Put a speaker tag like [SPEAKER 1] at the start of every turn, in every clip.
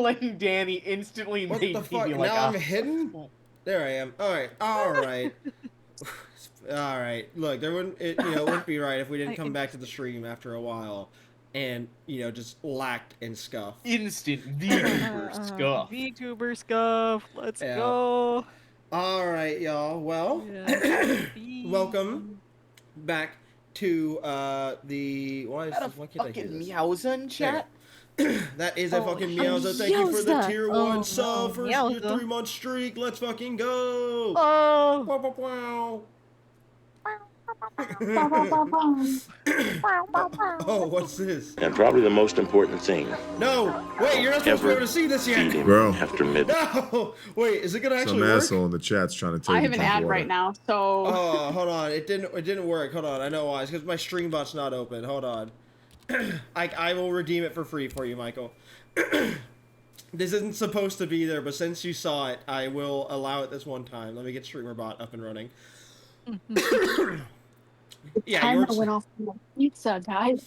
[SPEAKER 1] Letting Danny instantly
[SPEAKER 2] What
[SPEAKER 1] made
[SPEAKER 2] the
[SPEAKER 1] me
[SPEAKER 2] fuck?
[SPEAKER 1] be like,
[SPEAKER 2] Now I'm
[SPEAKER 1] "Ah."
[SPEAKER 2] hidden? There I am. Alright, alright. Alright. Look, there wouldn't it wouldn't be right if we didn't come back to the stream after a while and, just lacked in scuff.
[SPEAKER 1] Instant VTuber scuff.
[SPEAKER 3] VTuber scuff. Let's
[SPEAKER 2] Yeah.
[SPEAKER 3] go.
[SPEAKER 2] Alright, y'all. Well, welcome back to the why
[SPEAKER 1] Is that a
[SPEAKER 2] can't I do
[SPEAKER 1] fucking
[SPEAKER 2] this?
[SPEAKER 1] Meowza in chat?
[SPEAKER 2] That is a fucking Meowza. Thank you for the tier 1 sub for your 3-month streak. Let's fucking go!
[SPEAKER 3] Oh!
[SPEAKER 2] Wow, wow, wow. Oh, what's this?
[SPEAKER 4] And probably the most important thing.
[SPEAKER 2] No! Wait, you're not supposed to be able to see this yet!
[SPEAKER 5] Bro.
[SPEAKER 4] After midnight.
[SPEAKER 2] No! Wait, is it gonna actually
[SPEAKER 5] Some
[SPEAKER 2] work?
[SPEAKER 5] asshole in the chat's trying to tell you.
[SPEAKER 6] I have an ad right now, so.
[SPEAKER 2] Oh, hold on. It didn't work. Hold on. I know why. It's because my stream bot's not open. Hold on. I will redeem it for free for you, Michael. This isn't supposed to be there, but since you saw it, I will allow it this one time. Let me get streamer bot up and running. Yeah,
[SPEAKER 6] Timer went off for pizza, guys.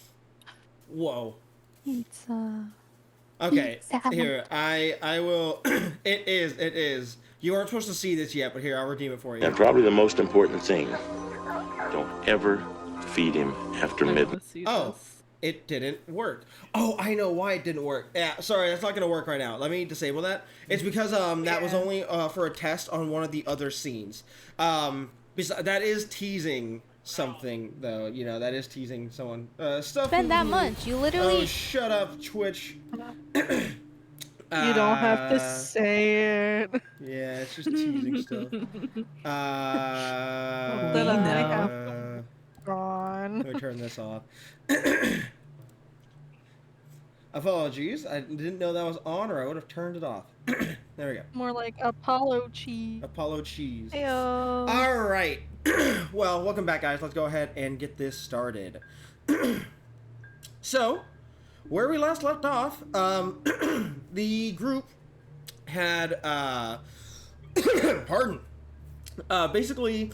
[SPEAKER 2] Whoa.
[SPEAKER 3] Pizza.
[SPEAKER 2] Okay,
[SPEAKER 6] Pizza.
[SPEAKER 2] here, I will, it is. You aren't supposed to see this yet, but here, I'll redeem it for you.
[SPEAKER 4] And probably the most important thing. Don't ever feed him after midnight.
[SPEAKER 2] Oh, it didn't work. Oh, I know why it didn't work. Yeah, sorry, that's not gonna work right now. Let me disable that. It's because, that was only, for a test on one of the other scenes. That is teasing something, though, that is teasing someone. Stuff.
[SPEAKER 7] Spend that much. You literally.
[SPEAKER 2] Oh, shut up, Twitch.
[SPEAKER 3] You don't have to say it.
[SPEAKER 2] Yeah, it's just teasing stuff.
[SPEAKER 3] Gone.
[SPEAKER 2] Let me turn this off. Apologies, I didn't know that was on, or I would have turned it off. There we go.
[SPEAKER 3] More like Apollo cheese.
[SPEAKER 2] Apollo cheese.
[SPEAKER 3] Heyo.
[SPEAKER 2] All right. Well, welcome back, guys. Let's go ahead and get this started. So, where we last left off, the group had, pardon, basically,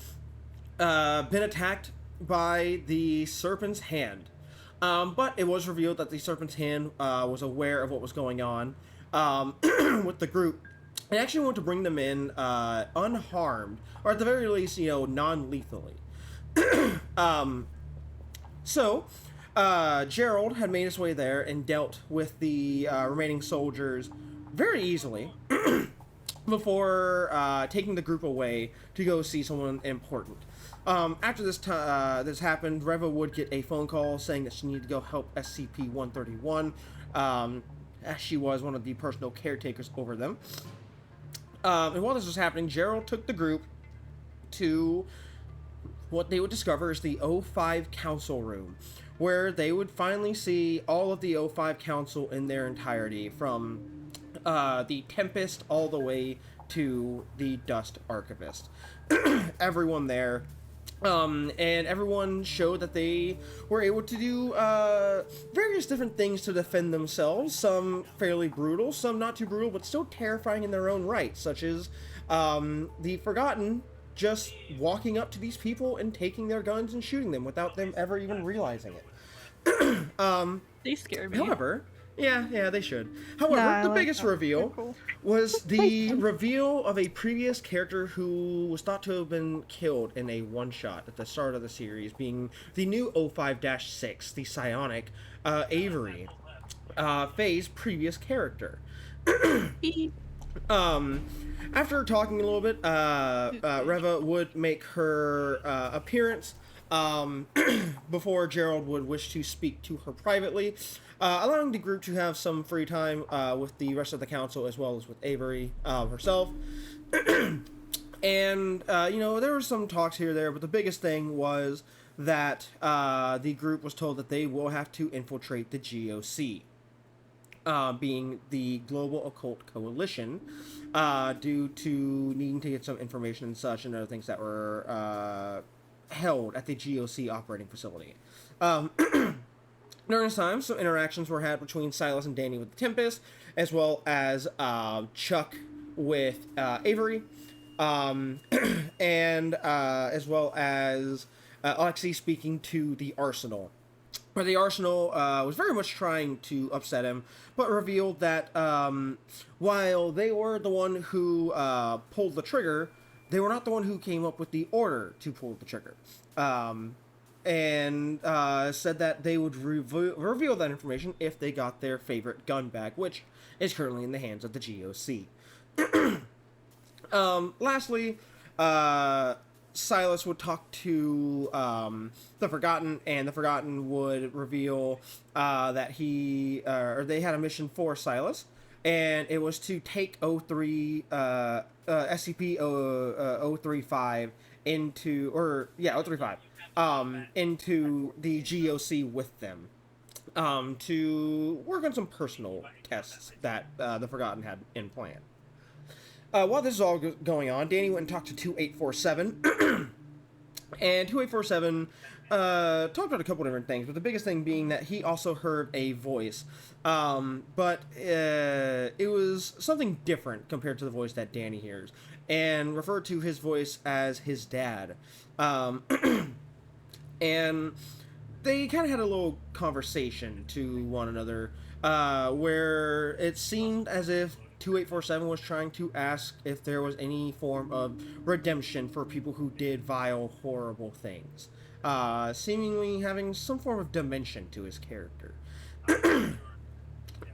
[SPEAKER 2] been attacked by the Serpent's Hand. But it was revealed that the Serpent's Hand was aware of what was going on with the group. They actually wanted to bring them in unharmed, or at the very least, non-lethally. So, Gerald had made his way there and dealt with the remaining soldiers very easily before taking the group away to go see someone important. After this happened, Reva would get a phone call saying that she needed to go help SCP-131, as she was one of the personal caretakers over them. And while this was happening, Gerald took the group to what they would discover is the O5 Council Room, where they would finally see all of the O5 Council in their entirety, from the Tempest all the way to the Dust Archivist. Everyone there. And everyone showed that they were able to do various different things to defend themselves, some fairly brutal, some not too brutal, but still terrifying in their own right, such as the Forgotten just walking up to these people and taking their guns and shooting them without them ever even realizing it.
[SPEAKER 3] They scare me.
[SPEAKER 2] However, yeah, they should. However, the biggest reveal was the reveal of a previous character who was thought to have been killed in a one-shot at the start of the series, being the new O5-6, the psionic Avery, Faye's previous character. After talking a little bit, Reva would make her appearance before Gerald would wish to speak to her privately, allowing the group to have some free time with the rest of the council as well as with Avery herself. And, there were some talks here or there, but the biggest thing was that the group was told that they will have to infiltrate the GOC. Being the Global Occult Coalition, due to needing to get some information and such and other things that were held at the GOC operating facility. During this time, some interactions were had between Silas and Danny with the Tempest, as well as Chuck with Avery, and as well as Alexei speaking to the Arsenal. But the Arsenal was very much trying to upset him, but revealed that while they were the one who pulled the trigger, they were not the one who came up with the order to pull the trigger. And said that they would reveal that information if they got their favorite gun back, which is currently in the hands of the GOC. Lastly, Silas would talk to the Forgotten, and the Forgotten would reveal that or they had a mission for Silas, and it was to take SCP 035 into 035 into the GOC with them to work on some personal tests that the Forgotten had in plan. While this is all going on, Danny went and talked to 2847, and 2847 talked about a couple different things, but the biggest thing being that he also heard a voice, but it was something different compared to the voice that Danny hears, and referred to his voice as his dad. And they kind of had a little conversation to one another, where it seemed as if 2847 was trying to ask if there was any form of redemption for people who did vile, horrible things. Seemingly having some form of dimension to his character.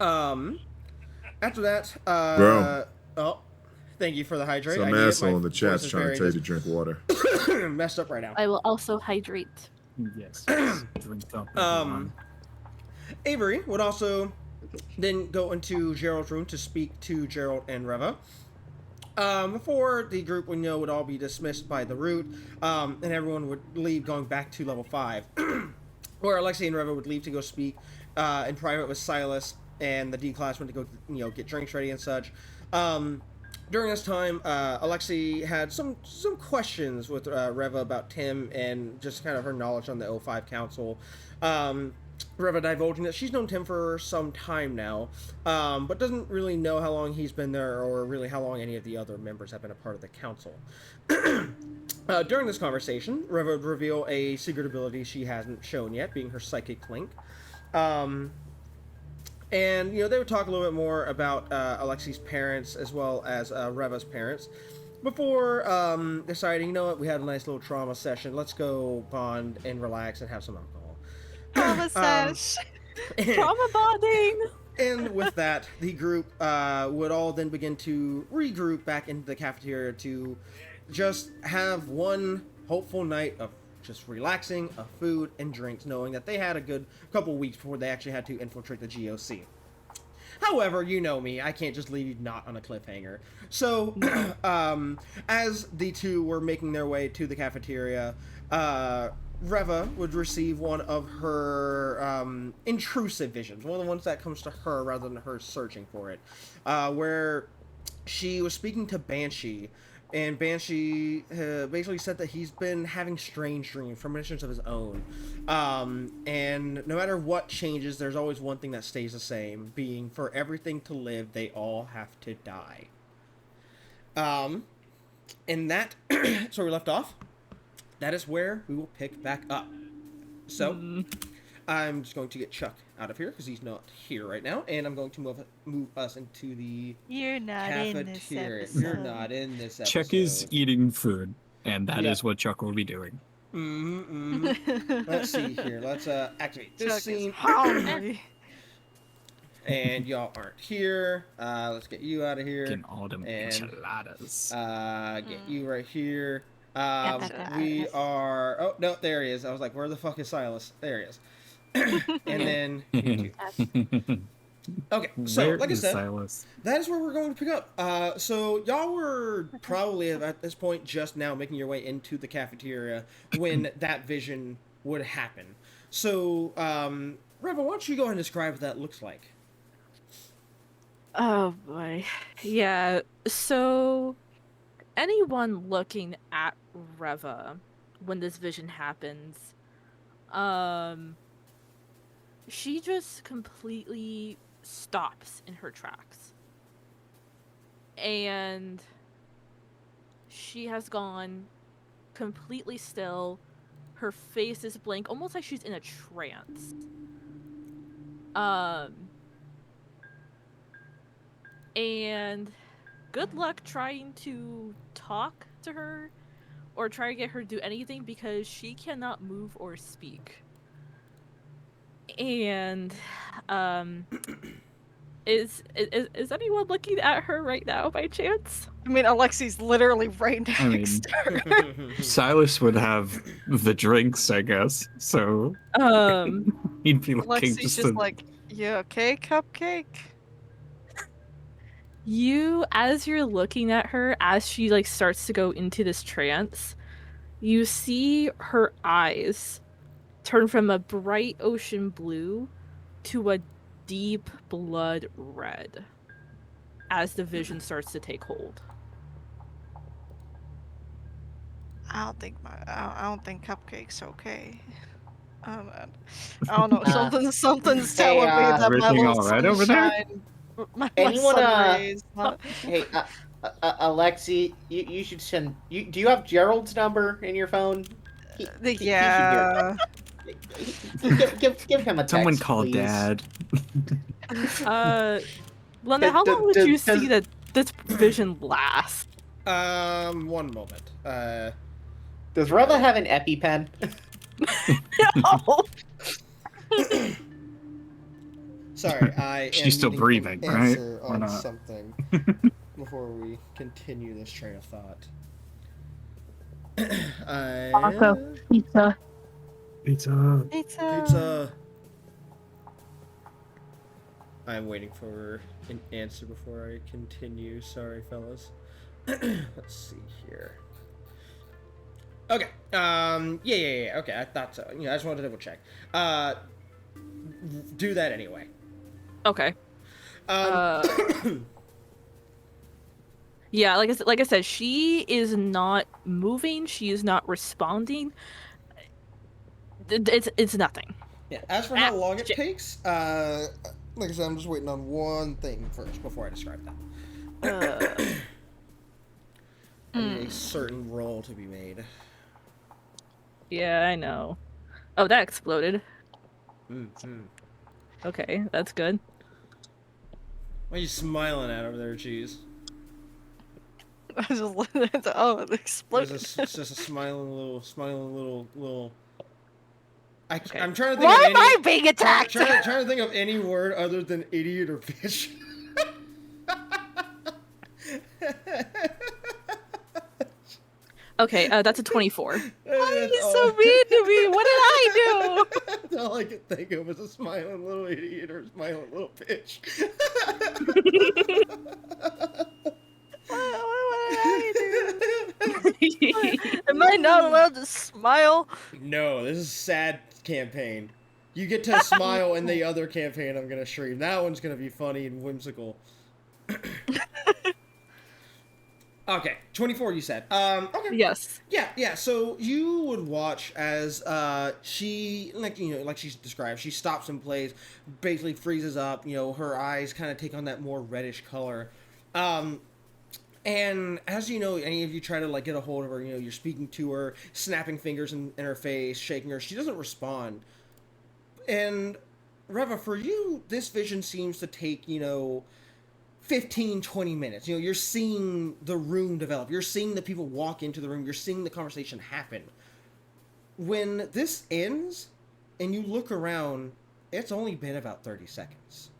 [SPEAKER 2] After that,
[SPEAKER 5] Bro.
[SPEAKER 2] Oh, thank you for the hydrate.
[SPEAKER 5] Some asshole in the chat's trying to tell you to drink water.
[SPEAKER 2] Messed up right now.
[SPEAKER 6] I will also hydrate.
[SPEAKER 7] Yes. Drink up. Everyone.
[SPEAKER 2] Avery would also then go into Gerald's room to speak to Gerald and Reva. Before the group would all be dismissed by the root, and everyone would leave going back to level 5, where Alexei and Reva would leave to go speak in private with Silas, and the D class went to go get drinks ready and such. During this time, Alexei had some questions with Reva about Tim and just kind of her knowledge on the O5 Council. Reva divulging that she's known Tim for some time now, but doesn't really know how long he's been there or really how long any of the other members have been a part of the council. During this conversation, Reva would reveal a secret ability she hasn't shown yet, being her psychic link. And, they would talk a little bit more about Alexei's parents as well as Reva's parents before deciding, we had a nice little trauma session. Let's go bond and relax and have some alcohol.
[SPEAKER 3] Trauma sesh.
[SPEAKER 6] Trauma bonding!
[SPEAKER 2] And with that, the group would all then begin to regroup back into the cafeteria to just have one hopeful night of just relaxing, of food and drinks, knowing that they had a good couple weeks before they actually had to infiltrate the GOC. However, you know me, I can't just leave you not on a cliffhanger. So, as the two were making their way to the cafeteria, Reva would receive one of her intrusive visions, one of the ones that comes to her rather than her searching for it, where she was speaking to Banshee, and Banshee basically said that he's been having strange dreams, premonitions of his own, and no matter what changes, there's always one thing that stays the same, being for everything to live, they all have to die. And that, so we left off. That is where we will pick back up. So, I'm just going to get Chuck out of here because he's not here right now, and I'm going to move us into the
[SPEAKER 3] You're not
[SPEAKER 2] cafeteria.
[SPEAKER 3] in this episode.
[SPEAKER 2] You're not in this episode.
[SPEAKER 7] Chuck is eating food, and that is what Chuck will be doing.
[SPEAKER 2] Let's see here. Let's activate this
[SPEAKER 3] Chuck
[SPEAKER 2] scene.
[SPEAKER 3] is hungry.
[SPEAKER 2] And y'all aren't here. Let's get you out of here.
[SPEAKER 7] Getting all them
[SPEAKER 2] And,
[SPEAKER 7] enchiladas.
[SPEAKER 2] Get you right here. We are... Oh, no, there he is. I was like, where the fuck is Silas? There he is. And then... Okay, so,
[SPEAKER 7] Where
[SPEAKER 2] like I
[SPEAKER 7] is
[SPEAKER 2] said,
[SPEAKER 7] Silas?
[SPEAKER 2] that is where we're going to pick up. So, y'all were probably, at this point, just now making your way into the cafeteria when that vision would happen. So, Reva, why don't you go ahead and describe what that looks like?
[SPEAKER 8] Oh boy. Yeah, so anyone looking at Reva when this vision happens, she just completely stops in her tracks. And she has gone completely still. Her face is blank, almost like she's in a trance. And good luck trying to talk to her or try to get her to do anything because she cannot move or speak. And is anyone looking at her right now by chance?
[SPEAKER 3] I mean, Alexi's literally right next
[SPEAKER 7] I mean,
[SPEAKER 3] to her.
[SPEAKER 7] Silas would have the drinks, I guess. So he'd be looking
[SPEAKER 3] Alexi's just like, you okay, Cupcake?
[SPEAKER 8] As you're looking at her, as she like starts to go into this trance, you see her eyes turn from a bright ocean blue to a deep blood red as the vision starts to take hold.
[SPEAKER 3] I don't think Cupcake's okay. I don't know. Something's telling me that my
[SPEAKER 7] everything
[SPEAKER 3] little
[SPEAKER 7] all right over there?
[SPEAKER 3] sunshine, my
[SPEAKER 1] Anyone,
[SPEAKER 3] sun rays,
[SPEAKER 1] Hey, Alexi, you should send. Do you have Gerald's number in your phone? He should hear it. Give him a text.
[SPEAKER 7] Someone call
[SPEAKER 1] please.
[SPEAKER 7] Dad.
[SPEAKER 8] Linda, how long would you see that this vision last?
[SPEAKER 2] 1 moment.
[SPEAKER 1] Does Reva have an EpiPen?
[SPEAKER 8] No.
[SPEAKER 2] Sorry, I am
[SPEAKER 7] She's still
[SPEAKER 2] needing
[SPEAKER 7] breathing,
[SPEAKER 2] an
[SPEAKER 7] right?
[SPEAKER 2] answer
[SPEAKER 7] Or
[SPEAKER 2] on
[SPEAKER 7] not?
[SPEAKER 2] something before we continue this train of thought.
[SPEAKER 6] Taco. Pizza.
[SPEAKER 7] Pizza.
[SPEAKER 2] Pizza. I'm waiting for an answer before I continue. Sorry, fellas. Let's see here. Okay. Yeah. Okay, I thought so. I just wanted to double check. Do that anyway.
[SPEAKER 8] Okay. Yeah, like I said, she is not moving. She is not responding. It's nothing.
[SPEAKER 2] Yeah. As for how long it
[SPEAKER 8] shit.
[SPEAKER 2] takes, like I said, I'm just waiting on one thing first before I describe that. I need a certain roll to be made.
[SPEAKER 8] Yeah, I know. Oh, that exploded.
[SPEAKER 2] Mm-hmm.
[SPEAKER 8] Okay, that's good.
[SPEAKER 2] What are you smiling at over there, Cheese?
[SPEAKER 3] I was just looking at it
[SPEAKER 2] It's
[SPEAKER 3] exploded.
[SPEAKER 2] just a smiling little.
[SPEAKER 8] Okay.
[SPEAKER 2] I'm trying to think
[SPEAKER 3] Why
[SPEAKER 2] of
[SPEAKER 3] am I being attacked?
[SPEAKER 2] trying to think of any word other than idiot or bitch.
[SPEAKER 8] Okay, that's a 24.
[SPEAKER 3] Why are you so mean to me? What did I do?
[SPEAKER 2] That's all I could think of was a smiling little idiot or a smiling little bitch.
[SPEAKER 3] What did I do? Am I not allowed to smile?
[SPEAKER 2] No, this is a sad campaign. You get to smile in the other campaign I'm gonna stream. That one's gonna be funny and whimsical. Okay, 24 you said. Okay.
[SPEAKER 8] Yes.
[SPEAKER 2] Yeah, so you would watch as she, like she's described, she stops and plays, basically freezes up, her eyes kind of take on that more reddish color. And as you know, any of you try to get a hold of her, you're speaking to her, snapping fingers in her face, shaking her, she doesn't respond. And Reva, for you, this vision seems to take, 15, 20 minutes. You're seeing the room develop. You're seeing the people walk into the room. You're seeing the conversation happen. When this ends and you look around, it's only been about 30 seconds.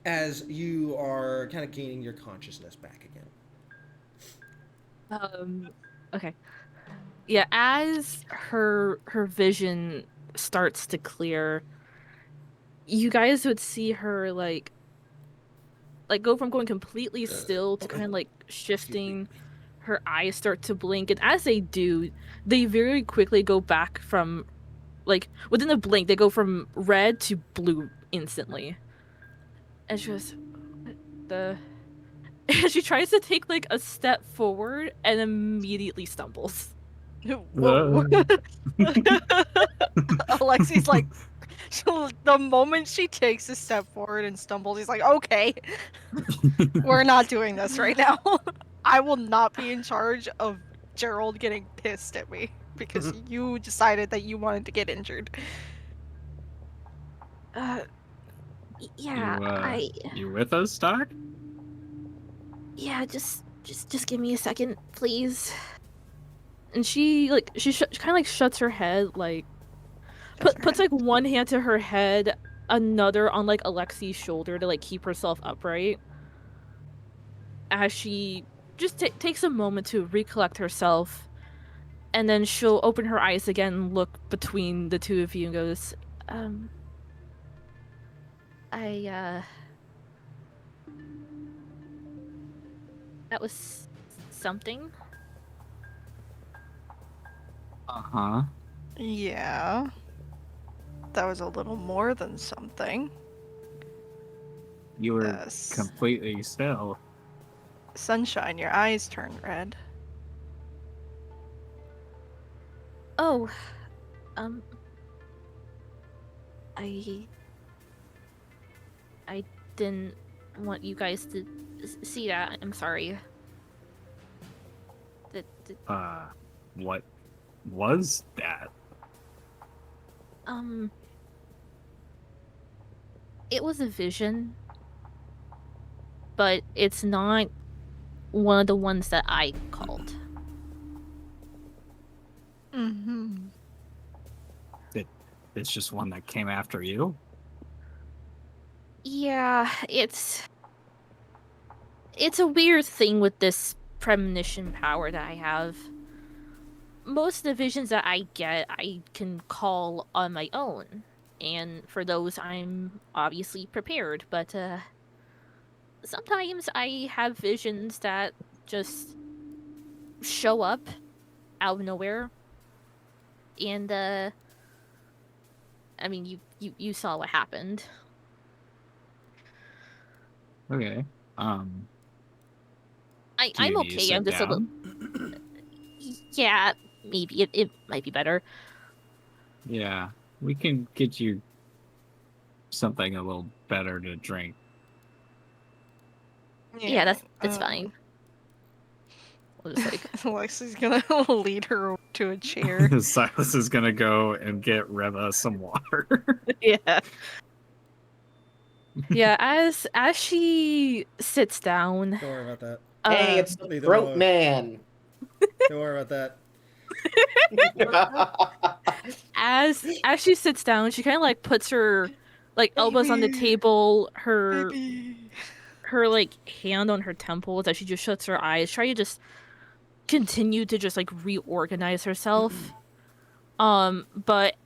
[SPEAKER 2] As you are kind of gaining your consciousness back again.
[SPEAKER 8] Okay. Yeah, as her vision starts to clear, you guys would see her like go from going completely still to kind of shifting. Her eyes start to blink, and as they do, they very quickly go back from within a blink they go from red to blue instantly. And she goes, and she tries to take a step forward and immediately stumbles.
[SPEAKER 3] Whoa. Alexi's the moment she takes a step forward and stumbles, he's like, okay, we're not doing this right now. I will not be in charge of Gerald getting pissed at me because you decided that you wanted to get injured.
[SPEAKER 8] Yeah,
[SPEAKER 7] You with us, Doc?
[SPEAKER 8] Yeah, just give me a second, please. And she kind of like shuts her head, like puts like one hand to her head, another on like Alexi's shoulder to like keep herself upright. As she just takes a moment to recollect herself, and then she'll open her eyes again and look between the two of you and goes, that was something.
[SPEAKER 7] Uh-huh.
[SPEAKER 3] Yeah. That was a little more than something.
[SPEAKER 7] You were
[SPEAKER 3] Yes.
[SPEAKER 7] completely still.
[SPEAKER 3] Sunshine, your eyes turned red.
[SPEAKER 8] Oh, I didn't want you guys to see that. I'm sorry.
[SPEAKER 7] What was that?
[SPEAKER 8] It was a vision, but it's not one of the ones that I called.
[SPEAKER 3] Mm-hmm.
[SPEAKER 7] It's just one that came after you?
[SPEAKER 8] Yeah, it's a weird thing with this premonition power that I have. Most of the visions that I get, I can call on my own. And for those, I'm obviously prepared. But, sometimes I have visions that just show up out of nowhere. And, I mean, you saw what happened.
[SPEAKER 7] Okay.
[SPEAKER 8] I'm okay. I'm just a little. Yeah, maybe it might be better.
[SPEAKER 7] Yeah, we can get you something a little better to drink.
[SPEAKER 8] Yeah, that's fine. We'll just like
[SPEAKER 3] Alexi's gonna lead her to a chair.
[SPEAKER 7] Silas is gonna go and get Reva some water.
[SPEAKER 8] Yeah. Yeah, as she sits down.
[SPEAKER 2] Don't worry about that.
[SPEAKER 1] Hey, it's the throat man.
[SPEAKER 2] Don't worry about
[SPEAKER 1] that.
[SPEAKER 8] As she sits down, she kind of like puts her like elbows on the table, her like hand on her temples as she just shuts her eyes, trying to just continue to just like reorganize herself. But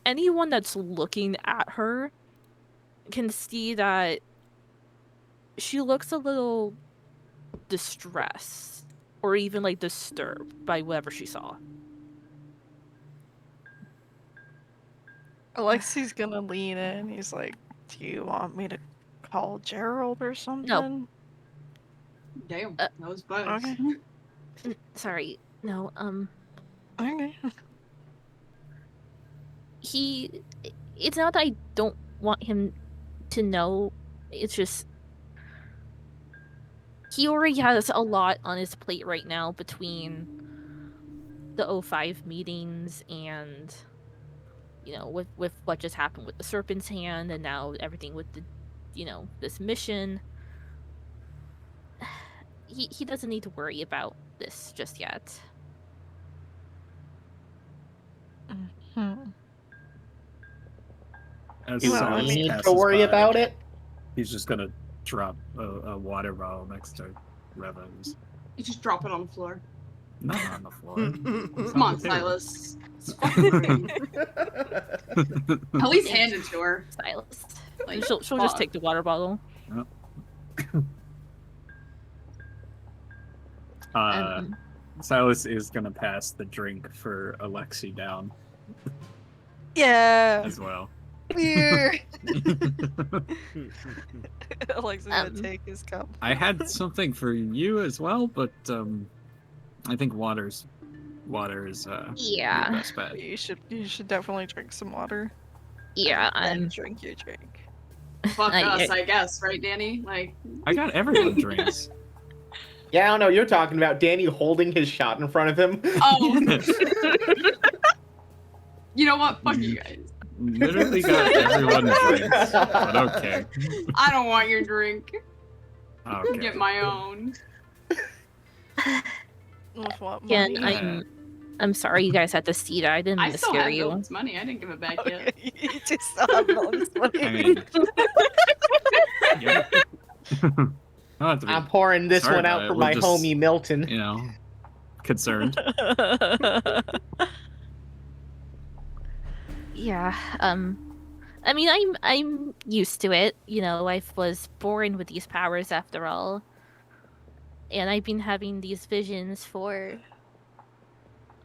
[SPEAKER 8] anyone that's looking at her can see that she looks a little distressed or even like disturbed by whatever she saw.
[SPEAKER 3] Alexi's gonna lean in. He's like, "Do you want me to call Gerald or something?"
[SPEAKER 8] No.
[SPEAKER 9] Damn, that was bad.
[SPEAKER 8] Okay. Sorry. No,
[SPEAKER 3] Okay.
[SPEAKER 8] It's not that I don't want him to know. It's just he already has a lot on his plate right now between the O5 meetings and, you know, with what just happened with the Serpent's Hand and now everything with the, you know, this mission. He doesn't need to worry about this just yet.
[SPEAKER 3] Mm-hmm.
[SPEAKER 1] You need to worry about it?
[SPEAKER 7] He's just gonna drop a water bottle next to Reva's.
[SPEAKER 9] You just drop it on the floor.
[SPEAKER 7] Not on the floor.
[SPEAKER 9] Come on, Silas. It's fucking rain. At least hand it to her.
[SPEAKER 8] Silas. Like, she'll just take the water bottle.
[SPEAKER 7] Silas is gonna pass the drink for Alexi down.
[SPEAKER 3] Yeah.
[SPEAKER 7] As well.
[SPEAKER 3] Weird. Alexi's gonna take his cup.
[SPEAKER 7] I had something for you as well, but I think water is
[SPEAKER 8] yeah.
[SPEAKER 7] your best bet.
[SPEAKER 3] You should definitely drink some water.
[SPEAKER 8] Yeah,
[SPEAKER 3] and drink your drink.
[SPEAKER 9] Fuck us, I guess, right, Danny? Like
[SPEAKER 7] I got everyone drinks.
[SPEAKER 1] Yeah, I don't know what you're talking about. Danny holding his shot in front of him.
[SPEAKER 9] Oh. You know what? Fuck you guys.
[SPEAKER 7] Literally got everyone drinks, but okay.
[SPEAKER 9] I don't want your drink.
[SPEAKER 7] Okay.
[SPEAKER 9] Get my own.
[SPEAKER 3] With what
[SPEAKER 8] Again,
[SPEAKER 3] money?
[SPEAKER 8] I'm sorry you guys had to see that. I didn't mean
[SPEAKER 9] I
[SPEAKER 8] to
[SPEAKER 9] still
[SPEAKER 8] scare
[SPEAKER 9] have
[SPEAKER 8] you.
[SPEAKER 9] Milton's money. I didn't give it back yet.
[SPEAKER 3] You just still have Milton's money.
[SPEAKER 7] I mean, yeah. I don't have to be
[SPEAKER 1] I'm pouring this
[SPEAKER 7] sorry
[SPEAKER 1] one
[SPEAKER 7] about
[SPEAKER 1] out
[SPEAKER 7] it.
[SPEAKER 1] for
[SPEAKER 7] We're
[SPEAKER 1] my
[SPEAKER 7] just,
[SPEAKER 1] homie Milton.
[SPEAKER 7] You know, concerned.
[SPEAKER 8] Yeah. I mean, I'm used to it. You know, I was born with these powers after all, and I've been having these visions for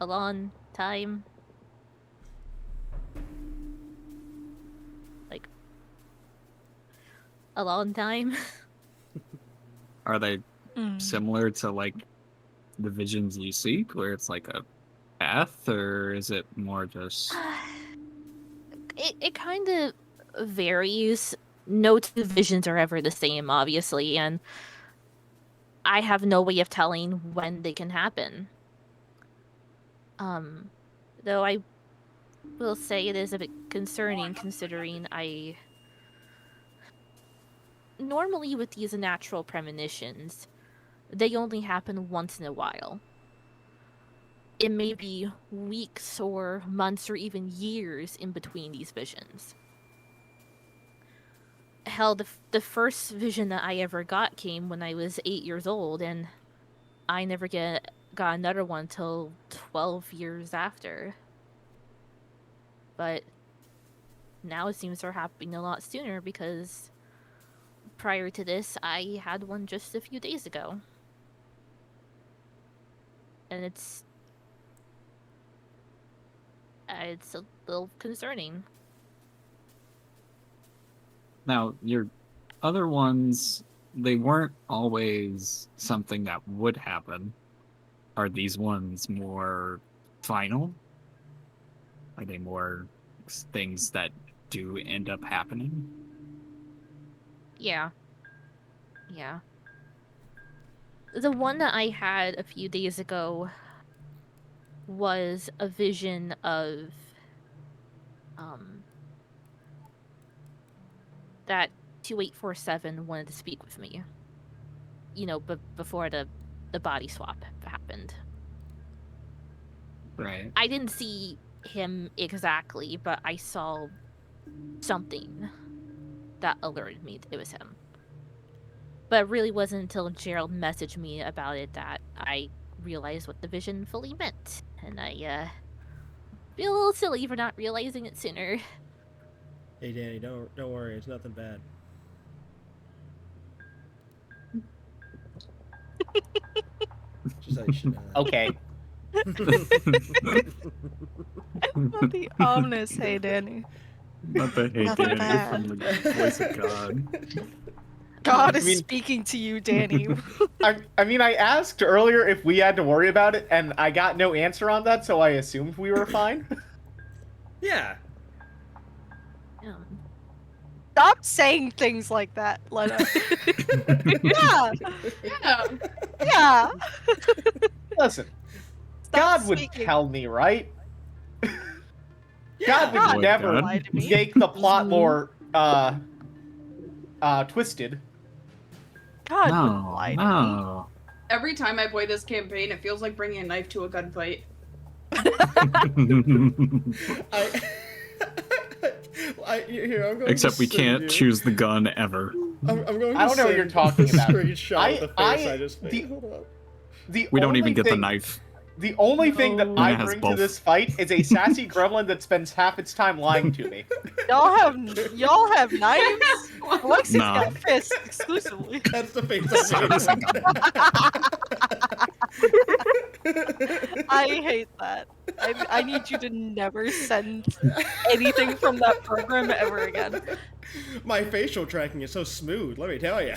[SPEAKER 8] a long time. Like, a long time.
[SPEAKER 7] Are they similar to like the visions you seek, where it's like a path, or is it more just?
[SPEAKER 8] It kind of varies. No two visions are ever the same, obviously, and I have no way of telling when they can happen. Though I will say it is a bit concerning considering normally with these natural premonitions, they only happen once in a while. It may be weeks or months or even years in between these visions. Hell, the first vision that I ever got came when I was 8 years old, and I never got another one till 12 years after. But now it seems they're happening a lot sooner because prior to this, I had one just a few days ago. And it's a little concerning.
[SPEAKER 7] Now, your other ones, they weren't always something that would happen. Are these ones more final? Are they more things that do end up happening?
[SPEAKER 8] Yeah. Yeah. The one that I had a few days ago was a vision of that 2847 wanted to speak with me. You know, before the body swap happened.
[SPEAKER 7] Right.
[SPEAKER 8] I didn't see him exactly, but I saw something that alerted me that it was him. But it really wasn't until Gerald messaged me about it that I realized what the vision fully meant. And I feel a little silly for not realizing it sooner.
[SPEAKER 2] Hey Danny, don't worry, it's nothing bad. Just like you should know that.
[SPEAKER 1] Okay.
[SPEAKER 3] Not the ominous hey Danny.
[SPEAKER 7] Not the hey
[SPEAKER 3] Nothing
[SPEAKER 7] Danny
[SPEAKER 3] bad.
[SPEAKER 7] from the voice of God.
[SPEAKER 3] God is speaking to you, Danny.
[SPEAKER 1] I mean, I asked earlier if we had to worry about it, and I got no answer on that, so I assumed we were fine.
[SPEAKER 2] Yeah.
[SPEAKER 3] Stop saying things like that, Lena. Yeah.
[SPEAKER 9] Yeah.
[SPEAKER 3] Yeah.
[SPEAKER 1] Listen,
[SPEAKER 3] Stop
[SPEAKER 1] God would
[SPEAKER 3] speaking.
[SPEAKER 1] tell me, right?
[SPEAKER 2] Yeah.
[SPEAKER 1] God would
[SPEAKER 3] God
[SPEAKER 1] never
[SPEAKER 3] never lied to me.
[SPEAKER 1] make the plot more twisted.
[SPEAKER 3] God wouldn't lie to me.
[SPEAKER 7] No.
[SPEAKER 9] Every time I play this campaign, it feels like bringing a knife to a gunfight.
[SPEAKER 2] Here, I'm going
[SPEAKER 7] Except
[SPEAKER 2] to
[SPEAKER 7] we
[SPEAKER 2] send
[SPEAKER 7] can't
[SPEAKER 2] you-
[SPEAKER 7] choose the gun ever.
[SPEAKER 2] I'm going to
[SPEAKER 1] I don't know what you're
[SPEAKER 2] send
[SPEAKER 1] talking
[SPEAKER 2] the
[SPEAKER 1] about.
[SPEAKER 2] Screenshot of the face I just made. Hold up.
[SPEAKER 7] We don't even
[SPEAKER 1] only
[SPEAKER 7] get the
[SPEAKER 1] thing-
[SPEAKER 7] knife.
[SPEAKER 1] The only thing that
[SPEAKER 7] No.
[SPEAKER 1] I
[SPEAKER 7] It has
[SPEAKER 1] bring to
[SPEAKER 7] both.
[SPEAKER 1] this fight is a sassy gremlin that spends half its time lying to me.
[SPEAKER 3] Y'all have knives? Alexi's
[SPEAKER 7] Nah.
[SPEAKER 3] got fists exclusively.
[SPEAKER 2] That's the face
[SPEAKER 3] I hate that. I need you to never send anything from that program ever again.
[SPEAKER 2] My facial tracking is so smooth, let me tell you.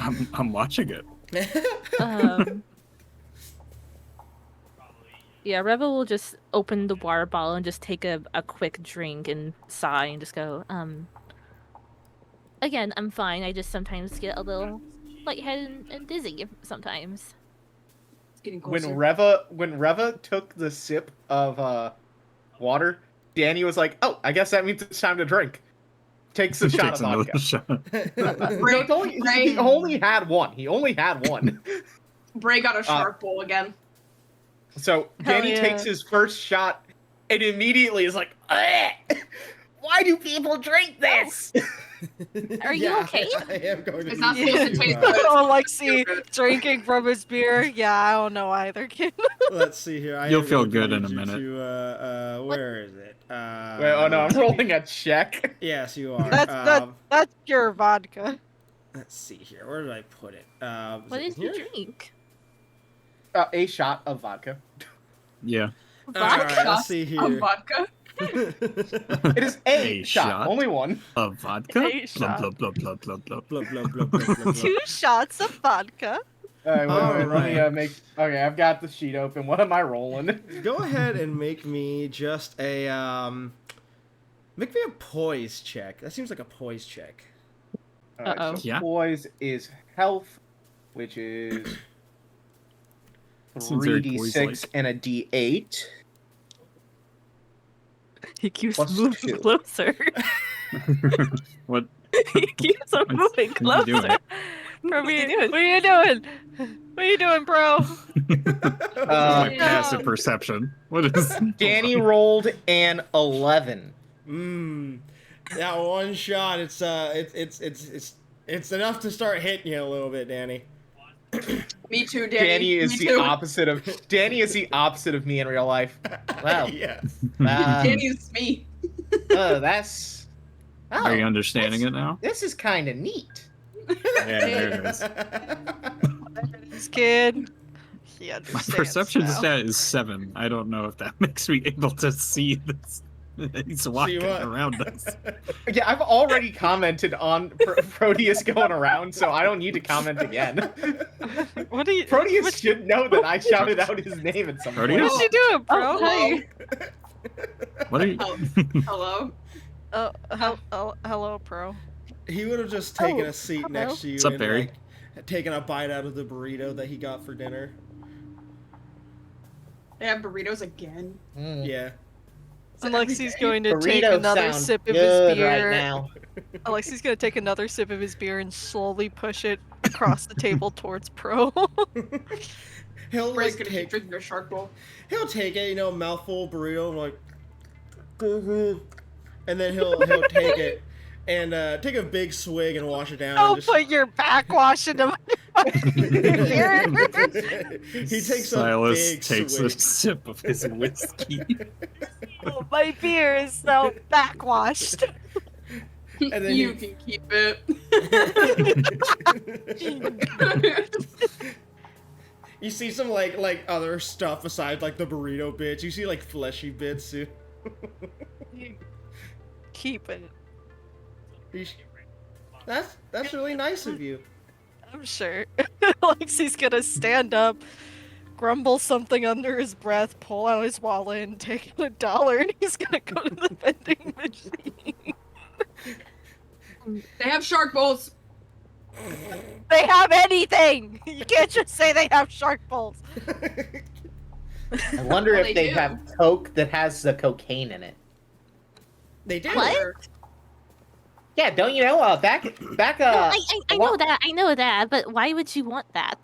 [SPEAKER 7] I'm watching it.
[SPEAKER 8] Yeah, Reva will just open the water bottle and just take a quick drink and sigh and just go, again, I'm fine. I just sometimes get a little lightheaded and dizzy sometimes.
[SPEAKER 9] It's getting
[SPEAKER 1] When
[SPEAKER 9] closer.
[SPEAKER 1] Reva took the sip of water, Danny was like, "Oh, I guess that means it's time to drink." Takes a shot of
[SPEAKER 7] Takes another
[SPEAKER 1] vodka.
[SPEAKER 7] shot.
[SPEAKER 1] No, it's only, he only had one. He only had one.
[SPEAKER 9] Bray got a shark bowl again.
[SPEAKER 1] So Danny takes his first shot and immediately is like, "Ugh! Why do people drink this?"
[SPEAKER 8] Are you okay?
[SPEAKER 2] I am going to
[SPEAKER 9] It's not
[SPEAKER 2] be
[SPEAKER 9] supposed to taste
[SPEAKER 2] too,
[SPEAKER 9] good.
[SPEAKER 3] Alexi drinking from his beer. Yeah, I don't know either, kid.
[SPEAKER 2] Let's see here.
[SPEAKER 7] You'll feel good in a minute.
[SPEAKER 2] Where is it?
[SPEAKER 1] Wait, oh no, I'm rolling a check.
[SPEAKER 2] Yes, you are.
[SPEAKER 3] That's pure vodka.
[SPEAKER 2] Let's see here. Where did I put it?
[SPEAKER 8] What did you drink?
[SPEAKER 1] A shot of vodka.
[SPEAKER 7] Yeah.
[SPEAKER 2] Alright, let's see here.
[SPEAKER 9] Of vodka.
[SPEAKER 1] It is a shot, only one.
[SPEAKER 7] Of vodka?
[SPEAKER 3] A shot.
[SPEAKER 7] Blah, blah, blah, blah, blah, blah.
[SPEAKER 2] Blah, blah, blah, blah, blah, blah.
[SPEAKER 3] 2 shots of vodka.
[SPEAKER 1] Alright, wait, let me make. Okay, I've got the sheet open. What am I rolling?
[SPEAKER 2] Go ahead and make me just a make me a poise check. That seems like a poise check.
[SPEAKER 1] Alright, so
[SPEAKER 7] Yeah.
[SPEAKER 1] poise is health, which is
[SPEAKER 7] Seems very
[SPEAKER 1] 3d6
[SPEAKER 7] poise-like.
[SPEAKER 1] and a d8.
[SPEAKER 8] He keeps
[SPEAKER 1] Plus
[SPEAKER 8] moving
[SPEAKER 1] 2.
[SPEAKER 8] closer.
[SPEAKER 7] What?
[SPEAKER 8] He keeps on moving
[SPEAKER 7] What are you
[SPEAKER 8] closer.
[SPEAKER 3] What are you doing? What are you doing? What are you doing, bro?
[SPEAKER 7] My passive perception. What is?
[SPEAKER 1] Danny rolled an 11.
[SPEAKER 2] That one shot. It's enough to start hitting you a little bit, Danny.
[SPEAKER 9] Me too, Danny.
[SPEAKER 1] Danny is
[SPEAKER 9] Me
[SPEAKER 1] the
[SPEAKER 9] too.
[SPEAKER 1] opposite of me in real life. Wow.
[SPEAKER 2] Yes.
[SPEAKER 9] Danny's me.
[SPEAKER 1] That's. Oh,
[SPEAKER 7] Are you understanding it now?
[SPEAKER 1] This is kind of neat.
[SPEAKER 7] Yeah, there it is.
[SPEAKER 3] This kid. He
[SPEAKER 7] My
[SPEAKER 3] understands
[SPEAKER 7] perception
[SPEAKER 3] now.
[SPEAKER 7] stat is 7. I don't know if that makes me able to see this. He's walking
[SPEAKER 2] what?
[SPEAKER 7] around us.
[SPEAKER 1] Yeah, I've already commented on Proteus going around, so I don't need to comment again.
[SPEAKER 3] What are you?
[SPEAKER 1] Proteus should know that I shouted out his name at some point.
[SPEAKER 7] Proteus?
[SPEAKER 3] What you doing, bro?
[SPEAKER 9] Hello.
[SPEAKER 7] What are you?
[SPEAKER 9] Hello.
[SPEAKER 3] Hello, pro.
[SPEAKER 2] He would have just taken a seat next to you
[SPEAKER 7] What's up,
[SPEAKER 2] and
[SPEAKER 7] Barry?
[SPEAKER 2] like taken a bite out of the burrito that he got for dinner.
[SPEAKER 9] They have burritos again.
[SPEAKER 2] Yeah.
[SPEAKER 3] Alexi's going to take
[SPEAKER 1] Burrito
[SPEAKER 3] another
[SPEAKER 1] sounds
[SPEAKER 3] sip of his
[SPEAKER 1] good
[SPEAKER 3] beer.
[SPEAKER 1] right now.
[SPEAKER 3] Alexi's going to take another sip of his beer and slowly push it across the table towards Pro.
[SPEAKER 2] He'll
[SPEAKER 9] Bray's
[SPEAKER 2] like
[SPEAKER 9] gonna keep
[SPEAKER 2] take.
[SPEAKER 9] drinking their shark bowl.
[SPEAKER 2] He'll take it, mouthful of burrito, and like, and then he'll take it and take a big swig and wash it down.
[SPEAKER 3] Don't
[SPEAKER 2] and
[SPEAKER 3] put your backwash into my beer.
[SPEAKER 2] He takes
[SPEAKER 7] Silas
[SPEAKER 2] a big
[SPEAKER 7] takes
[SPEAKER 2] swig.
[SPEAKER 7] a sip of his whiskey.
[SPEAKER 3] Oh, my beer is so backwashed.
[SPEAKER 2] And then
[SPEAKER 9] You
[SPEAKER 2] he-
[SPEAKER 9] can keep it.
[SPEAKER 2] You see some like other stuff aside like the burrito bits. You see like fleshy bits too.
[SPEAKER 3] Keep it.
[SPEAKER 2] That's really nice of you.
[SPEAKER 3] I'm sure. Alexi's gonna stand up, grumble something under his breath, pull out his wallet, and take out $1, and he's gonna go to the vending machine.
[SPEAKER 9] They have shark bowls.
[SPEAKER 3] They have anything! You can't just say they have shark bowls.
[SPEAKER 1] I wonder
[SPEAKER 9] Well,
[SPEAKER 1] if
[SPEAKER 9] they
[SPEAKER 1] they
[SPEAKER 9] do.
[SPEAKER 1] have Coke that has the cocaine in it.
[SPEAKER 2] They do.
[SPEAKER 8] What?
[SPEAKER 1] Yeah, don't you know? Back.
[SPEAKER 8] I know that. I know that. But why would you want that?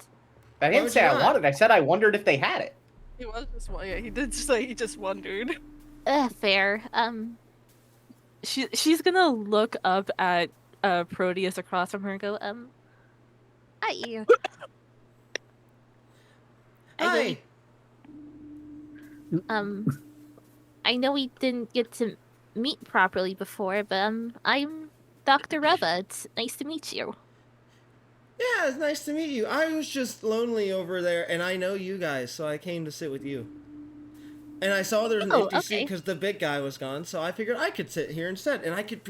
[SPEAKER 1] I
[SPEAKER 2] Why
[SPEAKER 1] didn't
[SPEAKER 2] would
[SPEAKER 1] say
[SPEAKER 2] you
[SPEAKER 1] I
[SPEAKER 2] not?
[SPEAKER 1] wanted. I said I wondered if they had it.
[SPEAKER 3] He was just yeah, he did say he just wondered.
[SPEAKER 8] Fair. She's gonna look up at Proteus across from her and go, hi.
[SPEAKER 2] Hi.
[SPEAKER 8] I know we didn't get to meet properly before, but I'm Dr. Reva. It's nice to meet you.
[SPEAKER 2] Yeah, it's nice to meet you. I was just lonely over there, and I know you guys, so I came to sit with you. And I saw there was an
[SPEAKER 8] Oh,
[SPEAKER 2] empty seat
[SPEAKER 8] okay.
[SPEAKER 2] because the big guy was gone, so I figured I could sit here instead, and I could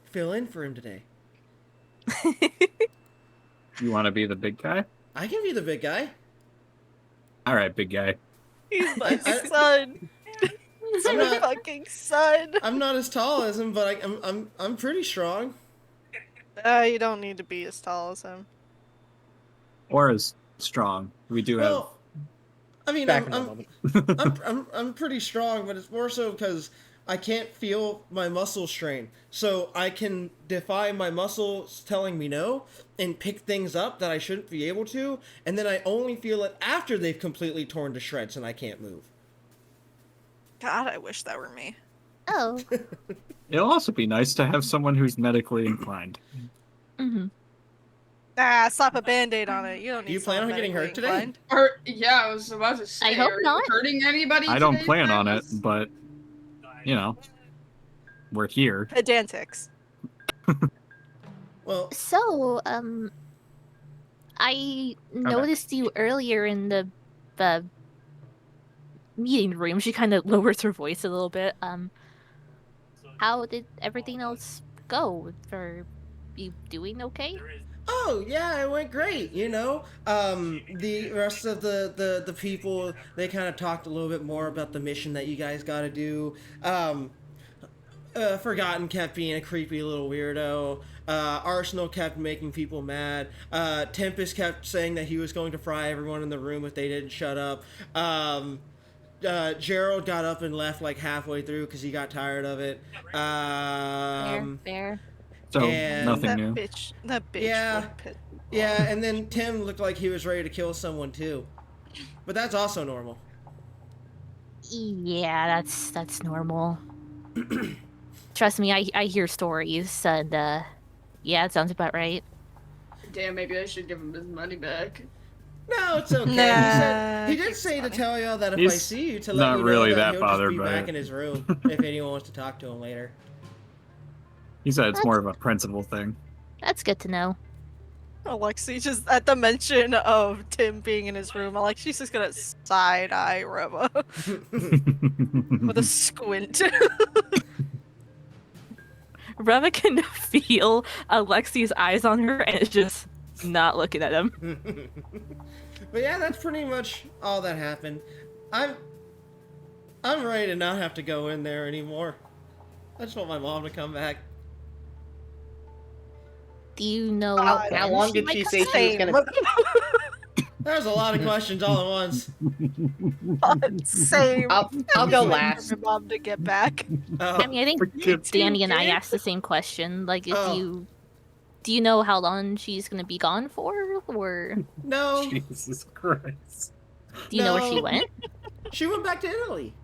[SPEAKER 2] fill in for him today.
[SPEAKER 7] You want to be the big guy?
[SPEAKER 2] I can be the big guy.
[SPEAKER 7] All right, big guy.
[SPEAKER 3] He's my son. He's
[SPEAKER 2] I'm
[SPEAKER 3] my
[SPEAKER 2] not-
[SPEAKER 3] fucking son.
[SPEAKER 2] I'm not as tall as him, but I'm pretty strong.
[SPEAKER 3] You don't need to be as tall as him.
[SPEAKER 7] Or as strong. We do have.
[SPEAKER 2] Well, I mean,
[SPEAKER 1] Back in a moment.
[SPEAKER 2] I'm pretty strong, but it's more so because I can't feel my muscle strain. So I can defy my muscles telling me no and pick things up that I shouldn't be able to, and then I only feel it after they've completely torn to shreds and I can't move.
[SPEAKER 3] God, I wish that were me.
[SPEAKER 6] Oh.
[SPEAKER 7] It'll also be nice to have someone who's medically inclined.
[SPEAKER 8] Mm-hmm.
[SPEAKER 3] Ah, slap a band-aid on it. You don't need.
[SPEAKER 2] Do you plan on getting hurt today?
[SPEAKER 9] Yeah, I was about to say.
[SPEAKER 6] I hope
[SPEAKER 9] are you
[SPEAKER 6] not.
[SPEAKER 9] hurting anybody?
[SPEAKER 7] I don't
[SPEAKER 9] today,
[SPEAKER 7] plan on it,
[SPEAKER 9] Travis?
[SPEAKER 7] but you know, we're here.
[SPEAKER 3] Pedantics.
[SPEAKER 2] Well,
[SPEAKER 6] So, I noticed you earlier in the meeting room. She kind of lowers her voice a little bit. How did everything else go? Are you doing okay?
[SPEAKER 2] oh yeah, it went great. You know, the rest of the people, they kind of talked a little bit more about the mission that you guys got to do. Forgotten kept being a creepy little weirdo. Arsenal kept making people mad. Tempest kept saying that he was going to fry everyone in the room if they didn't shut up. Gerald got up and left like halfway through because he got tired of it.
[SPEAKER 6] Fair.
[SPEAKER 7] So
[SPEAKER 2] And-
[SPEAKER 7] nothing
[SPEAKER 3] That
[SPEAKER 7] new.
[SPEAKER 3] bitch. That bitch.
[SPEAKER 2] Yeah.
[SPEAKER 3] would pit-
[SPEAKER 2] Yeah, and then Tim looked like he was ready to kill someone too. But that's also normal.
[SPEAKER 6] Yeah, that's normal. Trust me, I hear stories, and yeah, it sounds about right.
[SPEAKER 9] Damn, maybe I should give him his money back.
[SPEAKER 2] No, it's okay.
[SPEAKER 3] Nah,
[SPEAKER 2] he did
[SPEAKER 3] keep
[SPEAKER 2] say to
[SPEAKER 3] funny.
[SPEAKER 2] tell y'all that if I
[SPEAKER 7] He's
[SPEAKER 2] see you, to let
[SPEAKER 7] not
[SPEAKER 2] you know
[SPEAKER 7] really
[SPEAKER 2] that
[SPEAKER 7] that
[SPEAKER 2] he'll
[SPEAKER 7] bothered
[SPEAKER 2] just be
[SPEAKER 7] by
[SPEAKER 2] back
[SPEAKER 7] it.
[SPEAKER 2] in his room if anyone wants to talk to him later.
[SPEAKER 7] He said it's more of a principle thing.
[SPEAKER 6] That's good to know.
[SPEAKER 3] Alexi just at the mention of Tim being in his room, Alexi's just gonna side eye Reva with a squint.
[SPEAKER 8] Reva can feel Alexi's eyes on her and is just not looking at him.
[SPEAKER 2] But yeah, that's pretty much all that happened. I'm ready to not have to go in there anymore. I just want my mom to come back.
[SPEAKER 6] Do you know
[SPEAKER 3] God,
[SPEAKER 6] when
[SPEAKER 1] How long
[SPEAKER 6] she
[SPEAKER 1] did
[SPEAKER 6] might
[SPEAKER 1] she
[SPEAKER 6] come
[SPEAKER 1] say
[SPEAKER 6] back?
[SPEAKER 1] she was gonna?
[SPEAKER 2] There's a lot of questions all at once.
[SPEAKER 3] Same.
[SPEAKER 1] I'll go
[SPEAKER 3] Waiting
[SPEAKER 1] last.
[SPEAKER 3] for my mom to get back.
[SPEAKER 6] I mean, I think
[SPEAKER 7] Forgive-
[SPEAKER 6] Danny and I
[SPEAKER 3] Dude.
[SPEAKER 6] asked the same question. Like, if
[SPEAKER 2] Oh.
[SPEAKER 6] do you know how long she's gonna be gone for, or
[SPEAKER 2] No,
[SPEAKER 7] Jesus Christ.
[SPEAKER 6] do you know where she
[SPEAKER 2] No.
[SPEAKER 6] went?
[SPEAKER 2] she went back to Italy.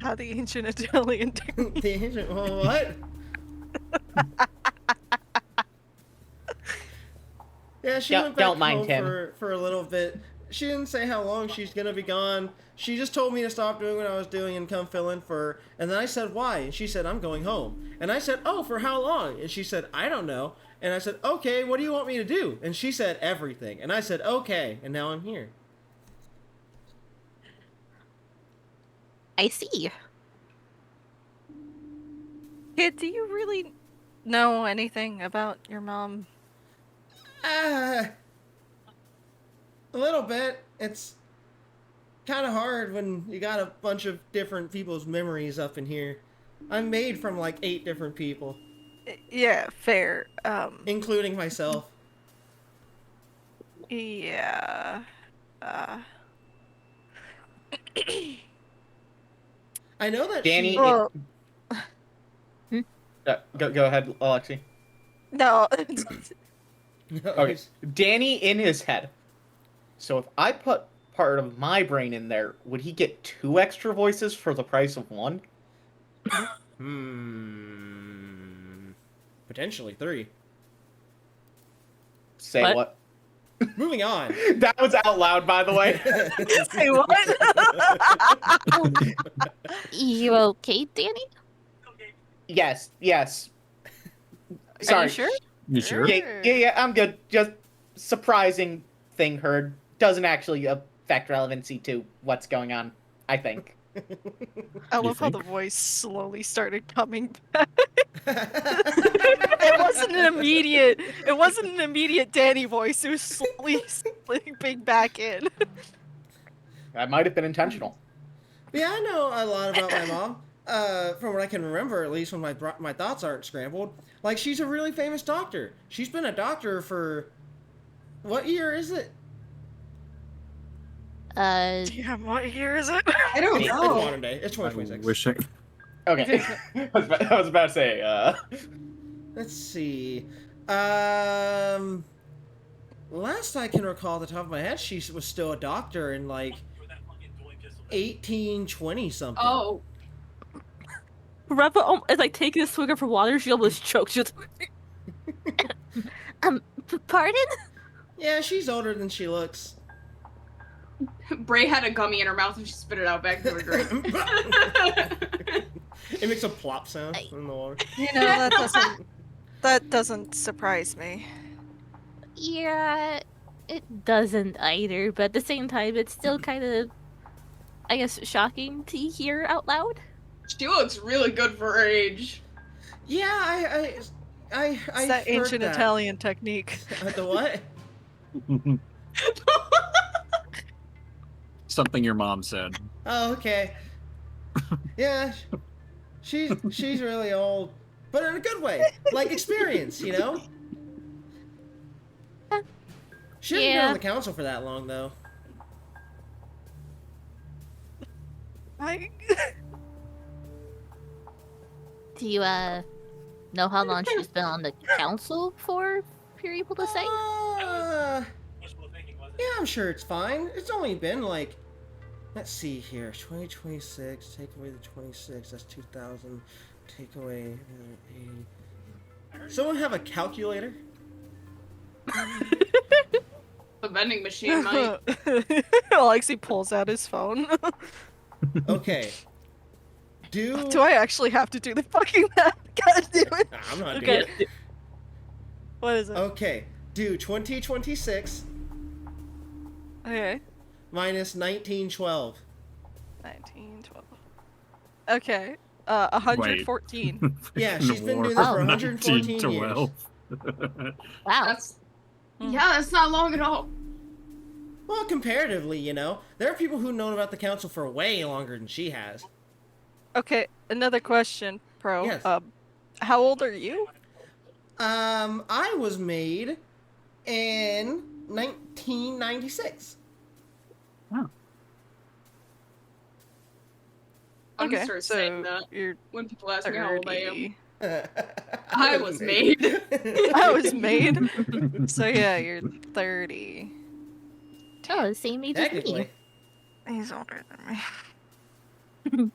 [SPEAKER 3] How the ancient Italian.
[SPEAKER 2] The ancient, well, what? Yeah, she
[SPEAKER 1] Don't-
[SPEAKER 2] went back
[SPEAKER 1] don't mind
[SPEAKER 2] home
[SPEAKER 1] him.
[SPEAKER 2] for a little bit. She didn't say how long she's gonna be gone. She just told me to stop doing what I was doing and come fill in for her. And then I said, why? And she said, I'm going home. And I said, oh, for how long? And she said, I don't know. And I said, okay, what do you want me to do? And she said, everything. And I said, okay. And now I'm here.
[SPEAKER 6] I see.
[SPEAKER 3] Kid, do you really know anything about your mom?
[SPEAKER 2] A little bit. It's kind of hard when you got a bunch of different people's memories up in here. I'm made from like 8 different people,
[SPEAKER 3] Yeah, fair.
[SPEAKER 2] including myself.
[SPEAKER 3] Yeah.
[SPEAKER 2] I know that
[SPEAKER 1] Danny,
[SPEAKER 2] she...
[SPEAKER 3] Well,
[SPEAKER 1] Go ahead, Alexi.
[SPEAKER 3] no.
[SPEAKER 1] Okay, Danny in his head. So if I put part of my brain in there, would he get 2 extra voices for the price of 1?
[SPEAKER 2] Potentially 3.
[SPEAKER 1] Say what?
[SPEAKER 2] Moving on.
[SPEAKER 1] That was out loud, by the way.
[SPEAKER 3] Say what?
[SPEAKER 6] You okay, Danny?
[SPEAKER 1] Yes.
[SPEAKER 6] Are
[SPEAKER 1] Sorry.
[SPEAKER 6] you sure?
[SPEAKER 7] You sure?
[SPEAKER 1] Yeah, I'm good. Just surprising thing heard. Doesn't actually affect relevancy to what's going on, I think.
[SPEAKER 3] I love how
[SPEAKER 7] think?
[SPEAKER 3] the voice slowly started coming back. It wasn't an immediate Danny voice. It was slowly slipping back in.
[SPEAKER 1] That might have been intentional.
[SPEAKER 2] But yeah, I know a lot about my mom. from what I can remember, at least when my thoughts aren't scrambled, like she's a really famous doctor. She's been a doctor for what year is it?
[SPEAKER 3] Damn, what year is it?
[SPEAKER 9] I don't
[SPEAKER 2] It's
[SPEAKER 9] know.
[SPEAKER 2] modern day. It's 2026.
[SPEAKER 7] Wishing.
[SPEAKER 1] Okay. I was about to say.
[SPEAKER 2] Let's see. Last I can recall, at the top of my head, she was still a doctor in like 1820 something.
[SPEAKER 9] Oh,
[SPEAKER 8] Reva is like taking a swig of her water. She almost chokes. She's
[SPEAKER 6] Pardon?
[SPEAKER 2] Yeah, she's older than she looks.
[SPEAKER 9] Bray had a gummy in her mouth and she spit it out back into her drink.
[SPEAKER 2] It makes a plop sound in the water.
[SPEAKER 3] You know, that doesn't surprise me.
[SPEAKER 6] Yeah, it doesn't either, but at the same time, it's still kind of, I guess, shocking to hear out loud.
[SPEAKER 9] She looks really good for her age.
[SPEAKER 2] Yeah, I
[SPEAKER 3] It's that ancient
[SPEAKER 2] that.
[SPEAKER 3] Italian technique.
[SPEAKER 2] The what?
[SPEAKER 7] Something your mom said.
[SPEAKER 2] Oh, okay. Yeah, she's really old, but in a good way, like experience, you know. She hasn't been on the council for that long, though.
[SPEAKER 6] Do you know how long she's been on the council for? If you're able to say.
[SPEAKER 2] Yeah, I'm sure it's fine. It's only been like, let's see here, 2026. Take away the 26. That's 2000. Take away 80. Someone have a calculator?
[SPEAKER 9] The vending machine might.
[SPEAKER 3] Alexi pulls out his phone.
[SPEAKER 2] Okay. Do
[SPEAKER 3] I actually have to do the fucking math? God damn it.
[SPEAKER 2] Nah, I'm not doing
[SPEAKER 3] Okay.
[SPEAKER 2] it.
[SPEAKER 3] What is it?
[SPEAKER 2] Okay. Do 2026
[SPEAKER 3] Okay.
[SPEAKER 2] minus 1912.
[SPEAKER 3] 1912. Okay. 114.
[SPEAKER 2] Yeah, she's been doing this for 114 years.
[SPEAKER 7] 1912.
[SPEAKER 6] Wow.
[SPEAKER 9] That's that's not long at all.
[SPEAKER 2] Well, comparatively, you know, there are people who've known about the council for way longer than she has.
[SPEAKER 3] Okay, another question, Pro.
[SPEAKER 2] Yes.
[SPEAKER 3] How old are you?
[SPEAKER 2] I was made in 1996.
[SPEAKER 7] Oh.
[SPEAKER 9] I'm
[SPEAKER 3] Okay,
[SPEAKER 9] gonna start
[SPEAKER 3] so
[SPEAKER 9] saying that
[SPEAKER 3] you're
[SPEAKER 9] when people ask me how old I am.
[SPEAKER 3] 30.
[SPEAKER 9] I was made.
[SPEAKER 3] I was made. So yeah, you're 30.
[SPEAKER 6] Oh, the same age as me.
[SPEAKER 2] Technically.
[SPEAKER 3] He's older than me.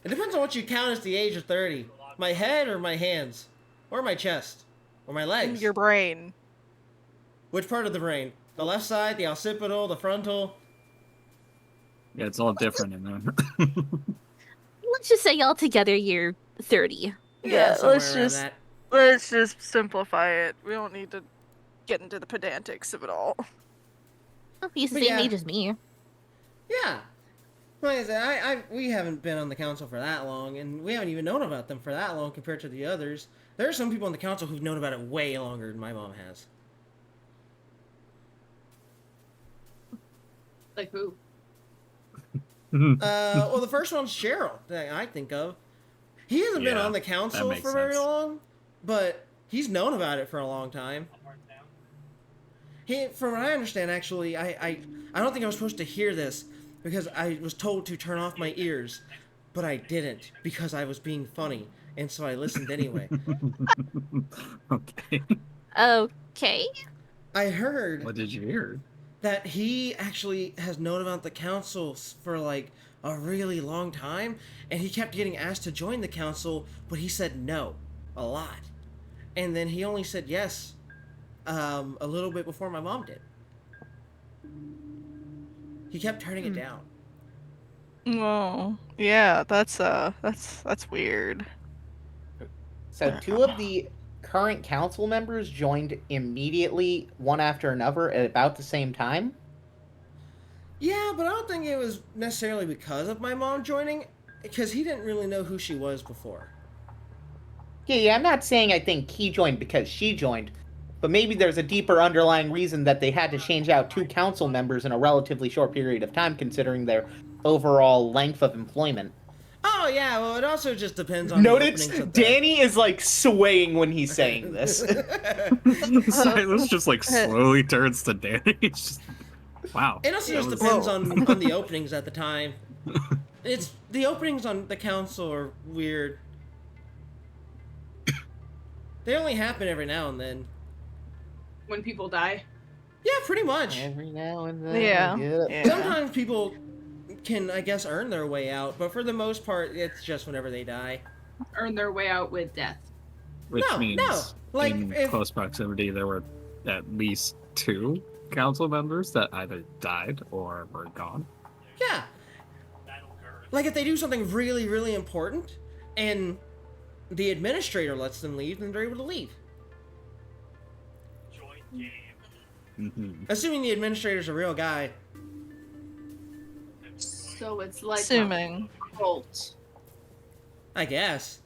[SPEAKER 2] It depends on what you count as the age of 30. My head or my hands? Or my chest? Or my legs?
[SPEAKER 3] Your brain.
[SPEAKER 2] Which part of the brain? The left side, the occipital, the frontal?
[SPEAKER 7] Yeah, it's all different in there.
[SPEAKER 6] Let's just say altogether you're 30.
[SPEAKER 3] Yeah,
[SPEAKER 2] somewhere
[SPEAKER 3] let's
[SPEAKER 2] around
[SPEAKER 3] just
[SPEAKER 2] that.
[SPEAKER 3] let's just simplify it. We don't need to get into the pedantics of it all.
[SPEAKER 6] Oh, he's the
[SPEAKER 2] But
[SPEAKER 6] same
[SPEAKER 2] yeah.
[SPEAKER 6] age as me.
[SPEAKER 2] Yeah. Like I said, we haven't been on the council for that long, and we haven't even known about them for that long compared to the others. There are some people on the council who've known about it way longer than my mom has.
[SPEAKER 9] Like who?
[SPEAKER 2] Well, the first one's Cheryl that I think of. He hasn't been
[SPEAKER 7] Yeah,
[SPEAKER 2] on the
[SPEAKER 7] that
[SPEAKER 2] council
[SPEAKER 7] makes
[SPEAKER 2] for very
[SPEAKER 7] sense.
[SPEAKER 2] long, but he's known about it for a long time. From what I understand, actually, I don't think I was supposed to hear this because I was told to turn off my ears, but I didn't because I was being funny, and so I listened anyway.
[SPEAKER 7] Okay.
[SPEAKER 6] Okay.
[SPEAKER 2] I heard
[SPEAKER 7] What did you hear?
[SPEAKER 2] that he actually has known about the council for like a really long time, and he kept getting asked to join the council, but he said no a lot, and then he only said yes a little bit before my mom did. He kept turning it down.
[SPEAKER 3] Oh, yeah, that's weird.
[SPEAKER 1] So 2 of the current council members joined immediately, one after another, at about the same time.
[SPEAKER 2] Yeah, but I don't think it was necessarily because of my mom joining, because he didn't really know who she was before.
[SPEAKER 1] Yeah, I'm not saying I think he joined because she joined, but maybe there's a deeper underlying reason that they had to change out 2 council members in a relatively short period of time, considering their overall length of employment.
[SPEAKER 2] Oh yeah, well it also just depends on
[SPEAKER 1] Notice
[SPEAKER 2] the openings of the...
[SPEAKER 1] Danny is like swaying when he's saying this.
[SPEAKER 7] Silas just like slowly turns to Danny. It's just, wow.
[SPEAKER 2] It also just depends on the openings at the time. It's the openings on the council are weird. They only happen every now and then.
[SPEAKER 9] When people die.
[SPEAKER 2] Yeah, pretty much.
[SPEAKER 1] Every now and then.
[SPEAKER 3] Yeah.
[SPEAKER 2] Sometimes people can, I guess, earn their way out, but for the most part, it's just whenever they die.
[SPEAKER 9] Earn their way out with death.
[SPEAKER 7] Which means
[SPEAKER 2] like
[SPEAKER 7] in close proximity there were at least 2 council members that either died or were gone.
[SPEAKER 2] Yeah. Like if they do something really, really important, and the administrator lets them leave, then they're able to leave. Assuming the administrator's a real guy.
[SPEAKER 9] So it's like
[SPEAKER 3] Assuming.
[SPEAKER 9] a cult.
[SPEAKER 2] I guess.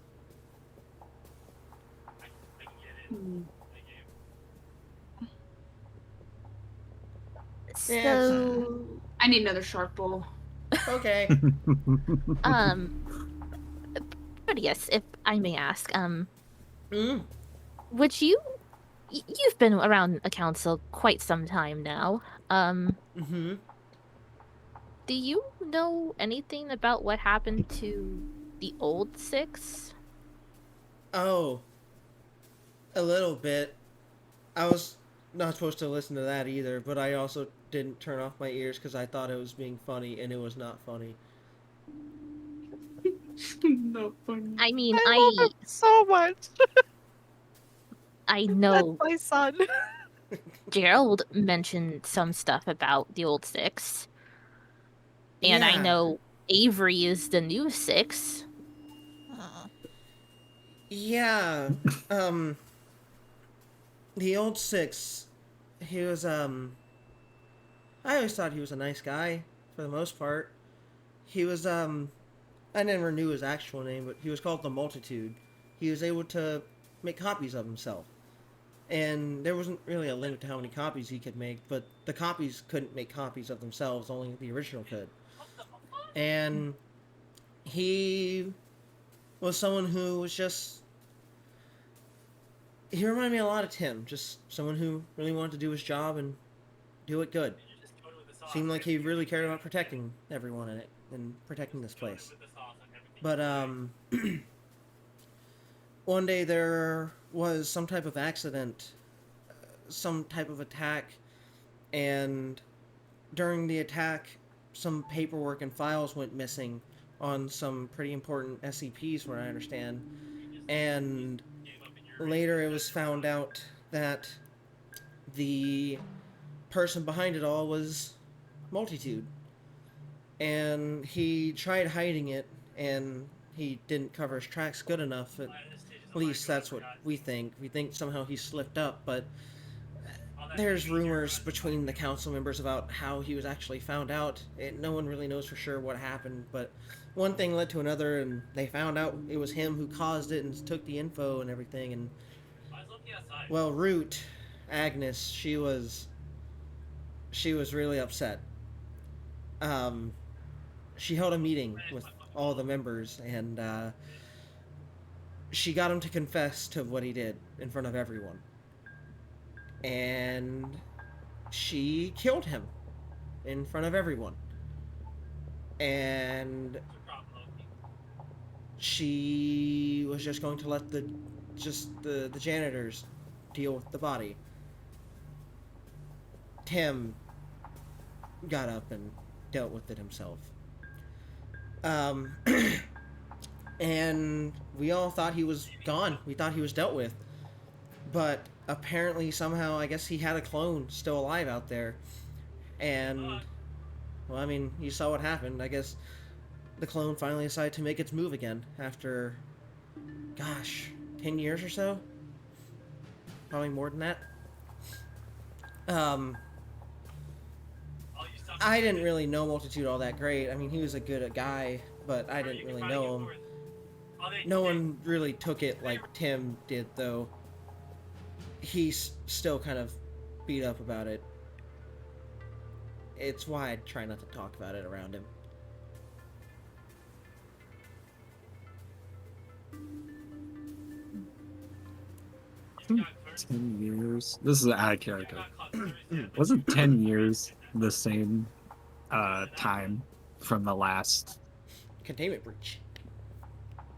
[SPEAKER 6] So,
[SPEAKER 9] I need another shark bowl.
[SPEAKER 2] Okay.
[SPEAKER 6] Proteus, if I may ask, would you... You've been around a council quite some time now. Do you know anything about what happened to the old 6?
[SPEAKER 2] Oh. A little bit. I was not supposed to listen to that either, but I also didn't turn off my ears because I thought it was being funny, and it was not funny.
[SPEAKER 7] Not funny.
[SPEAKER 6] I mean,
[SPEAKER 3] I love it so much.
[SPEAKER 6] I know
[SPEAKER 3] That's my son.
[SPEAKER 6] Gerald mentioned some stuff about the old 6. And I know Avery is the new 6.
[SPEAKER 2] Yeah. The old 6, he was, I always thought he was a nice guy, for the most part. He was, I never knew his actual name, but he was called the Multitude. He was able to make copies of himself. And there wasn't really a limit to how many copies he could make, but the copies couldn't make copies of themselves, only the original could. And he was someone who was just... He reminded me a lot of Tim, just someone who really wanted to do his job and do it good. Seemed like he really cared about protecting everyone in it and protecting this place. But, one day there was some type of accident, some type of attack, and during the attack, some paperwork and files went missing on some pretty important SCPs, from what I understand. And later it was found out that the person behind it all was Multitude. And he tried hiding it, and he didn't cover his tracks good enough. At least that's what we think. We think somehow he slipped up, but there's rumors between the council members about how he was actually found out. No one really knows for sure what happened, but one thing led to another, and they found out it was him who caused it and took the info and everything. And well, Root, Agnes, she was really upset. She held a meeting with all the members, and she got him to confess to what he did in front of everyone. And she killed him in front of everyone. And she was just going to let the janitors deal with the body. Tim got up and dealt with it himself. And we all thought he was gone. We thought he was dealt with. But apparently, somehow, I guess he had a clone still alive out there. And, well, I mean, you saw what happened. I guess the clone finally decided to make its move again after, gosh, 10 years or so? Probably more than that. I didn't really know Multitude all that great. I mean, he was a good guy, but I didn't really know him. No one really took it like Tim did, though. He's still kind of beat up about it. It's why I try not to talk about it around him.
[SPEAKER 7] 10 years. This is out of character. Wasn't 10 years the same time from the last
[SPEAKER 2] containment breach?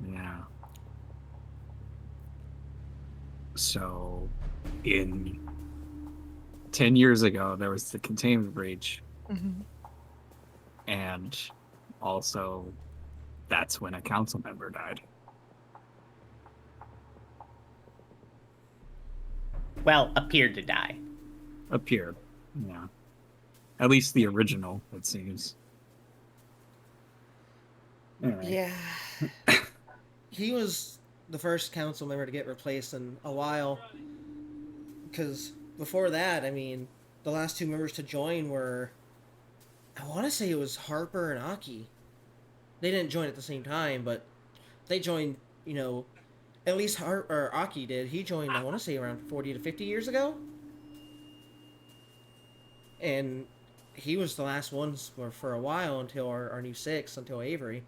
[SPEAKER 7] Yeah. So, in 10 years ago, there was the containment breach, and also that's when a council member died.
[SPEAKER 1] Well, appeared to die.
[SPEAKER 7] Appeared, yeah. At least the original, it seems. Anyway.
[SPEAKER 2] Yeah. He was the first council member to get replaced in a while. Because before that, I mean, the last two members to join were... I want to say it was Harper and Aki. They didn't join at the same time, but they joined, you know... At least Aki did. He joined, I want to say, around 40 to 50 years ago. And he was the last ones for a while until our new six, until Avery.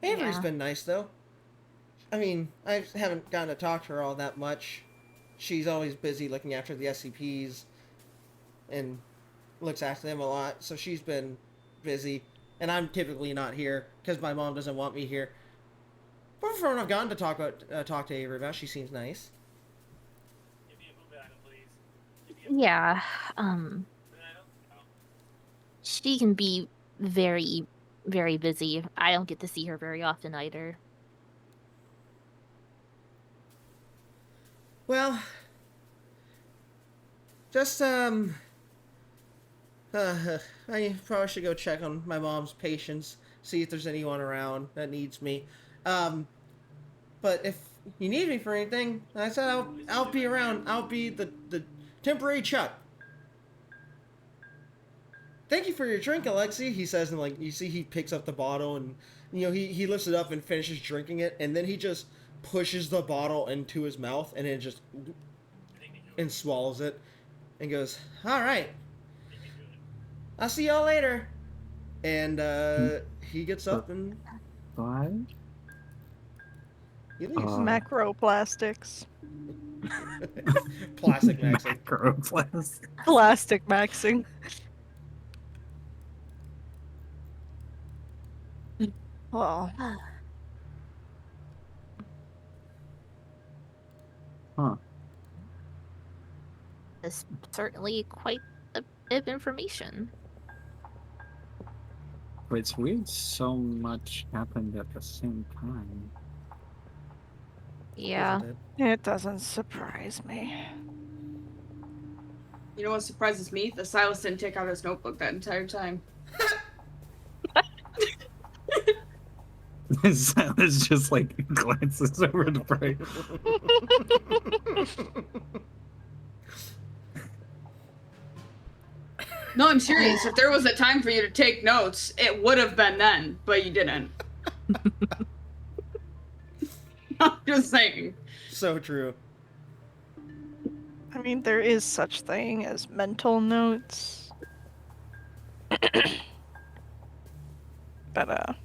[SPEAKER 2] Avery's been nice, though. I mean, I haven't gotten to talk to her all that much. She's always busy looking after the SCPs and looks after them a lot, so she's been busy. And I'm typically not here because my mom doesn't want me here. But for when I've gotten to talk to Avery about, she seems nice.
[SPEAKER 6] Yeah, she can be very, very busy. I don't get to see her very often either.
[SPEAKER 2] Well, just, I probably should go check on my mom's patients, see if there's anyone around that needs me. But if you need me for anything, I said I'll be around. I'll be the temporary Chuck. Thank you for your drink, Alexi, he says, and like you see he picks up the bottle and you know he lifts it up and finishes drinking it, and then he just pushes the bottle into his mouth and then just and swallows it and goes, "All right. I'll see y'all later." And he gets up and
[SPEAKER 7] Bye.
[SPEAKER 2] he leaves.
[SPEAKER 3] Macroplastics.
[SPEAKER 2] Plastic maxing.
[SPEAKER 7] Macroplastic.
[SPEAKER 3] Plastic maxing. Well.
[SPEAKER 7] Huh.
[SPEAKER 6] That's certainly quite a bit of information.
[SPEAKER 7] But it's weird so much happened at the same time.
[SPEAKER 6] Yeah.
[SPEAKER 3] It doesn't surprise me.
[SPEAKER 9] You know what surprises me? The Silas didn't take out his notebook that entire time.
[SPEAKER 7] Silas just like glances over the break.
[SPEAKER 9] No, I'm serious. If there was a time for you to take notes, it would have been then, but you didn't. I'm just saying.
[SPEAKER 2] So true.
[SPEAKER 3] I mean, there is such thing as mental notes. But,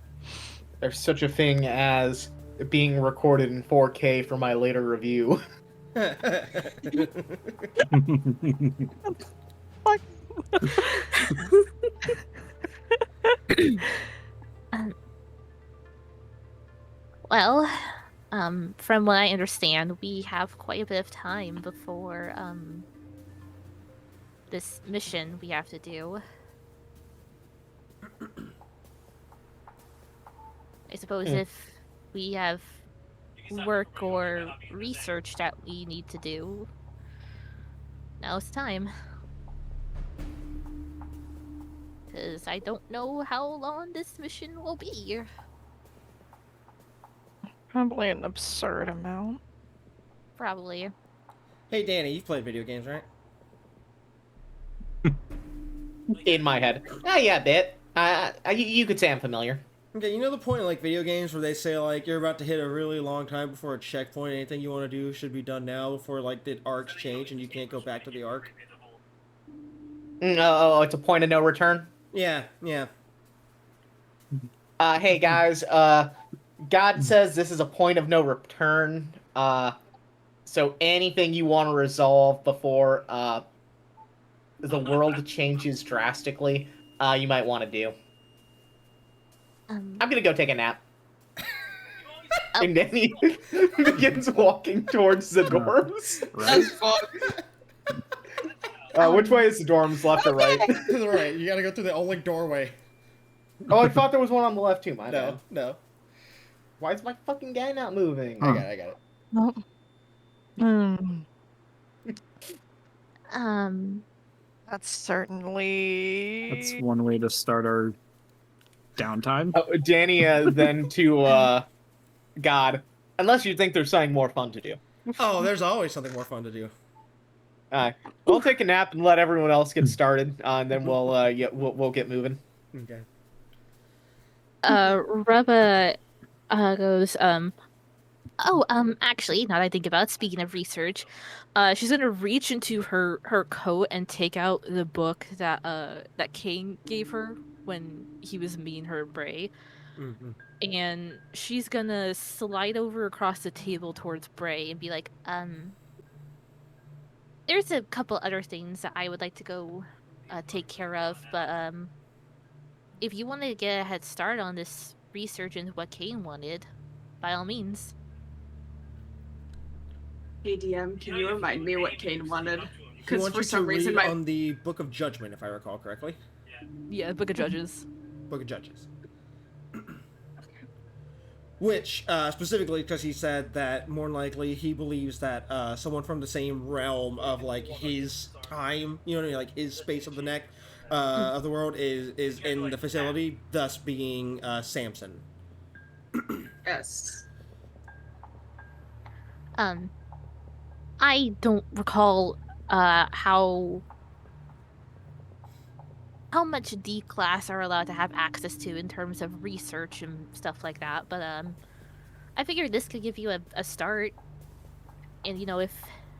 [SPEAKER 1] There's such a thing as being recorded in 4K for my later review.
[SPEAKER 3] Fuck.
[SPEAKER 6] Well, from what I understand, we have quite a bit of time before this mission we have to do. I suppose if we have work or research that we need to do, now it's time. Because I don't know how long this mission will be.
[SPEAKER 3] Probably an absurd amount.
[SPEAKER 6] Probably.
[SPEAKER 2] Hey Danny, you've played video games, right?
[SPEAKER 1] In my head. Yeah, a bit. You could say I'm familiar.
[SPEAKER 2] Okay, you know the point in like video games where they say like you're about to hit a really long time before a checkpoint, anything you want to do should be done now before like the arcs change and you can't go back to the arc?
[SPEAKER 1] Oh, it's a point of no return?
[SPEAKER 2] Yeah.
[SPEAKER 1] Hey guys, God says this is a point of no return. So anything you want to resolve before the world changes drastically, you might want to do. I'm gonna go take a nap. And then he begins walking towards the dorms.
[SPEAKER 9] That's fuck.
[SPEAKER 1] Which way is the dorms, left or right?
[SPEAKER 2] To the right. You gotta go through the only doorway.
[SPEAKER 1] Oh, I thought there was one on the left too. My bad.
[SPEAKER 2] No.
[SPEAKER 1] Why is my fucking guy not moving?
[SPEAKER 2] I got it.
[SPEAKER 3] No. That's certainly.
[SPEAKER 7] That's one way to start our downtime.
[SPEAKER 1] Oh, Danny, then to God, unless you think there's something more fun to do.
[SPEAKER 2] Oh, there's always something more fun to do.
[SPEAKER 1] We'll take a nap and let everyone else get started, and then we'll get moving.
[SPEAKER 2] Okay.
[SPEAKER 6] Reba goes, actually, now that I think about it, speaking of research, she's gonna reach into her coat and take out the book that Kane gave her when he was meeting her and Bray.
[SPEAKER 2] Mm-hmm.
[SPEAKER 6] And she's gonna slide over across the table towards Bray and be like, there's a couple other things that I would like to go take care of, but if you want to get a head start on this research into what Kane wanted, by all means.
[SPEAKER 9] Hey DM, can you remind me what Kane wanted?
[SPEAKER 2] He
[SPEAKER 9] Because
[SPEAKER 2] wants
[SPEAKER 9] for
[SPEAKER 2] you
[SPEAKER 9] some
[SPEAKER 2] to
[SPEAKER 9] reason
[SPEAKER 2] read on the Book of Judgment, if I recall correctly.
[SPEAKER 6] Yeah, Book of Judges.
[SPEAKER 2] Book of Judges. Which, specifically because he said that more than likely he believes that someone from the same realm of, like, his time, you know what I mean, like, his space of the neck of the world is in the facility, thus being Samson.
[SPEAKER 9] Yes.
[SPEAKER 6] I don't recall how much D class are allowed to have access to in terms of research and stuff like that, but I figured this could give you a start. And if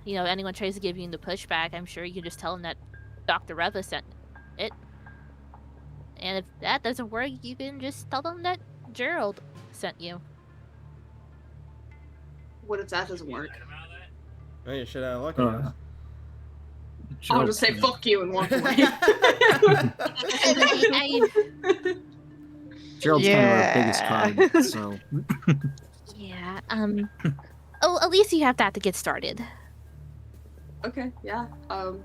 [SPEAKER 6] anyone tries to give you the pushback, I'm sure you can just tell them that Dr. Reva sent it. And if that doesn't work, you can just tell them that Gerald sent you.
[SPEAKER 9] What if that doesn't work?
[SPEAKER 2] Oh, you should look at us.
[SPEAKER 9] I'll just say fuck you and walk away.
[SPEAKER 7] Gerald's kind of our biggest card, so.
[SPEAKER 6] Yeah. Oh, at least you have that to get started.
[SPEAKER 9] Okay. Yeah. I'll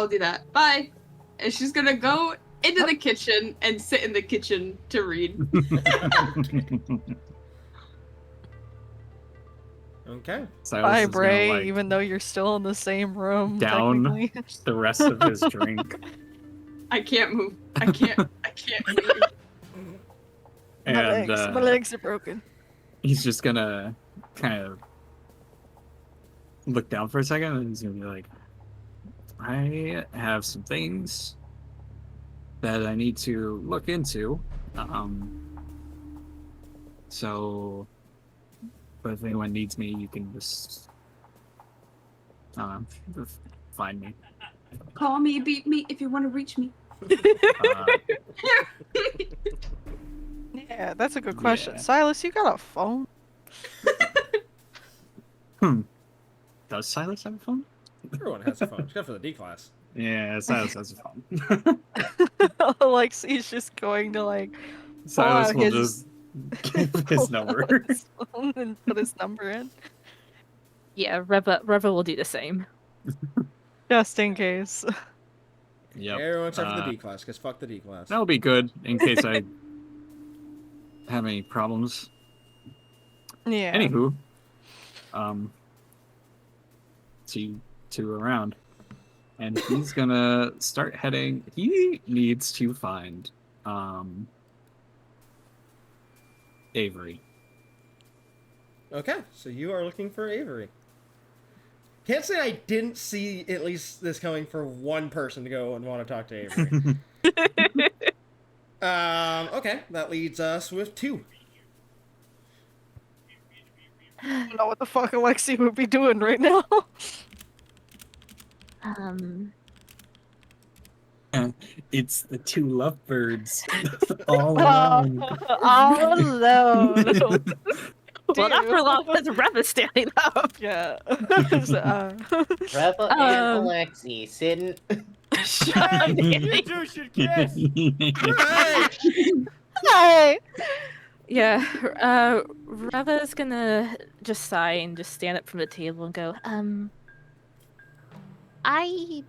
[SPEAKER 9] do that. Bye. And she's gonna go into the kitchen and sit in the kitchen to read.
[SPEAKER 2] Okay.
[SPEAKER 3] Bye, Bray, even though you're still in the same room.
[SPEAKER 7] Down the rest of his drink.
[SPEAKER 9] I can't move. I can't move.
[SPEAKER 7] And
[SPEAKER 3] my legs are broken.
[SPEAKER 7] He's just gonna kind of look down for a second and he's gonna be like, I have some things that I need to look into. But if anyone needs me, you can just find me.
[SPEAKER 9] Call me, beat me if you want to reach me.
[SPEAKER 3] Yeah, that's a good question. Yeah. Silas, you got a phone?
[SPEAKER 7] Does Silas have a phone?
[SPEAKER 2] Everyone has a phone, except for the D class.
[SPEAKER 7] Yeah, Silas has a phone.
[SPEAKER 3] Alexei's just going to
[SPEAKER 7] Silas will just give his number.
[SPEAKER 3] And put his number in.
[SPEAKER 6] Yeah, Reva will do the same.
[SPEAKER 3] Just in case.
[SPEAKER 2] Yep. Everyone except for the D class, because fuck the D class.
[SPEAKER 7] That'll be good in case I have any problems.
[SPEAKER 3] Yeah.
[SPEAKER 7] Anywho, see you two around. And he's gonna start heading. He needs to find Avery.
[SPEAKER 2] Okay, so you are looking for Avery. Can't say I didn't see at least this coming for one person to go and want to talk to Avery. Okay, that leads us with two.
[SPEAKER 3] I don't know what the fuck Alexei would be doing right now.
[SPEAKER 7] It's the two lovebirds all alone.
[SPEAKER 3] All alone.
[SPEAKER 8] Well, not for long as Rev is standing up.
[SPEAKER 3] Yeah.
[SPEAKER 1] Reva and Alexi sitting.
[SPEAKER 8] Shut
[SPEAKER 2] You two should kiss.
[SPEAKER 3] Hey.
[SPEAKER 8] Yeah, Reva is gonna just sigh and just stand up from the table and go, I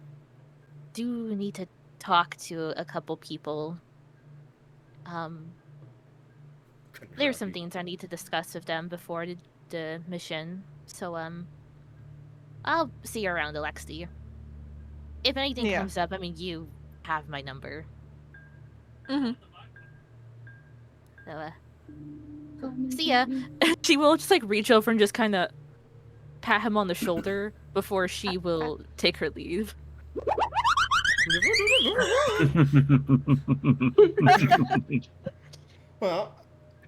[SPEAKER 8] do need to talk to a couple people. There's some things I need to discuss with them before the mission. So, I'll see you around, Alexi. If anything comes up, I mean, you have my number.
[SPEAKER 3] Mm-hmm.
[SPEAKER 8] So, see ya. She will just, like, reach over and just kind of pat him on the shoulder before she will take her leave.
[SPEAKER 2] Well,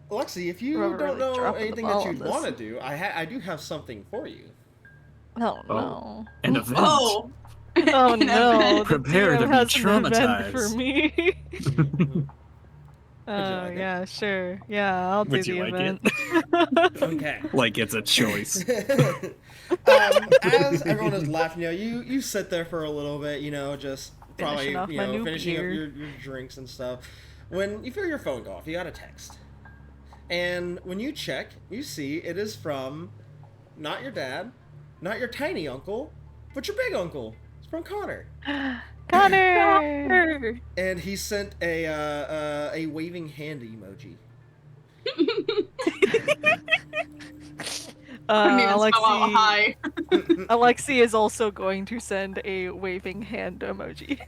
[SPEAKER 2] Alexi, if you
[SPEAKER 3] We're
[SPEAKER 2] don't
[SPEAKER 3] really
[SPEAKER 2] know
[SPEAKER 3] dropping the
[SPEAKER 2] anything
[SPEAKER 3] ball
[SPEAKER 2] that
[SPEAKER 3] on
[SPEAKER 2] you'd
[SPEAKER 3] this.
[SPEAKER 2] want to do, I do have something for you.
[SPEAKER 3] Oh no.
[SPEAKER 7] An event.
[SPEAKER 9] Oh.
[SPEAKER 3] Oh no. The
[SPEAKER 7] Prepare to
[SPEAKER 3] DM
[SPEAKER 7] be
[SPEAKER 3] has an event for
[SPEAKER 7] traumatized.
[SPEAKER 3] me. Oh
[SPEAKER 2] like it?
[SPEAKER 3] yeah, sure. Yeah, I'll do
[SPEAKER 7] Would
[SPEAKER 3] the
[SPEAKER 7] you like
[SPEAKER 3] event.
[SPEAKER 2] Okay.
[SPEAKER 7] Like it's a choice.
[SPEAKER 2] As everyone is laughing, you sit there for a little bit, just probably
[SPEAKER 3] Finishing off my new
[SPEAKER 2] finishing up
[SPEAKER 3] beer.
[SPEAKER 2] your drinks and stuff. When you feel your phone go off, you got a text, and when you check, you see it is from not your dad, not your tiny uncle, but your big uncle. It's from Connor.
[SPEAKER 3] Connor.
[SPEAKER 2] And he sent a waving hand emoji.
[SPEAKER 9] Couldn't even spell out
[SPEAKER 3] Alexi.
[SPEAKER 9] hi.
[SPEAKER 3] Alexi is also going to send a waving hand emoji.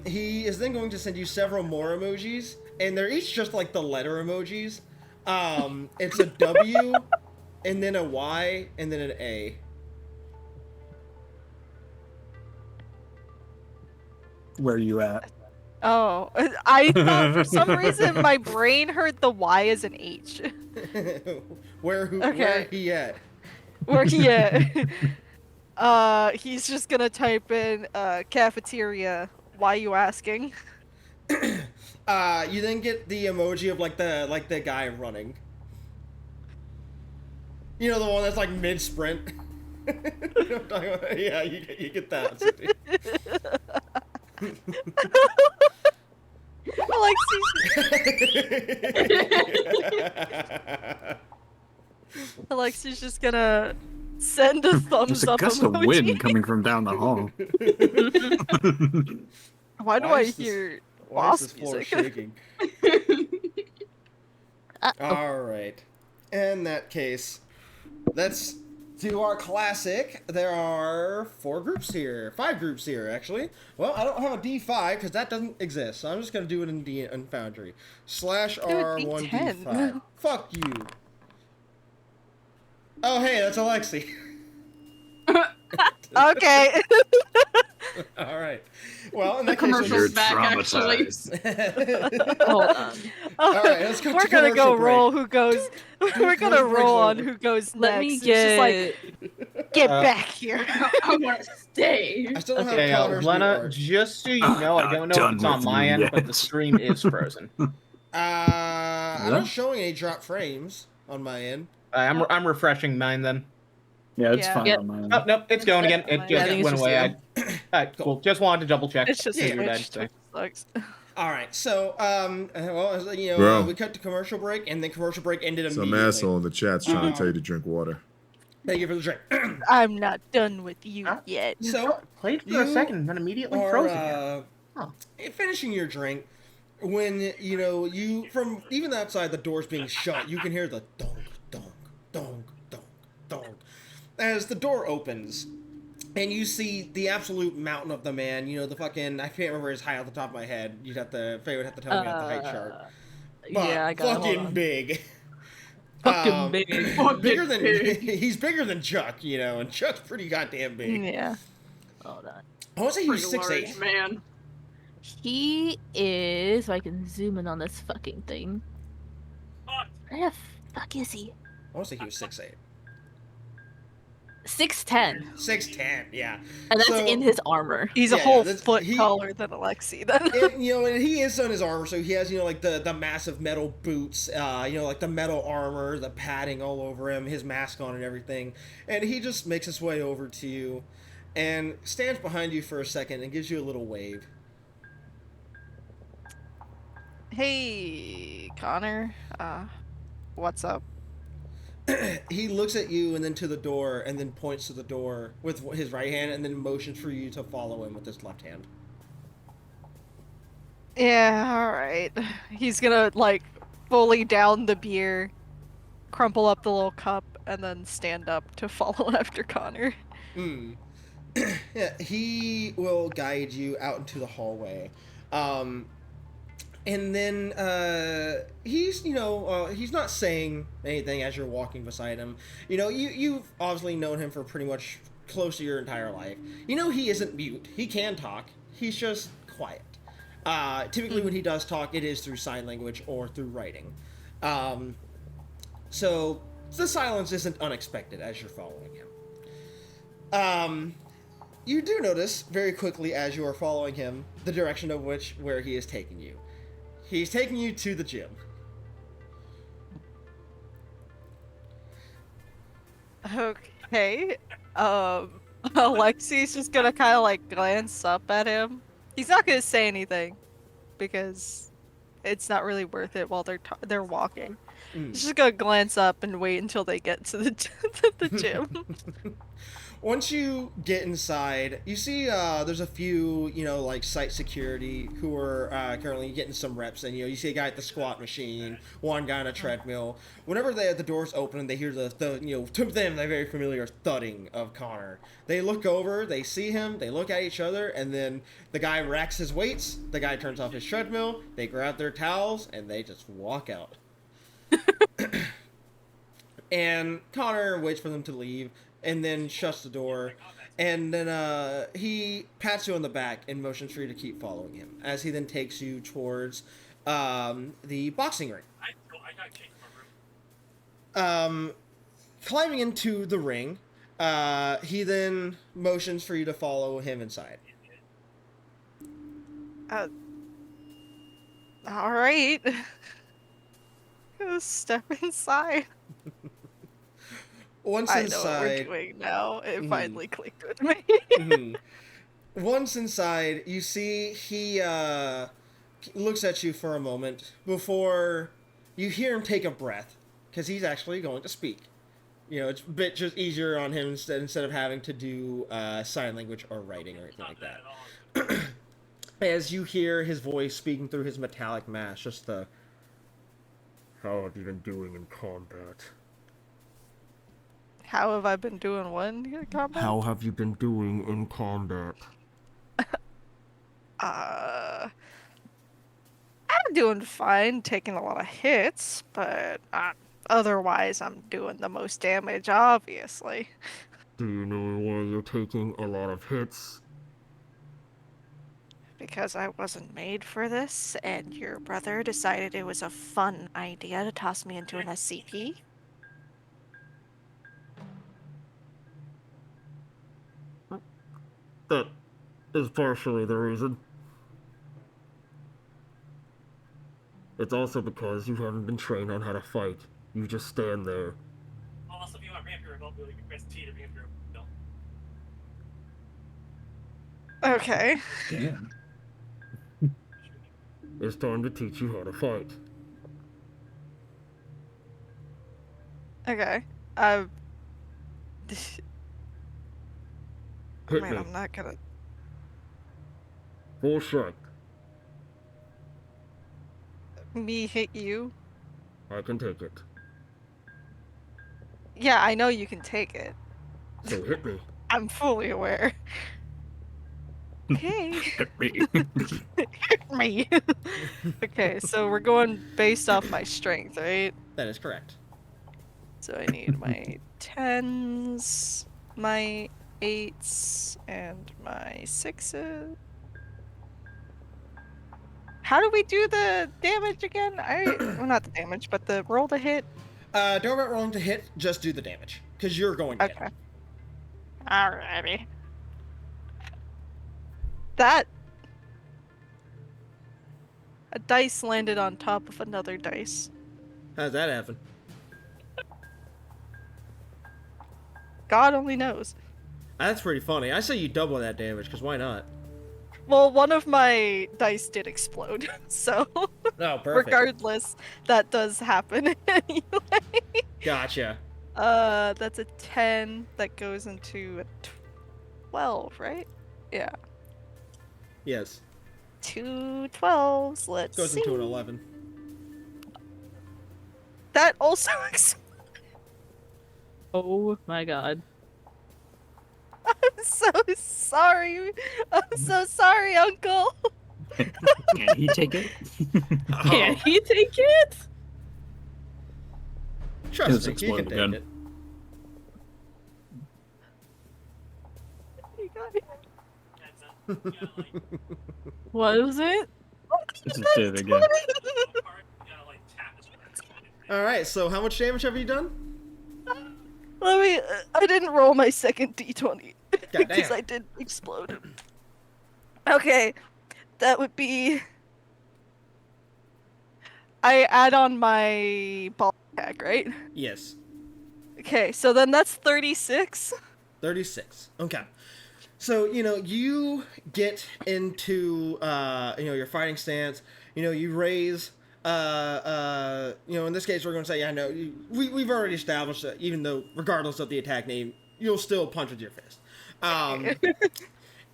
[SPEAKER 2] He is then going to send you several more emojis, and they're each just like the letter emojis. It's a W, and then a Y, and then an A.
[SPEAKER 7] Where you at?
[SPEAKER 3] Oh, I thought for some reason my brain heard the Y as an H.
[SPEAKER 2] Where he at?
[SPEAKER 3] Where he at? He's just gonna type in cafeteria. Why you asking?
[SPEAKER 2] You then get the emoji of like the guy running. You know, the one that's like mid sprint. Yeah, you get that.
[SPEAKER 3] Alexi's just gonna send a thumbs
[SPEAKER 7] There's a
[SPEAKER 3] up
[SPEAKER 7] gust
[SPEAKER 3] emoji.
[SPEAKER 7] of wind coming from down the hall.
[SPEAKER 3] Why do
[SPEAKER 2] Why
[SPEAKER 3] I
[SPEAKER 2] is this-
[SPEAKER 3] hear
[SPEAKER 2] Why is this
[SPEAKER 3] boss
[SPEAKER 2] floor
[SPEAKER 3] music?
[SPEAKER 2] shaking? Alright. In that case, let's do our classic. There are 5 groups here, actually. Well, I don't have a D5 because that doesn't exist, so I'm just going to do it in Foundry. /R1D5. Fuck you. Oh, hey, that's Alexi.
[SPEAKER 3] Okay.
[SPEAKER 2] Alright. Well, in that
[SPEAKER 9] Commercials
[SPEAKER 2] case,
[SPEAKER 9] back, actually.
[SPEAKER 8] Hold on.
[SPEAKER 2] Alright, let's go
[SPEAKER 3] We're
[SPEAKER 2] to
[SPEAKER 3] gonna go
[SPEAKER 2] commercial
[SPEAKER 3] roll
[SPEAKER 2] break.
[SPEAKER 3] who goes. We're gonna
[SPEAKER 2] commercial break's
[SPEAKER 3] roll on
[SPEAKER 2] over.
[SPEAKER 3] who goes
[SPEAKER 8] Let me
[SPEAKER 3] next. It's just like, get back here.
[SPEAKER 9] I want to stay.
[SPEAKER 2] I still don't
[SPEAKER 1] Okay,
[SPEAKER 2] have Connor's new
[SPEAKER 1] Lena,
[SPEAKER 2] art.
[SPEAKER 1] just so you know, I
[SPEAKER 7] not
[SPEAKER 1] don't know if
[SPEAKER 7] done
[SPEAKER 1] it's on
[SPEAKER 7] with
[SPEAKER 1] my
[SPEAKER 7] you
[SPEAKER 1] end, but
[SPEAKER 7] yet.
[SPEAKER 1] the stream is frozen.
[SPEAKER 2] I'm not showing any drop frames on my end.
[SPEAKER 1] I'm refreshing mine then.
[SPEAKER 7] Yeah, it's
[SPEAKER 3] Yeah.
[SPEAKER 7] fine
[SPEAKER 8] Yep.
[SPEAKER 7] on mine.
[SPEAKER 1] Oh, nope, it's going again. It
[SPEAKER 3] Yeah, I
[SPEAKER 1] just
[SPEAKER 8] think it's
[SPEAKER 1] went
[SPEAKER 8] just
[SPEAKER 1] away.
[SPEAKER 8] you.
[SPEAKER 1] Alright, cool. Just wanted to double check.
[SPEAKER 3] It's just
[SPEAKER 2] Yeah,
[SPEAKER 3] a
[SPEAKER 1] You're dead,
[SPEAKER 3] Twitch.
[SPEAKER 1] so.
[SPEAKER 3] Twitch sucks.
[SPEAKER 2] All right, so well,
[SPEAKER 5] Bro.
[SPEAKER 2] we cut to commercial break, and then commercial break ended
[SPEAKER 5] Some
[SPEAKER 2] immediately.
[SPEAKER 5] asshole in the chat's trying to tell you to drink water.
[SPEAKER 2] Thank you for the drink.
[SPEAKER 3] I'm not done with you
[SPEAKER 1] Huh?
[SPEAKER 3] yet.
[SPEAKER 2] So
[SPEAKER 1] Played for a
[SPEAKER 2] you
[SPEAKER 1] second and then immediately
[SPEAKER 2] are
[SPEAKER 1] frozen again. Huh.
[SPEAKER 2] finishing your drink when you from even outside the doors being shut, you can hear the donk, donk, donk, donk, donk as the door opens. And you see the absolute mountain of the man. The fucking, I can't remember his height off the top of my head. Faye would have to tell me at the height chart. But
[SPEAKER 8] Yeah, I got it. Hold
[SPEAKER 2] fucking
[SPEAKER 8] on.
[SPEAKER 2] big.
[SPEAKER 8] Fucking big.
[SPEAKER 2] Bigger than he's bigger than Chuck, and Chuck's pretty goddamn big.
[SPEAKER 3] Yeah.
[SPEAKER 8] Hold on.
[SPEAKER 2] I want to say he was
[SPEAKER 9] Pretty large,
[SPEAKER 2] 6'8".
[SPEAKER 9] man.
[SPEAKER 8] He is. So I can zoom in on this fucking thing. Where the fuck is he?
[SPEAKER 2] I want to say he was 6'8".
[SPEAKER 8] 6'10",
[SPEAKER 2] 6'10", yeah.
[SPEAKER 8] and that's
[SPEAKER 2] So-
[SPEAKER 8] in his armor.
[SPEAKER 3] He's a
[SPEAKER 2] Yeah,
[SPEAKER 3] whole
[SPEAKER 2] that's-
[SPEAKER 3] foot
[SPEAKER 2] he-
[SPEAKER 3] taller than Alexi. Then.
[SPEAKER 2] And, and he is on his armor, so he has, like the massive metal boots, like the metal armor, the padding all over him, his mask on and everything. And he just makes his way over to you and stands behind you for a second and gives you a little wave.
[SPEAKER 3] Hey, Connor. What's up?
[SPEAKER 2] He looks at you and then to the door and then points to the door with his right hand and then motions for you to follow him with his left hand.
[SPEAKER 3] Yeah, alright. He's gonna, like, fully down the beer, crumple up the little cup, and then stand up to follow after Connor.
[SPEAKER 2] Yeah, he will guide you out into the hallway. And then he's, he's not saying anything as you're walking beside him. You've obviously known him for pretty much close to your entire life. He isn't mute. He can talk. He's just quiet. Typically when he does talk, it is through sign language or through writing. So the silence isn't unexpected as you're following him. You do notice very quickly as you are following him the direction of where he is taking you. He's taking you to the gym.
[SPEAKER 3] Okay. Alexi's just gonna kind of like glance up at him. He's not gonna say anything because it's not really worth it while they're walking. He's just gonna glance up and wait until they get to the gym.
[SPEAKER 2] Once you get inside, you see there's a few, like site security who are currently getting some reps, and you see a guy at the squat machine, one guy on a treadmill. Whenever the doors open, they hear the to them the very familiar thudding of Connor. They look over, they see him, they look at each other, and then the guy racks his weights. The guy turns off his treadmill. They grab their towels and they just walk out. And Connor waits for them to leave and then shuts the door, and then he pats you on the back and motions for you to keep following him as he then takes you towards the boxing ring. Climbing into the ring, he then motions for you to follow him inside.
[SPEAKER 3] Alright. Gonna step inside.
[SPEAKER 2] Once
[SPEAKER 3] I know
[SPEAKER 2] inside,
[SPEAKER 3] what we're doing now. It finally clicked with me.
[SPEAKER 2] Once inside, you see he looks at you for a moment before you hear him take a breath, because he's actually going to speak. It's a bit just easier on him instead of having to do sign language or writing or anything like that. As you hear his voice speaking through his metallic mask, just the, "How have you been doing in combat?
[SPEAKER 3] How have I been doing one combat?
[SPEAKER 2] How have you been doing in combat?"
[SPEAKER 3] I'm doing fine, taking a lot of hits, but otherwise I'm doing the most damage, obviously.
[SPEAKER 2] Do you know why you're taking a lot of hits?
[SPEAKER 3] Because I wasn't made for this, and your brother decided it was a fun idea to toss me into an SCP.
[SPEAKER 2] That is partially the reason. It's also because you haven't been trained on how to fight. You just stand there.
[SPEAKER 10] Also, if you want ramp your ability, you can press T to ramp your ability.
[SPEAKER 3] Okay.
[SPEAKER 7] Damn.
[SPEAKER 2] It's time to teach you how to fight.
[SPEAKER 3] Okay.
[SPEAKER 2] Hit
[SPEAKER 3] Man,
[SPEAKER 2] me.
[SPEAKER 3] I'm not gonna.
[SPEAKER 2] Full strike.
[SPEAKER 3] Me hit you?
[SPEAKER 2] I can take it.
[SPEAKER 3] Yeah, I know you can take it.
[SPEAKER 2] So hit me.
[SPEAKER 3] I'm fully aware. Okay.
[SPEAKER 7] Hit me.
[SPEAKER 3] Hit me. Okay, so we're going based off my strength, right?
[SPEAKER 2] That is correct.
[SPEAKER 3] So I need my 10s, my 8s, and my 6s. How do we do the damage again? Well, not the damage, but the roll to hit.
[SPEAKER 2] Don't about rolling to hit, just do the damage. Because you're going to hit.
[SPEAKER 3] Okay. Alrighty. That a dice landed on top of another dice.
[SPEAKER 2] How'd that happen?
[SPEAKER 3] God only knows.
[SPEAKER 2] That's pretty funny. I say you double that damage, because why not?
[SPEAKER 3] Well, one of my dice did explode, so
[SPEAKER 2] Oh, perfect.
[SPEAKER 3] regardless, that does happen anyway.
[SPEAKER 2] Gotcha.
[SPEAKER 3] That's a 10 that goes into a 12, right? Yeah.
[SPEAKER 2] Yes.
[SPEAKER 3] 2 12s, let's
[SPEAKER 2] Goes
[SPEAKER 3] see.
[SPEAKER 2] into an 11.
[SPEAKER 3] That also exploded.
[SPEAKER 8] Oh my god.
[SPEAKER 3] I'm so sorry. I'm so sorry, Uncle.
[SPEAKER 7] Can he take it?
[SPEAKER 8] Can he take it?
[SPEAKER 2] Trust
[SPEAKER 7] It's
[SPEAKER 2] me, he can
[SPEAKER 7] exploded
[SPEAKER 2] take
[SPEAKER 7] again.
[SPEAKER 2] it.
[SPEAKER 3] You got it.
[SPEAKER 10] That's a, you gotta, like,
[SPEAKER 8] What was it?
[SPEAKER 7] It just did it again.
[SPEAKER 10] card, you gotta, like, tap this one.
[SPEAKER 2] Alright, so how much damage have you done?
[SPEAKER 3] Let me. I didn't roll my second d20 because
[SPEAKER 2] Goddamn.
[SPEAKER 3] I did explode. Okay, that would be. I add on my ball tag, right?
[SPEAKER 2] Yes.
[SPEAKER 3] Okay, so then that's 36.
[SPEAKER 2] 36. Okay. So, you get into, your fighting stance. You raise, in this case, we're going to say, we've already established that even though, regardless of the attack name, you'll still punch with your fist.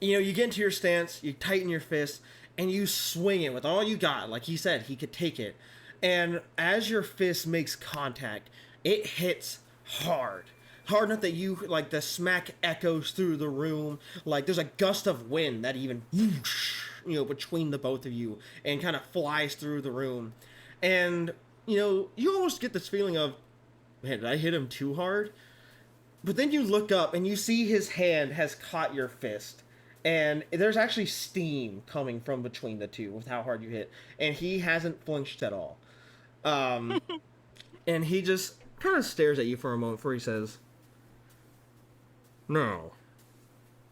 [SPEAKER 2] You get into your stance, you tighten your fist, and you swing it with all you got. Like he said, he could take it. And as your fist makes contact, it hits hard. Hard enough that the smack echoes through the room. Like, there's a gust of wind that even, whoosh, between the both of you and kind of flies through the room. And, you almost get this feeling of, man, did I hit him too hard? But then you look up and you see his hand has caught your fist. And there's actually steam coming from between the two with how hard you hit. And he hasn't flinched at all. And he just kind of stares at you for a moment before he says, "No.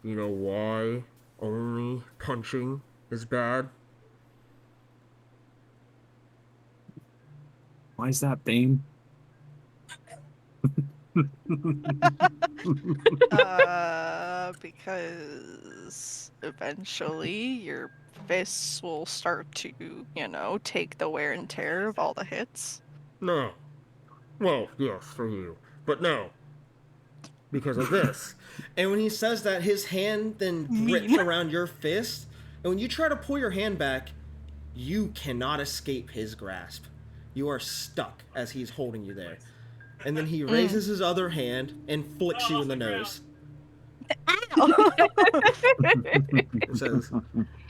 [SPEAKER 2] You know why only punching is bad?"
[SPEAKER 7] Why is that, Bane?
[SPEAKER 3] Because eventually your fists will start to, take the wear and tear of all the hits.
[SPEAKER 2] No. Well, yes, for you. But no. Because of this. And when he says that, his hand then grips around your fist. And when you try to pull your hand back, you cannot escape his grasp. You are stuck as he's holding you there. And then he raises his other hand and flicks you in the nose. It says,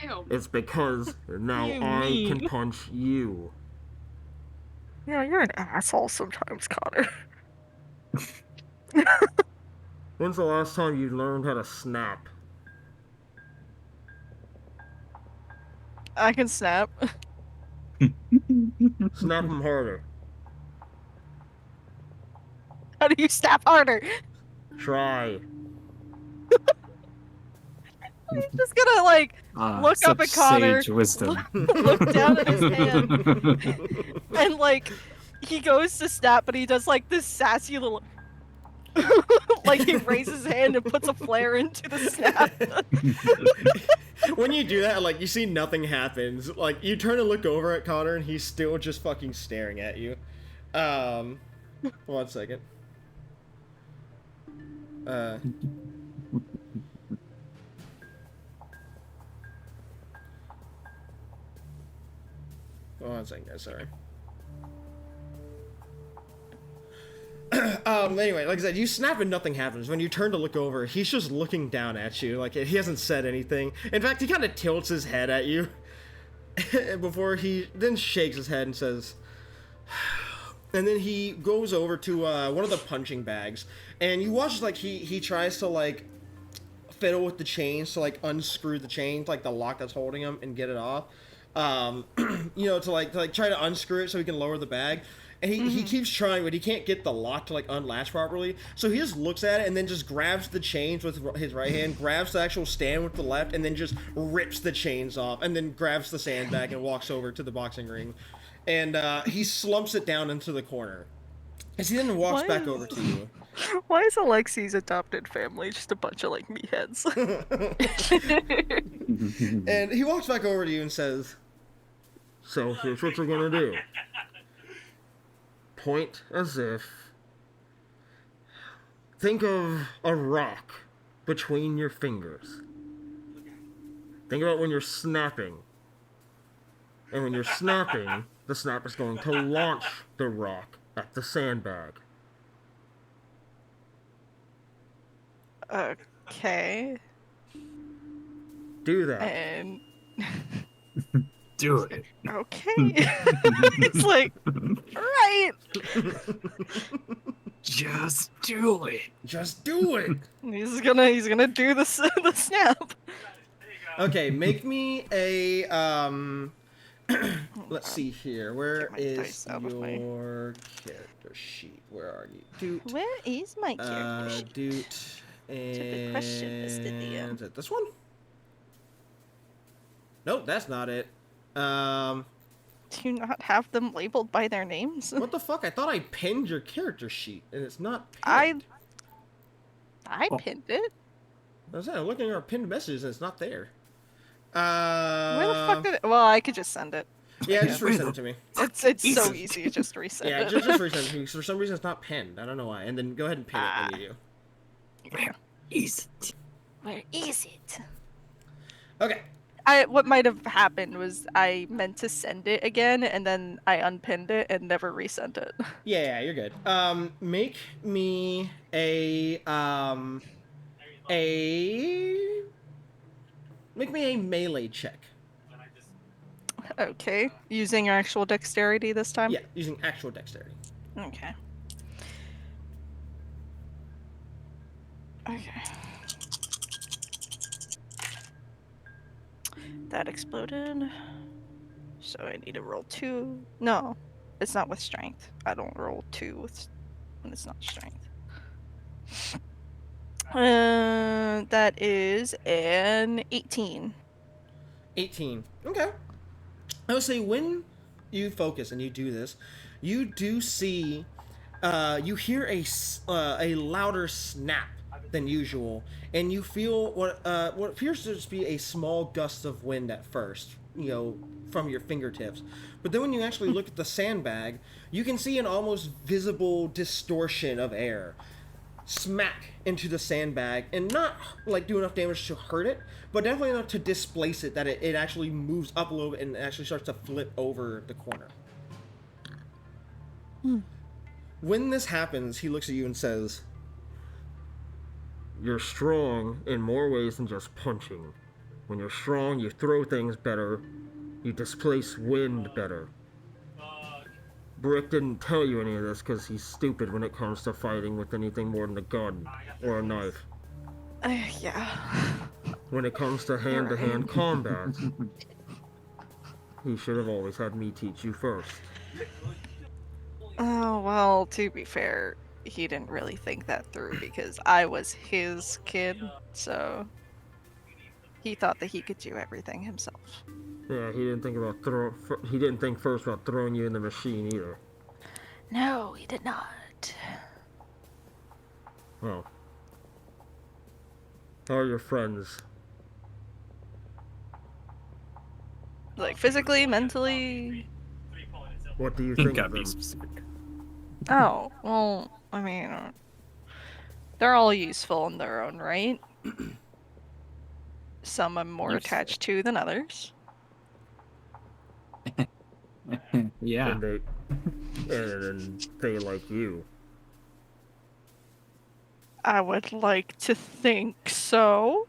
[SPEAKER 9] Ew.
[SPEAKER 2] "It's because now
[SPEAKER 3] You
[SPEAKER 2] I
[SPEAKER 3] mean.
[SPEAKER 2] can punch you."
[SPEAKER 3] Yeah, you're an asshole sometimes, Connor.
[SPEAKER 2] When's the last time you learned how to snap?
[SPEAKER 3] I can snap.
[SPEAKER 2] Snap him harder.
[SPEAKER 3] How do you snap harder?
[SPEAKER 2] Try.
[SPEAKER 3] He's just gonna, look up
[SPEAKER 7] Such
[SPEAKER 3] at Connor,
[SPEAKER 7] sage wisdom.
[SPEAKER 3] look down at his hand, and, he goes to snap, but he does, this sassy little... he raises his hand and puts a flare into the snap.
[SPEAKER 2] When you do that, you see nothing happens. You turn and look over at Connor, and he's still just fucking staring at you. 1 second. One second, guys, sorry. Anyway, like I said, you snap and nothing happens. When you turn to look over, he's just looking down at you. He hasn't said anything. In fact, he kind of tilts his head at you. Before he then shakes his head and says... And then he goes over to one of the punching bags. And you watch, he tries to, fiddle with the chains to, unscrew the chain, the lock that's holding him, and get it off. To try to unscrew it so he can lower the bag. And he keeps trying, but he can't get the lock to like unlatch properly. So he just looks at it and then just grabs the chains with his right hand, grabs the actual stand with the left, and then just rips the chains off, and then grabs the sandbag and walks over to the boxing ring. And he slumps it down into the corner. As he then walks back over to you.
[SPEAKER 3] Why is Alexi's adopted family just a bunch of like meatheads?
[SPEAKER 2] And he walks back over to you and says, "So here's what you're gonna do. Point as if. Think of a rock between your fingers. Think about when you're snapping. And when you're snapping, the snap is going to launch the rock at the sandbag."
[SPEAKER 3] Okay.
[SPEAKER 2] Do that.
[SPEAKER 3] And
[SPEAKER 7] Do it.
[SPEAKER 3] okay. It's like, right.
[SPEAKER 7] Just do it.
[SPEAKER 2] Just do it.
[SPEAKER 3] He's gonna do the snap.
[SPEAKER 2] Okay, make me a let's see here. Where
[SPEAKER 3] Get my
[SPEAKER 2] is
[SPEAKER 3] dice out of my-
[SPEAKER 2] your character sheet? Where are you? Doot.
[SPEAKER 3] Where is my character sheet?
[SPEAKER 2] Doot.
[SPEAKER 3] a good question, Mr. DM.
[SPEAKER 2] Is it this one? Nope, that's not it.
[SPEAKER 3] Do you not have them labeled by their names?
[SPEAKER 2] What the fuck? I thought I pinned your character sheet, and it's not pinned.
[SPEAKER 3] I pinned it.
[SPEAKER 2] I was saying, I'm looking at our pinned messages, and it's not there.
[SPEAKER 3] Where the fuck did it? Well, I could just send it.
[SPEAKER 2] Yeah, just resend it to me.
[SPEAKER 3] It's so easy to just resend
[SPEAKER 2] Yeah,
[SPEAKER 3] it.
[SPEAKER 2] just resend it to me. For some reason, it's not pinned. I don't know why. And then go ahead and pin it when you do.
[SPEAKER 7] Where is it?
[SPEAKER 6] Where is it?
[SPEAKER 2] Okay.
[SPEAKER 3] What might have happened was I meant to send it again, and then I unpinned it and never resent it.
[SPEAKER 2] Yeah, you're good. Make me make me a melee check.
[SPEAKER 3] Okay, using your actual dexterity this time?
[SPEAKER 2] Yeah, using actual dexterity.
[SPEAKER 3] Okay. Okay. That exploded. So I need to roll 2. No, it's not with strength. I don't roll 2 with when it's not strength. That is an 18.
[SPEAKER 2] 18. Okay. I would say when you focus and you do this, you do see, you hear a louder snap than usual, and you feel what appears to just be a small gust of wind at first, from your fingertips. But then when you actually look at the sandbag, you can see an almost visible distortion of air smack into the sandbag, and not like do enough damage to hurt it, but definitely enough to displace it that it actually moves up a little bit and actually starts to flip over the corner. When this happens, he looks at you and says, "You're strong in more ways than just punching. When you're strong, you throw things better. You displace wind better. Brick didn't tell you any of this because he's stupid when it comes to fighting with anything more than a gun or a knife.
[SPEAKER 3] Yeah.
[SPEAKER 2] When it comes to hand-to-hand combat, he should have always had me teach you first."
[SPEAKER 3] Oh, well, to be fair, he didn't really think that through because I was his kid, so he thought that he could do everything himself.
[SPEAKER 2] Yeah, he didn't think first about throwing you in the machine either.
[SPEAKER 6] No, he did not.
[SPEAKER 2] Well, how are your friends?
[SPEAKER 3] Like physically, mentally.
[SPEAKER 2] What do you think
[SPEAKER 7] Gotta
[SPEAKER 2] of
[SPEAKER 7] be
[SPEAKER 2] them?
[SPEAKER 7] specific.
[SPEAKER 3] Oh, well, I mean, they're all useful in their own right. Some I'm more
[SPEAKER 7] Useful.
[SPEAKER 3] attached to than others.
[SPEAKER 7] Yeah.
[SPEAKER 2] And they like you.
[SPEAKER 3] I would like to think so.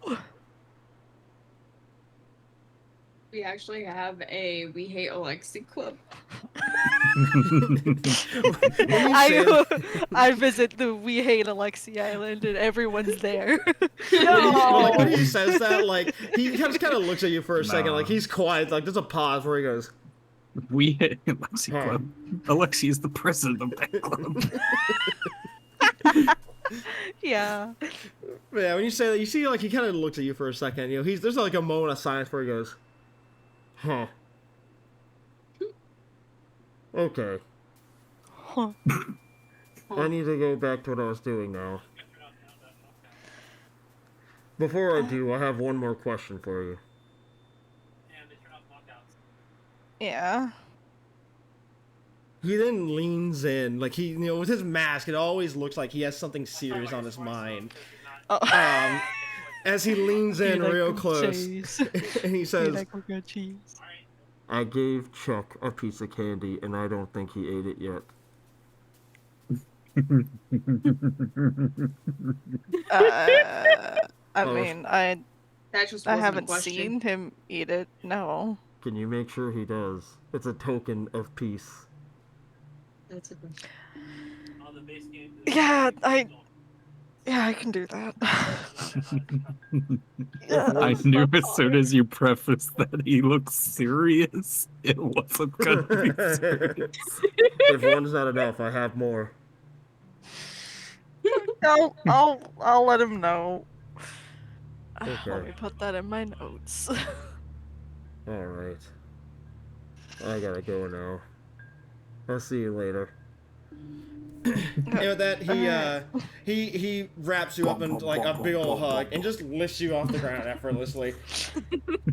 [SPEAKER 9] We actually have a We Hate Alexi club.
[SPEAKER 3] I visit the We Hate Alexi Island and everyone's there.
[SPEAKER 2] Like, when he says that, like, he just kind of looks at you for a second, like, he's quiet, like, there's a pause where he goes,
[SPEAKER 7] We hit Alexi Club. Alexi is the president of that club.
[SPEAKER 3] Yeah.
[SPEAKER 2] Yeah, when you say that, you see, like, he kind of looks at you for a second. You know, there's like a moment of silence where he goes, "Huh. Okay.
[SPEAKER 3] Huh.
[SPEAKER 2] I need to go back to what I was doing now. Before I do, I have one more question for you."
[SPEAKER 3] Yeah.
[SPEAKER 2] He then leans in, like with his mask, it always looks like he has something serious on his mind.
[SPEAKER 3] Oh.
[SPEAKER 2] As he leans in real close,
[SPEAKER 3] cheese.
[SPEAKER 2] and he says,
[SPEAKER 3] cheese.
[SPEAKER 2] "I gave Chuck a piece of candy, and I don't think he ate it yet."
[SPEAKER 3] I mean, I
[SPEAKER 9] That just
[SPEAKER 3] I
[SPEAKER 9] wasn't a
[SPEAKER 3] haven't
[SPEAKER 9] question.
[SPEAKER 3] seen him eat it. No.
[SPEAKER 2] Can you make sure he does? It's a token of peace.
[SPEAKER 9] That's a question.
[SPEAKER 3] Yeah, I can do that.
[SPEAKER 7] I knew as soon as you prefaced that he looks serious, it wasn't gonna be serious.
[SPEAKER 2] If one's not enough, I have more.
[SPEAKER 3] I'll let him know.
[SPEAKER 2] Okay.
[SPEAKER 3] Let me put that in my notes.
[SPEAKER 2] Alright. I gotta go now. I'll see you later. And with that, he wraps you up in like a big old hug and just lifts you off the ground effortlessly,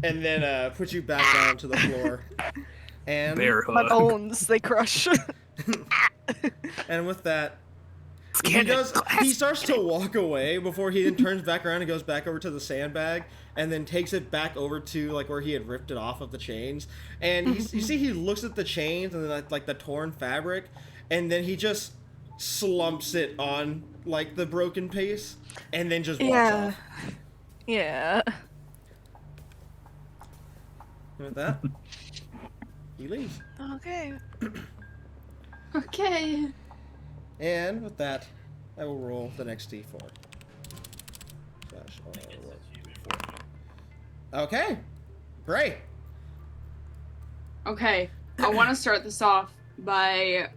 [SPEAKER 2] and then puts you back down to the floor. And
[SPEAKER 7] Bear
[SPEAKER 3] My
[SPEAKER 7] hug.
[SPEAKER 3] bones, they crush.
[SPEAKER 2] and with that, he starts to walk away before he then turns back around and goes back over to the sandbag and then takes it back over to like where he had ripped it off of the chains. And you see he looks at the chains and then like the torn fabric, and then he just slumps it on like the broken piece and then just walks off.
[SPEAKER 3] Yeah.
[SPEAKER 2] And with that, he leaves.
[SPEAKER 3] Okay.
[SPEAKER 9] Okay.
[SPEAKER 2] And with that, I will roll the next d4. Okay, great.
[SPEAKER 9] Okay. I want to start this off by...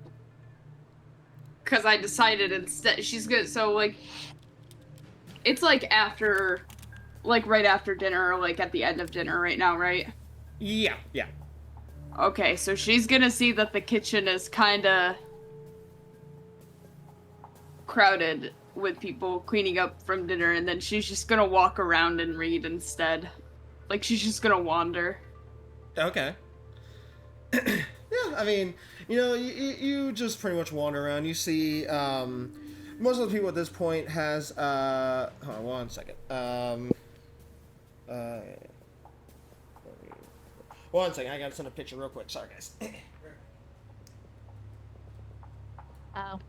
[SPEAKER 9] Because I decided instead... She's good. So, like... It's, like, after... Like, right after dinner, or, like, at the end of dinner right now, right?
[SPEAKER 2] Yeah.
[SPEAKER 9] Okay, so she's gonna see that the kitchen is kinda... crowded with people cleaning up from dinner, and then she's just gonna walk around and read instead. Like, she's just gonna wander.
[SPEAKER 2] Okay. Yeah, I mean, you just pretty much wander around. You see, most of the people at this point has, hold on 1 second. 1 second, I gotta send a picture real quick. Sorry, guys.
[SPEAKER 6] Oh.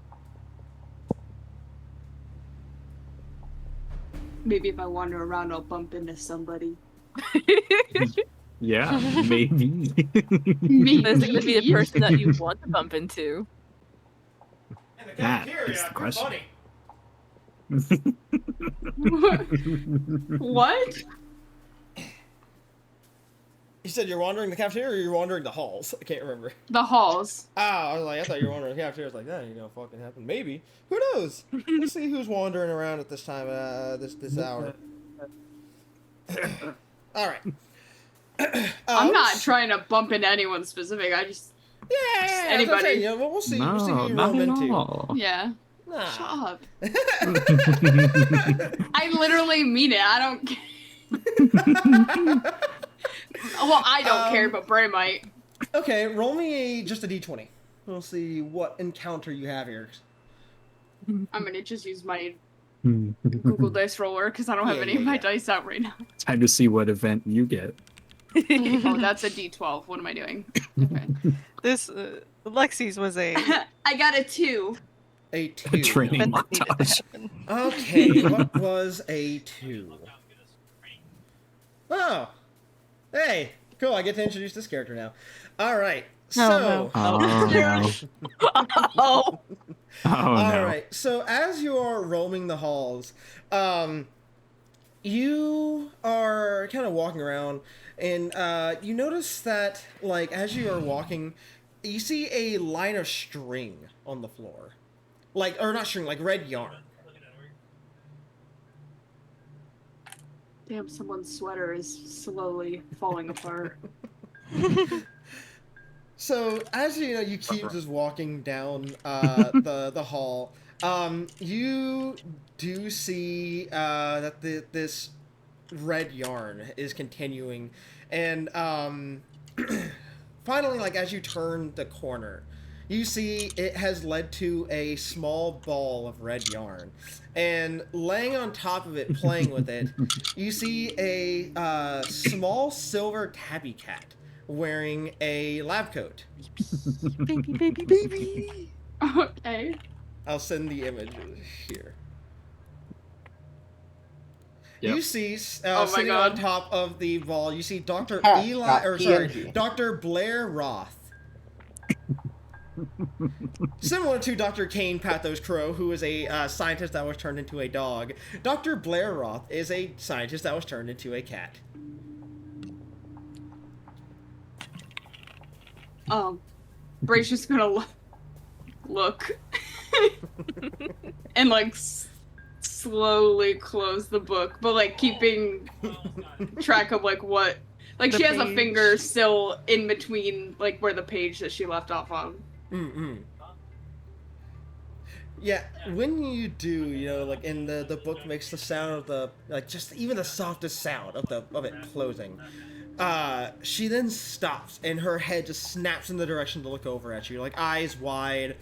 [SPEAKER 9] Maybe if I wander around, I'll bump into somebody.
[SPEAKER 7] Yeah, maybe.
[SPEAKER 9] Maybe.
[SPEAKER 8] That's gonna be the person that you want to bump into.
[SPEAKER 7] That is the question.
[SPEAKER 9] What?
[SPEAKER 2] You said you're wandering the cafeteria or you're wandering the halls? I can't remember.
[SPEAKER 9] The halls.
[SPEAKER 2] Oh, I was like, I thought you were wandering the cafeteria. I was like, that ain't gonna fucking happen. Maybe. Who knows? Let's see who's wandering around at this time, this hour. Alright.
[SPEAKER 9] I'm not trying to bump into anyone specific. I just...
[SPEAKER 2] Yeah,
[SPEAKER 9] anybody.
[SPEAKER 2] Saying, we'll see.
[SPEAKER 7] No,
[SPEAKER 2] We'll see who you
[SPEAKER 7] not
[SPEAKER 2] roll
[SPEAKER 7] at
[SPEAKER 2] into.
[SPEAKER 7] all.
[SPEAKER 9] Yeah.
[SPEAKER 2] Nah.
[SPEAKER 9] Shut up. I literally mean it. I don't care. Well, I don't care, but Bray might.
[SPEAKER 2] Okay, roll me just a d20. We'll see what encounter you have here.
[SPEAKER 9] I'm gonna just use my Google Dice Roller because I don't have any of my dice out right now.
[SPEAKER 7] Time to see what event you get.
[SPEAKER 9] Oh, that's a D12. What am I doing? Okay.
[SPEAKER 3] This Lexi's was a
[SPEAKER 9] I got a 2.
[SPEAKER 2] A 2.
[SPEAKER 7] A training
[SPEAKER 3] event that needed to
[SPEAKER 7] montage.
[SPEAKER 3] happen.
[SPEAKER 2] Okay, what was a 2? Oh. Hey, cool, I get to introduce this character now. Alright, so...
[SPEAKER 3] Oh,
[SPEAKER 7] no.
[SPEAKER 3] Oh.
[SPEAKER 7] Oh, no.
[SPEAKER 2] Alright, so as you're roaming the halls, you are kind of walking around, and you notice that, like, as you are walking, you see a line of string on the floor. Like, or not string, like red yarn.
[SPEAKER 9] Damn, someone's sweater is slowly falling apart.
[SPEAKER 2] So as you keep just walking down the hall, you do see that this red yarn is continuing, and finally, like as you turn the corner, you see it has led to a small ball of red yarn, and laying on top of it, playing with it, you see a small silver tabby cat wearing a lab coat.
[SPEAKER 3] Baby.
[SPEAKER 9] Okay.
[SPEAKER 2] I'll send the images here.
[SPEAKER 7] Yep.
[SPEAKER 2] You see,
[SPEAKER 9] Oh my
[SPEAKER 2] sitting
[SPEAKER 9] God.
[SPEAKER 2] on top of the ball, you see Dr.
[SPEAKER 1] Cat,
[SPEAKER 2] Eli,
[SPEAKER 1] not
[SPEAKER 2] or sorry,
[SPEAKER 1] PNG.
[SPEAKER 2] Dr. Blair Roth. Similar to Dr. Kane Pathos Crow, who is a scientist that was turned into a dog, Dr. Blair Roth is a scientist that was turned into a cat.
[SPEAKER 9] Bray's just gonna look and like slowly close the book, but like keeping track of like what, like
[SPEAKER 3] The
[SPEAKER 9] she has a
[SPEAKER 3] page.
[SPEAKER 9] finger still in between like where the page that she left off on.
[SPEAKER 2] Yeah, when you do, like, and the book makes the sound of the, like, just even the softest sound of it closing, she then stops, and her head just snaps in the direction to look over at you, like, eyes wide,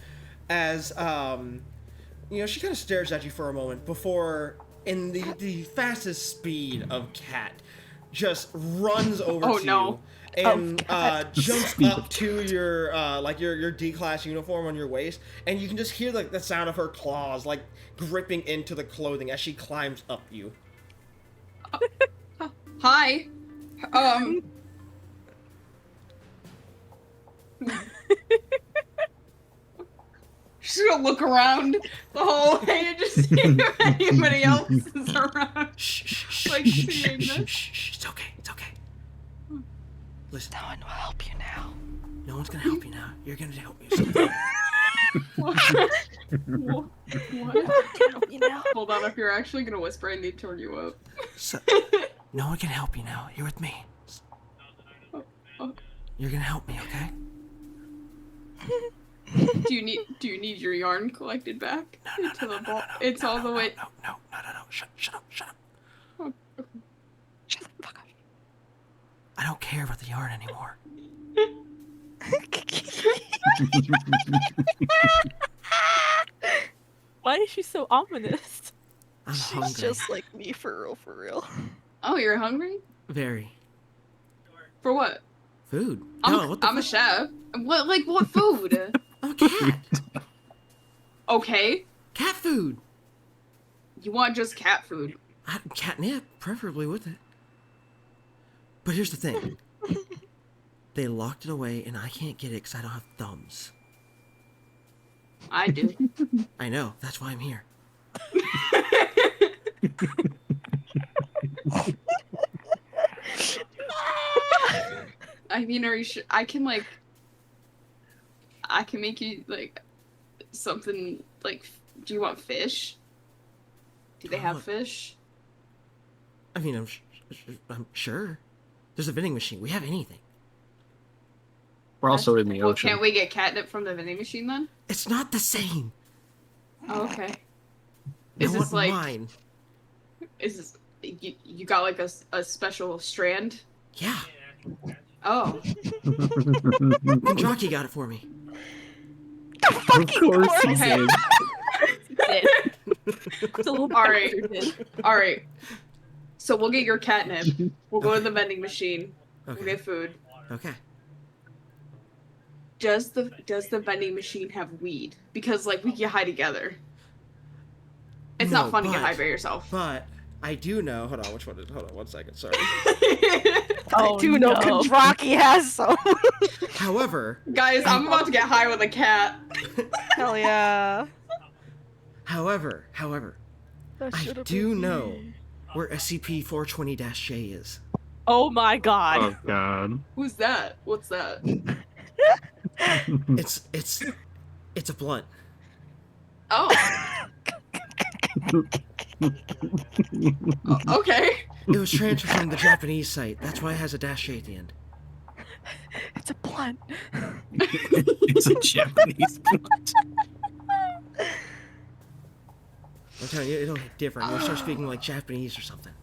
[SPEAKER 2] as, she kind of stares at you for a moment before, in the fastest speed of cat, just runs over
[SPEAKER 9] Oh,
[SPEAKER 2] to
[SPEAKER 9] no.
[SPEAKER 2] you. And jumps up to your your D-class uniform on your waist, and you can just hear the sound of her claws like gripping into the clothing as she climbs up you.
[SPEAKER 9] Hi. She's gonna look around the whole way and just see if anybody else is around.
[SPEAKER 2] Shh,
[SPEAKER 9] Like, seeing this.
[SPEAKER 2] it's okay, it's okay. Listen,
[SPEAKER 3] No one will help you now.
[SPEAKER 2] no one's gonna help you now. You're gonna help yourself.
[SPEAKER 9] What?
[SPEAKER 3] Help you now.
[SPEAKER 9] Hold on, if you're actually gonna whisper, I need to turn you up.
[SPEAKER 2] So, no one can help you now. You're with me. You're gonna help me, okay?
[SPEAKER 9] Do you need your yarn collected back?
[SPEAKER 2] No,
[SPEAKER 9] To the ball. It's all the way.
[SPEAKER 2] No. Shut up.
[SPEAKER 3] Shut the fuck up.
[SPEAKER 2] I don't care about the yarn anymore.
[SPEAKER 8] Why is she so ominous?
[SPEAKER 2] I'm
[SPEAKER 3] She's
[SPEAKER 2] hungry.
[SPEAKER 3] just like me for real.
[SPEAKER 9] Oh, you're hungry?
[SPEAKER 2] Very.
[SPEAKER 9] For what?
[SPEAKER 2] Food.
[SPEAKER 9] I'm a chef. What food?
[SPEAKER 2] I'm a cat.
[SPEAKER 9] Okay.
[SPEAKER 2] Cat food.
[SPEAKER 9] You want just cat food?
[SPEAKER 2] Catnip, preferably with it. But here's the thing. They locked it away, and I can't get it because I don't have thumbs.
[SPEAKER 9] I do.
[SPEAKER 2] I know. That's why I'm here.
[SPEAKER 9] I mean, are you sure? I can make you like something like. Do you want fish? Do they have fish?
[SPEAKER 2] I mean, I'm sure. There's a vending machine. We have anything.
[SPEAKER 7] We're also in the
[SPEAKER 9] Well,
[SPEAKER 7] ocean.
[SPEAKER 9] can't we get catnip from the vending machine then?
[SPEAKER 2] It's not the same.
[SPEAKER 9] Oh, okay.
[SPEAKER 2] I
[SPEAKER 9] Is
[SPEAKER 2] want
[SPEAKER 9] this like?
[SPEAKER 2] mine.
[SPEAKER 9] Is this you got like a special strand?
[SPEAKER 2] Yeah.
[SPEAKER 9] Oh.
[SPEAKER 2] Kendraki got it for me.
[SPEAKER 7] Of course he
[SPEAKER 9] Okay.
[SPEAKER 7] did.
[SPEAKER 8] It's a little
[SPEAKER 9] All right.
[SPEAKER 8] bastard did.
[SPEAKER 9] All right. So we'll get your catnip. We'll go to the vending machine. We'll
[SPEAKER 2] Okay.
[SPEAKER 9] get food.
[SPEAKER 2] Okay.
[SPEAKER 9] Does the vending machine have weed? Because like we can hide together. It's
[SPEAKER 2] No,
[SPEAKER 9] not fun to get
[SPEAKER 2] but-
[SPEAKER 9] high by yourself.
[SPEAKER 2] But I do know. Hold on. Which one? Hold on 1 second. Sorry.
[SPEAKER 3] I do know Kendraki has some.
[SPEAKER 2] However,
[SPEAKER 9] Guys, I'm about to get high with a cat.
[SPEAKER 3] Hell yeah.
[SPEAKER 2] however,
[SPEAKER 3] That
[SPEAKER 2] I
[SPEAKER 3] should've
[SPEAKER 2] do
[SPEAKER 3] been
[SPEAKER 2] know
[SPEAKER 3] me.
[SPEAKER 2] where SCP-420-J is.
[SPEAKER 8] Oh my god.
[SPEAKER 7] Oh god.
[SPEAKER 9] Who's that? What's that?
[SPEAKER 2] It's a blunt.
[SPEAKER 9] Oh. Okay.
[SPEAKER 2] It was transferred from the Japanese site. That's why it has a -J at the end.
[SPEAKER 8] It's a blunt.
[SPEAKER 7] It's a Japanese blunt.
[SPEAKER 2] I'm telling you, it'll hit different. You'll start speaking like Japanese or something.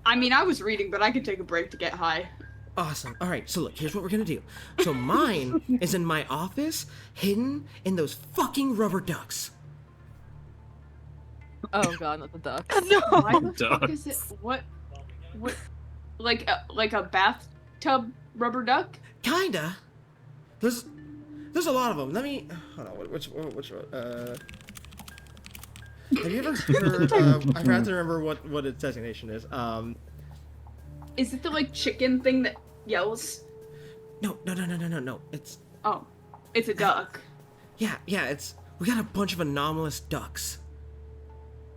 [SPEAKER 9] I mean, I was reading, but I could take a break to get high.
[SPEAKER 2] Awesome. All right, so look, here's what we're gonna do. So mine is in my office, hidden in those fucking rubber ducks.
[SPEAKER 8] Oh god, not the duck.
[SPEAKER 9] Why the fuck
[SPEAKER 7] Ducks.
[SPEAKER 9] is it? What? Like a bathtub rubber duck?
[SPEAKER 2] Kinda. There's a lot of them. Let me. Hold on. Which have you ever heard? I forgot to remember what its designation is.
[SPEAKER 9] Is it the like chicken thing that yells?
[SPEAKER 2] No. It's
[SPEAKER 9] Oh, it's a duck.
[SPEAKER 2] yeah. We got a bunch of anomalous ducks,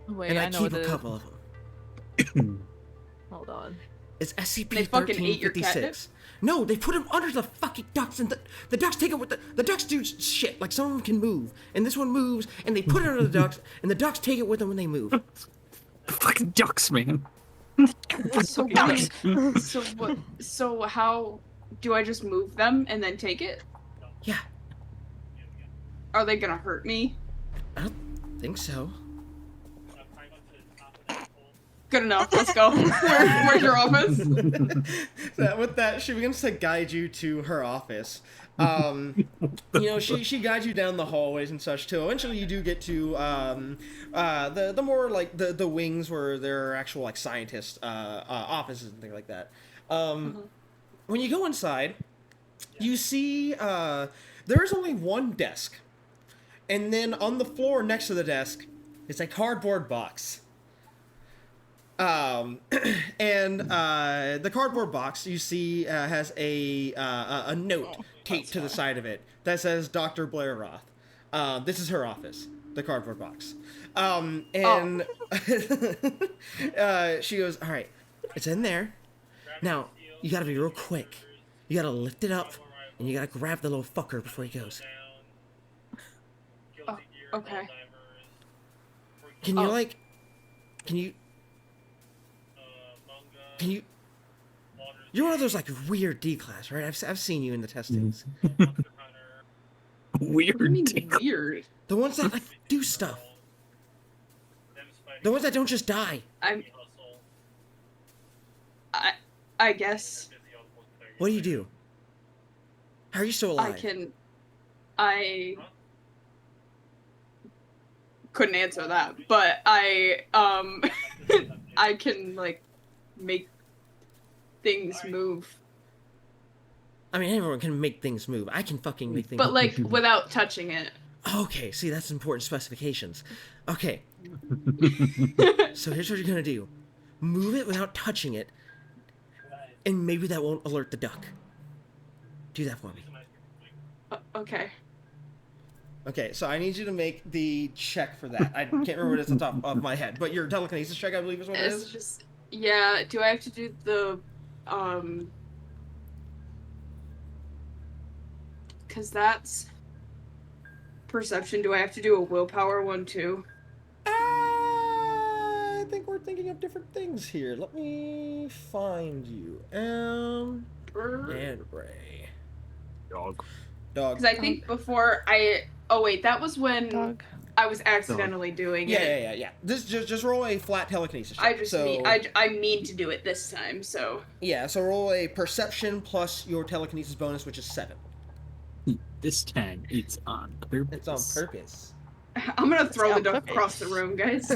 [SPEAKER 8] Wait,
[SPEAKER 2] and I
[SPEAKER 8] know
[SPEAKER 2] keep
[SPEAKER 8] what
[SPEAKER 2] a
[SPEAKER 8] it
[SPEAKER 2] couple of them.
[SPEAKER 8] Hold on.
[SPEAKER 2] It's
[SPEAKER 9] They fucking ate your catnip?
[SPEAKER 2] SCP-1356. No, they put them under the fucking ducks, and the ducks take it with the ducks do shit. Like some of them can move, and this one moves, and they put it under the ducks, and the ducks take it with them when they move.
[SPEAKER 7] The fucking ducks, man.
[SPEAKER 9] So what? So what? So how do I just move them and then take it?
[SPEAKER 2] Yeah,
[SPEAKER 9] Are they gonna hurt me?
[SPEAKER 2] I don't think so.
[SPEAKER 9] Good enough. Let's go. Where's your office?
[SPEAKER 2] So with that, she begins to guide you to her office. She guides you down the hallways and such too. Eventually, you do get to the more like the wings where there are actual like scientist offices and things like that. When you go inside, you see there is only one desk, and then on the floor next to the desk is a cardboard box. And the cardboard box you see has a note taped to the side of it that says Dr. Blair Roth. This is her office, the cardboard box. She goes, all right, it's in there. Now, you gotta be real quick. You gotta lift it up, and you gotta grab the little fucker before he goes.
[SPEAKER 9] Oh, okay.
[SPEAKER 2] Can you You're one of those like weird D class, right? I've seen you in the testings.
[SPEAKER 7] Weird.
[SPEAKER 9] What do you mean
[SPEAKER 7] dick.
[SPEAKER 9] weird?
[SPEAKER 2] The ones that like do stuff. The ones that don't just die.
[SPEAKER 9] I guess
[SPEAKER 2] What do you do? How are you still alive?
[SPEAKER 9] I couldn't answer that, but I can like make things move.
[SPEAKER 2] I mean, everyone can make things move. I can fucking make things
[SPEAKER 9] But
[SPEAKER 2] move.
[SPEAKER 9] like without touching it.
[SPEAKER 2] Okay, see, that's important specifications. Okay. So here's what you're gonna do. Move it without touching it, and maybe that won't alert the duck. Do that for me.
[SPEAKER 9] Okay.
[SPEAKER 2] Okay, so I need you to make the check for that. I can't remember what it's on top of my head, but your telekinesis check, I believe, is what it
[SPEAKER 9] It's
[SPEAKER 2] is.
[SPEAKER 9] just yeah. Do I have to do the Cause that's perception. Do I have to do a willpower one too?
[SPEAKER 2] I think we're thinking of different things here. Let me find you. And Ray.
[SPEAKER 7] Dog.
[SPEAKER 2] Dog.
[SPEAKER 9] Because I think before I. Oh wait, that was when
[SPEAKER 8] Dog.
[SPEAKER 9] I was accidentally doing it.
[SPEAKER 2] Yeah. This just roll a flat telekinesis check.
[SPEAKER 9] I just
[SPEAKER 2] so,
[SPEAKER 9] mean I mean to do it this time. So
[SPEAKER 2] Yeah, so roll a perception plus your telekinesis bonus, which is 7.
[SPEAKER 7] This time, it's on purpose.
[SPEAKER 2] It's on purpose.
[SPEAKER 9] I'm gonna throw the
[SPEAKER 8] on
[SPEAKER 9] duck
[SPEAKER 8] purpose.
[SPEAKER 9] across the room, guys.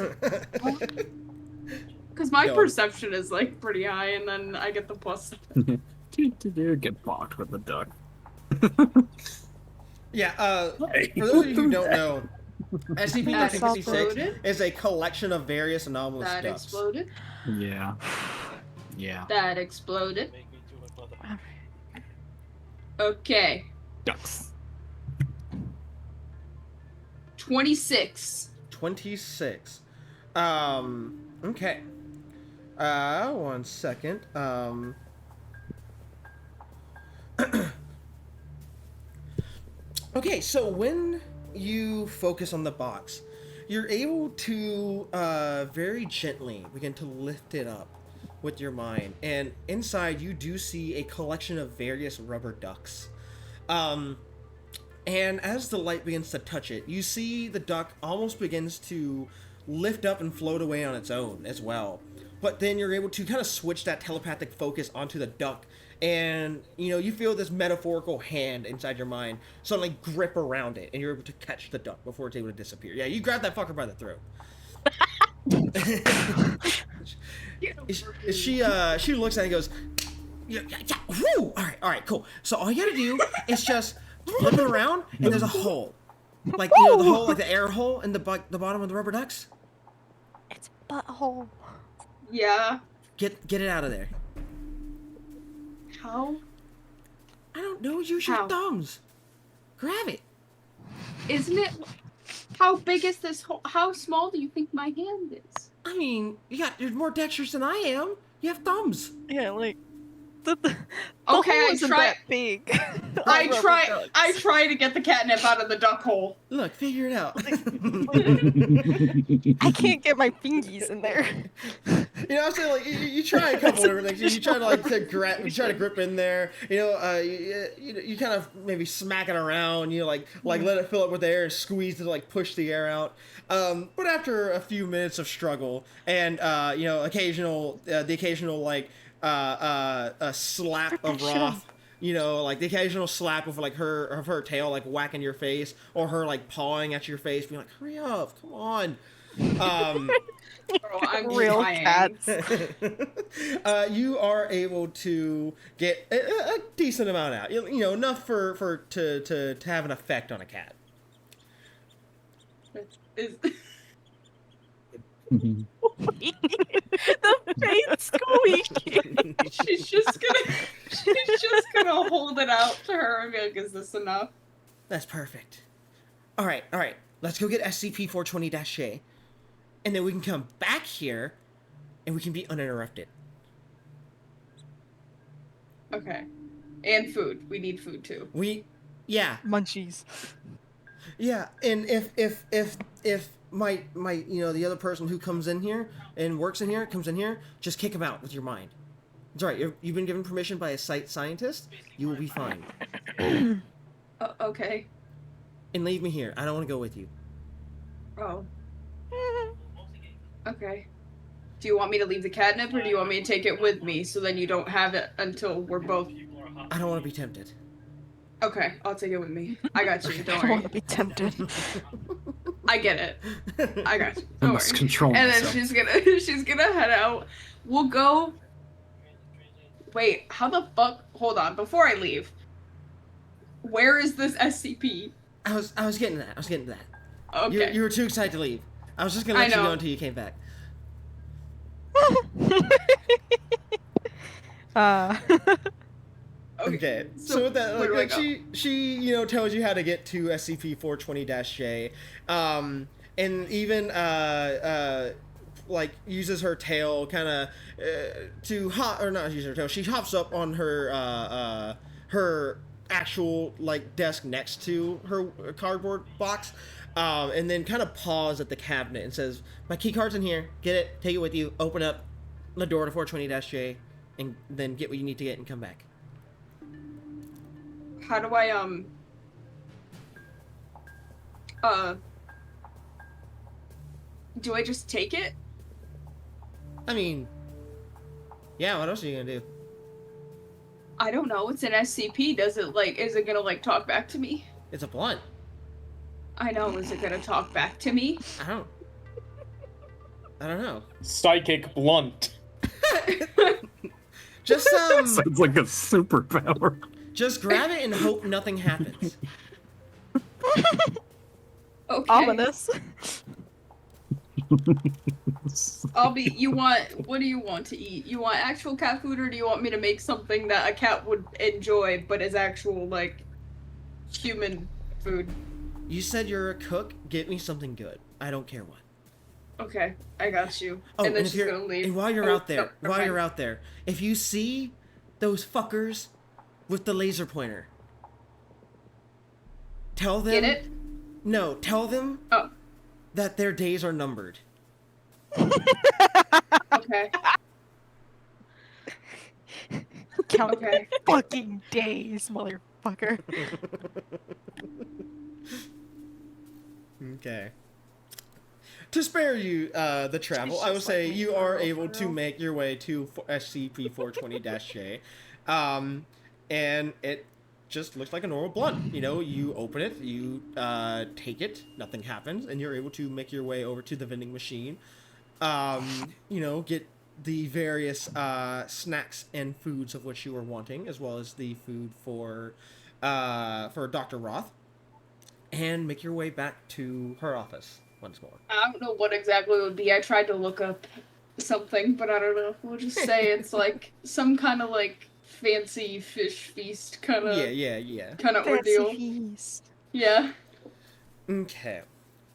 [SPEAKER 9] Because my
[SPEAKER 2] Go.
[SPEAKER 9] perception is like pretty high, and then I get the plus.
[SPEAKER 7] Get blocked with the duck.
[SPEAKER 2] Yeah, for those of you who don't know,
[SPEAKER 9] That
[SPEAKER 2] SCP-1356
[SPEAKER 9] exploded.
[SPEAKER 2] is a collection of various anomalous
[SPEAKER 9] That
[SPEAKER 2] ducks.
[SPEAKER 9] exploded.
[SPEAKER 7] Yeah. Yeah.
[SPEAKER 9] That exploded. Okay.
[SPEAKER 7] Ducks.
[SPEAKER 9] 26.
[SPEAKER 2] 26. Okay. One second. Okay, so when you focus on the box, you're able to very gently begin to lift it up with your mind, and inside you do see a collection of various rubber ducks. And as the light begins to touch it, you see the duck almost begins to lift up and float away on its own as well. But then you're able to kind of switch that telepathic focus onto the duck, and you feel this metaphorical hand inside your mind suddenly grip around it, and you're able to catch the duck before it's able to disappear. Yeah, you grab that fucker by the throat. She looks at it and goes, yeah, whoo! All right, cool. So all you gotta do is just flip it around, and there's a hole, like the hole, like the air hole in the bottom of the rubber ducks.
[SPEAKER 3] It's a butthole.
[SPEAKER 9] Yeah.
[SPEAKER 2] Get it out of there.
[SPEAKER 9] How?
[SPEAKER 2] I don't know. Use your thumbs. Grab it.
[SPEAKER 9] Isn't it? How big is this hole? How small do you think my hand is?
[SPEAKER 2] I mean, you're more dexterous than I am. You have thumbs.
[SPEAKER 3] Yeah, like the
[SPEAKER 9] okay,
[SPEAKER 3] hole
[SPEAKER 9] I
[SPEAKER 3] isn't
[SPEAKER 9] try.
[SPEAKER 3] that big.
[SPEAKER 9] I try to get the catnip out of the duck hole.
[SPEAKER 2] Look, figure it out.
[SPEAKER 3] I can't get my fingies in there.
[SPEAKER 2] I'm saying, like, you try a couple different things. You try to grip in there. You kind of maybe smack it around. Like let it fill up with air and squeeze to like push the air out. But after a few minutes of struggle and the occasional like a slap of Roth. Like the occasional slap of like her tail like whacking your face, or her like pawing at your face, being like, "Hurry up, come on."
[SPEAKER 9] I'm
[SPEAKER 3] real
[SPEAKER 9] trying.
[SPEAKER 3] cats.
[SPEAKER 2] You are able to get a decent amount out. Enough to have an effect on a cat.
[SPEAKER 3] The face squeaking.
[SPEAKER 9] She's just gonna hold it out to her and be like, "Is this enough?"
[SPEAKER 2] That's perfect. All right. Let's go get SCP-420-J, and then we can come back here, and we can be uninterrupted.
[SPEAKER 9] Okay. And food. We need food too.
[SPEAKER 2] Yeah.
[SPEAKER 3] Munchies.
[SPEAKER 2] Yeah, and if my the other person who comes in here and works in here comes in here, just kick him out with your mind. It's alright. You've been given permission by a site scientist. You will be fine.
[SPEAKER 9] Okay.
[SPEAKER 2] And leave me here. I don't want to go with you.
[SPEAKER 9] Oh. Okay. Do you want me to leave the catnip, or do you want me to take it with me so then you don't have it until we're both?
[SPEAKER 2] I don't want to be tempted.
[SPEAKER 9] Okay, I'll take it with me. I got you. Don't
[SPEAKER 3] I
[SPEAKER 9] worry.
[SPEAKER 3] want to be tempted.
[SPEAKER 9] I get it. I got you. Don't
[SPEAKER 7] I must
[SPEAKER 9] worry.
[SPEAKER 7] control
[SPEAKER 9] And
[SPEAKER 7] myself.
[SPEAKER 9] then she's gonna head out. We'll go. Wait, how the fuck? Hold on. Before I leave, where is this SCP?
[SPEAKER 2] I was getting that.
[SPEAKER 9] Okay.
[SPEAKER 2] You were too excited to leave. I was just gonna let you go until you came back. Okay. So with that, like she tells you how to get to SCP-420-J, and even like uses her tail kind of to hop, or not use her tail. She hops up on her her actual like desk next to her cardboard box, and then kind of paws at the cabinet and says, "My key card's in here. Get it. Take it with you. Open up the door to 420-J, and then get what you need to get and come back."
[SPEAKER 9] How do I do I just take it?
[SPEAKER 2] I mean, yeah, what else are you gonna do?
[SPEAKER 9] I don't know. It's an SCP. Is it gonna like talk back to me?
[SPEAKER 2] It's a blunt.
[SPEAKER 9] I know. Is it gonna talk back to me?
[SPEAKER 2] I don't know.
[SPEAKER 1] Psychic blunt.
[SPEAKER 2] Just
[SPEAKER 7] Sounds like a superpower.
[SPEAKER 2] just grab it and hope nothing happens.
[SPEAKER 9] Okay.
[SPEAKER 3] Ominous.
[SPEAKER 9] What do you want to eat? You want actual cat food, or do you want me to make something that a cat would enjoy but is actual like human food?
[SPEAKER 2] You said you're a cook. Get me something good. I don't care what.
[SPEAKER 9] Okay, I got you.
[SPEAKER 2] Oh,
[SPEAKER 9] and then
[SPEAKER 2] if
[SPEAKER 9] she's
[SPEAKER 2] you're,
[SPEAKER 9] gonna leave.
[SPEAKER 2] and while you're
[SPEAKER 9] Oh,
[SPEAKER 2] out there,
[SPEAKER 9] no,
[SPEAKER 2] while
[SPEAKER 9] never
[SPEAKER 2] you're
[SPEAKER 9] mind.
[SPEAKER 2] out there, if you see those fuckers with the laser pointer, tell them.
[SPEAKER 9] Get it?
[SPEAKER 2] No, tell them
[SPEAKER 9] Oh,
[SPEAKER 2] that their days are numbered.
[SPEAKER 9] okay.
[SPEAKER 3] Count
[SPEAKER 9] Okay.
[SPEAKER 3] fucking days, motherfucker.
[SPEAKER 2] Okay. To spare you the travel, I would say you are able to make your way to SCP-420-J, and it just looks like a normal blunt. You know, you open it, you take it, nothing happens, and you're able to make your way over to the vending machine. You know, get the various snacks and foods of which you were wanting, as well as the food for Dr. Roth, and make your way back to her office once more.
[SPEAKER 9] I don't know what exactly it would be. I tried to look up something, but I don't know. We'll just say it's like some kind of like fancy fish feast kind of kind of ordeal.
[SPEAKER 3] Feast.
[SPEAKER 9] Yeah.
[SPEAKER 2] Okay.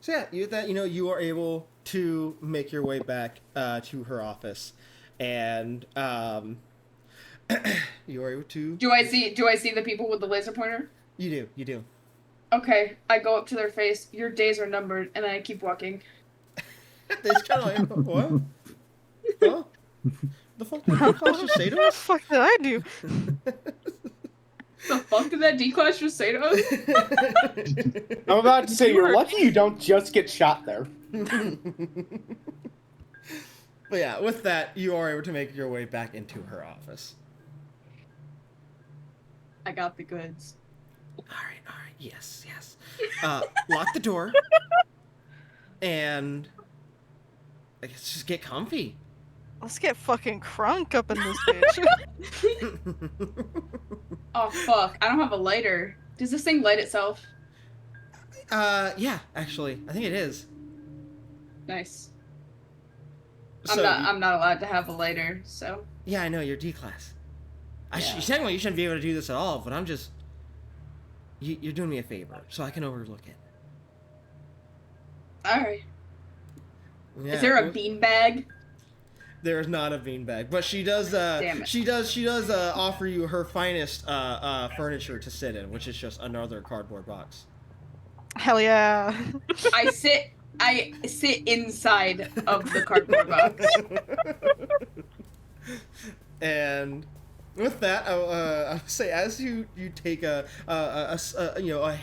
[SPEAKER 2] So yeah, you are able to make your way back to her office, and you are able to.
[SPEAKER 9] Do I see the people with the laser pointer?
[SPEAKER 2] You do.
[SPEAKER 9] Okay, I go up to their face. Your days are numbered, and I keep walking.
[SPEAKER 2] It's kind of like what? Huh? The fuck did you just say to
[SPEAKER 3] What the
[SPEAKER 2] us?
[SPEAKER 3] fuck did I do?
[SPEAKER 9] The fuck did that D-Class just say to us?
[SPEAKER 1] I'm about to say, you're lucky you don't just get shot there.
[SPEAKER 2] But yeah, with that, you are able to make your way back into her office.
[SPEAKER 9] I got the goods.
[SPEAKER 2] All right, yes. Lock the door, and I guess just get comfy.
[SPEAKER 3] Let's get fucking crunk up in this bitch.
[SPEAKER 9] Oh fuck! I don't have a lighter. Does this thing light itself?
[SPEAKER 2] Yeah, actually, I think it is.
[SPEAKER 9] Nice.
[SPEAKER 2] So,
[SPEAKER 9] I'm not allowed to have a lighter, so.
[SPEAKER 2] Yeah, I know, you're D-Class.
[SPEAKER 9] Yeah.
[SPEAKER 2] Technically, you shouldn't be able to do this at all, but I'm just... You're doing me a favor, so I can overlook it.
[SPEAKER 9] Alright.
[SPEAKER 2] Yeah,
[SPEAKER 9] Is there a beanbag?
[SPEAKER 2] There is not a beanbag, but she does.
[SPEAKER 9] Damn it.
[SPEAKER 2] She does offer you her finest furniture to sit in, which is just another cardboard box.
[SPEAKER 3] Hell yeah.
[SPEAKER 9] I sit inside of the cardboard box.
[SPEAKER 2] And with that, I would say as you take a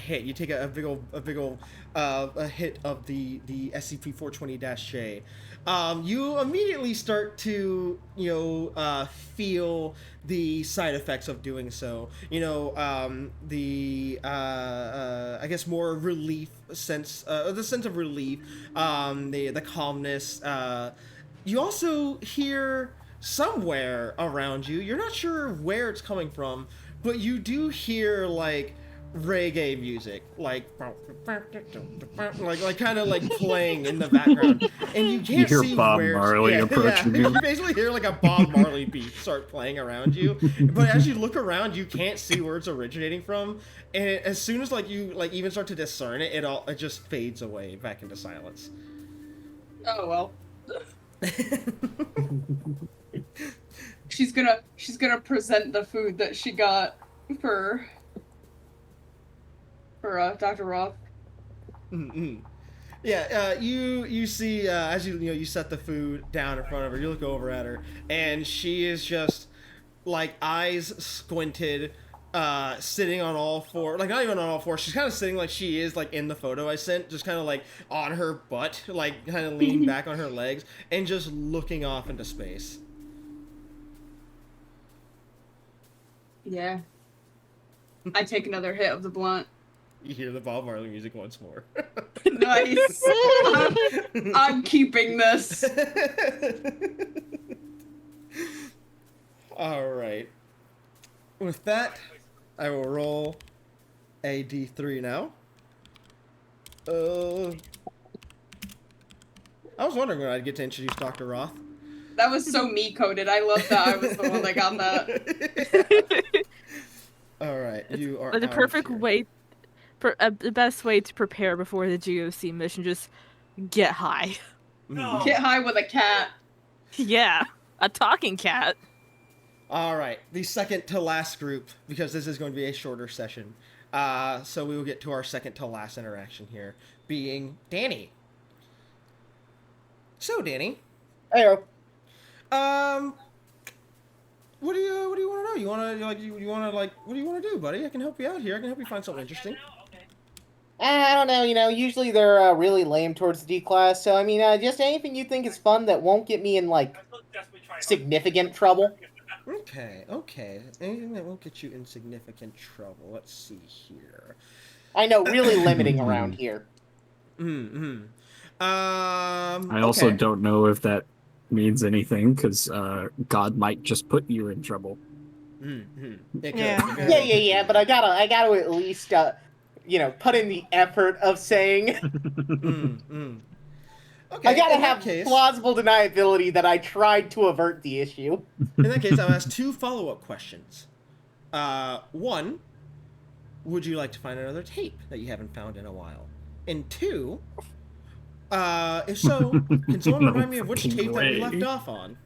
[SPEAKER 2] hit, you take a big ol' hit of the SCP-420-J. You immediately start to feel the side effects of doing so. I guess more relief sense, the sense of relief, the calmness. You also hear somewhere around you, you're not sure where it's coming from, but you do hear like reggae music, like kind of like playing in the background, and you can't
[SPEAKER 7] hear
[SPEAKER 2] see
[SPEAKER 7] Bob
[SPEAKER 2] where
[SPEAKER 7] Marley approaching you.
[SPEAKER 2] You basically hear like a Bob Marley beat start playing around you, but as you look around, you can't see where it's originating from, and as soon as you even start to discern it, it just fades away back into silence.
[SPEAKER 9] Oh well. She's gonna present the food that she got for Dr. Roth.
[SPEAKER 2] Mm-hmm. Yeah, you see as you set the food down in front of her, you look over at her, and she is just like eyes squinted, sitting on all four, like not even on all four. She's kind of sitting like she is like in the photo I sent, just kind of like on her butt, like kind of leaning back on her legs, and just looking off into space.
[SPEAKER 9] Yeah. I take another hit of the blunt.
[SPEAKER 2] You hear the Bob Marley music once more.
[SPEAKER 9] Nice. I'm keeping this.
[SPEAKER 2] All right. With that, I will roll a d3 now. I was wondering when I'd get to introduce Dr. Roth.
[SPEAKER 9] That was so me-coded. I love that I was the one that got that.
[SPEAKER 2] All right, you are
[SPEAKER 8] the
[SPEAKER 2] out
[SPEAKER 8] perfect
[SPEAKER 2] here.
[SPEAKER 8] way, the best way to prepare before the GOC mission. Just get high.
[SPEAKER 9] Get high with a cat.
[SPEAKER 8] Yeah, a talking cat.
[SPEAKER 2] All right, the second to last group, because this is going to be a shorter session. So we will get to our second to last interaction here, being Danny. So, Danny,
[SPEAKER 1] Hey,
[SPEAKER 2] what do you want to know? You want to what do you want to do, buddy? I can help you out here. I can help you find something interesting.
[SPEAKER 1] I don't know, usually they're really lame towards the D class, so I mean, just anything you think is fun that won't get me in, like, significant trouble.
[SPEAKER 2] Okay. Anything that won't get you in significant trouble. Let's see here.
[SPEAKER 1] I know, really limiting around here.
[SPEAKER 7] I also don't know if that means anything, because God might just put you in trouble.
[SPEAKER 1] Yeah, but I gotta at least, put in the effort of saying...
[SPEAKER 2] Okay,
[SPEAKER 1] I gotta
[SPEAKER 2] in that
[SPEAKER 1] have
[SPEAKER 2] case,
[SPEAKER 1] plausible deniability that I tried to avert the issue.
[SPEAKER 2] In that case, I'll ask 2 follow-up questions. 1, would you like to find another tape that you haven't found in a while? And 2, if so, can someone remind me of which tape that we left off on?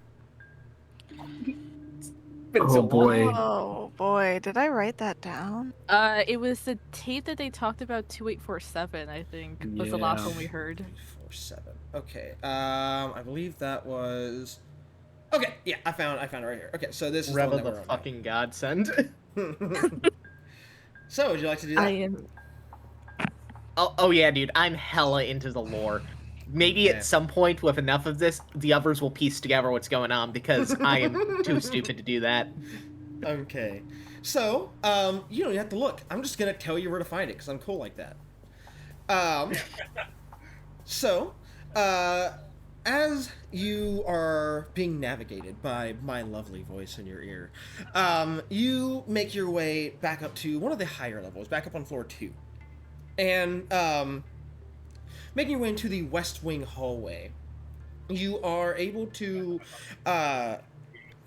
[SPEAKER 7] Oh boy.
[SPEAKER 3] Oh boy, did I write that down?
[SPEAKER 8] It was the tape that they talked about 2847, I think, was the last one we heard.
[SPEAKER 2] 2847. Okay. I believe that was. Okay, yeah, I found it right here. Okay, so this is
[SPEAKER 1] Rebel
[SPEAKER 2] the one that
[SPEAKER 1] the
[SPEAKER 2] we're
[SPEAKER 1] fucking godsend.
[SPEAKER 2] So, would you like to do that?
[SPEAKER 8] I am.
[SPEAKER 1] Oh yeah, dude, I'm hella into the lore. Maybe at some point, with enough of this, the others will piece together what's going on, because I am too stupid to do that.
[SPEAKER 2] Okay. So, you don't have to look. I'm just gonna tell you where to find it, because I'm cool like that. So, as you are being navigated by my lovely voice in your ear, you make your way back up to one of the higher levels, back up on floor 2. And, making your way into the West Wing hallway, you are able to,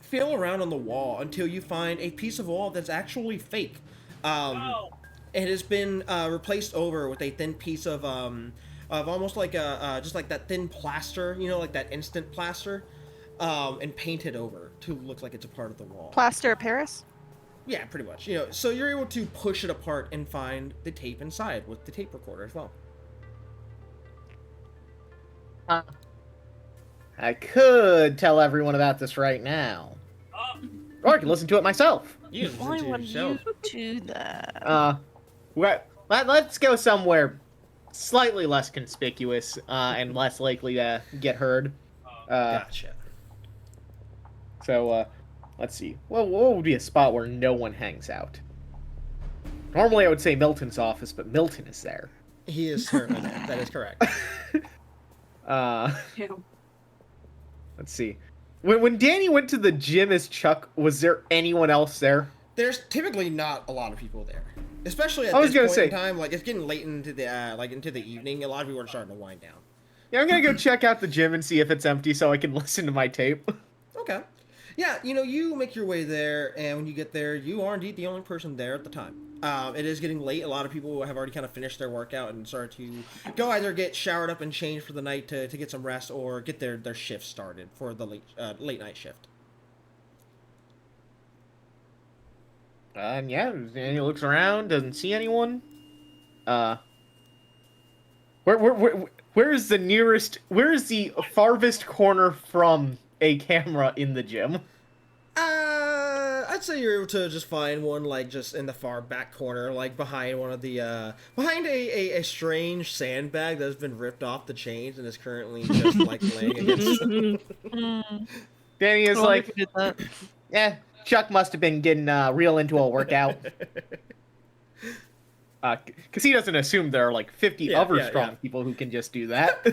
[SPEAKER 2] feel around on the wall until you find a piece of wall that's actually fake. It has been, replaced over with a thin piece of almost like just like that thin plaster, like that instant plaster, and painted over to look like it's a part of the wall.
[SPEAKER 3] Plaster of Paris?
[SPEAKER 2] Yeah, pretty much. So you're able to push it apart and find the tape inside with the tape recorder as well.
[SPEAKER 1] I could tell everyone about this right now. Or I could listen to it myself.
[SPEAKER 2] You can listen to yourself.
[SPEAKER 3] do that?
[SPEAKER 1] Let's go somewhere slightly less conspicuous and less likely to get heard.
[SPEAKER 2] Gotcha.
[SPEAKER 1] So, let's see. Well, what would be a spot where no one hangs out? Normally I would say Milton's office, but Milton is there.
[SPEAKER 2] He is certainly there. That is correct.
[SPEAKER 1] Let's see. When Danny went to the gym as Chuck, was there anyone else there?
[SPEAKER 2] There's typically not a lot of people there, especially at this point in time. Like, it's getting late into the into the evening. A lot of people are starting to wind down.
[SPEAKER 1] Yeah, I'm gonna go check out the gym and see if it's empty so I can listen to my tape.
[SPEAKER 2] Okay. Yeah, you make your way there, and when you get there, you are indeed the only person there at the time. It is getting late. A lot of people have already kind of finished their workout and started to go either get showered up and changed for the night to get some rest, or get their shift started for the late night shift.
[SPEAKER 1] Yeah, Danny looks around, doesn't see anyone. Where's the nearest? Where is the farthest corner from a camera in the gym?
[SPEAKER 2] I'd say you're able to just find one, like, just in the far back corner, like, behind one of the, behind a strange sandbag that has been ripped off the chains and is currently just, like, laying against
[SPEAKER 1] Danny is like, yeah, Chuck must have been getting, real into a workout. Because he doesn't assume there are, like, 50 other strong people who can just do that.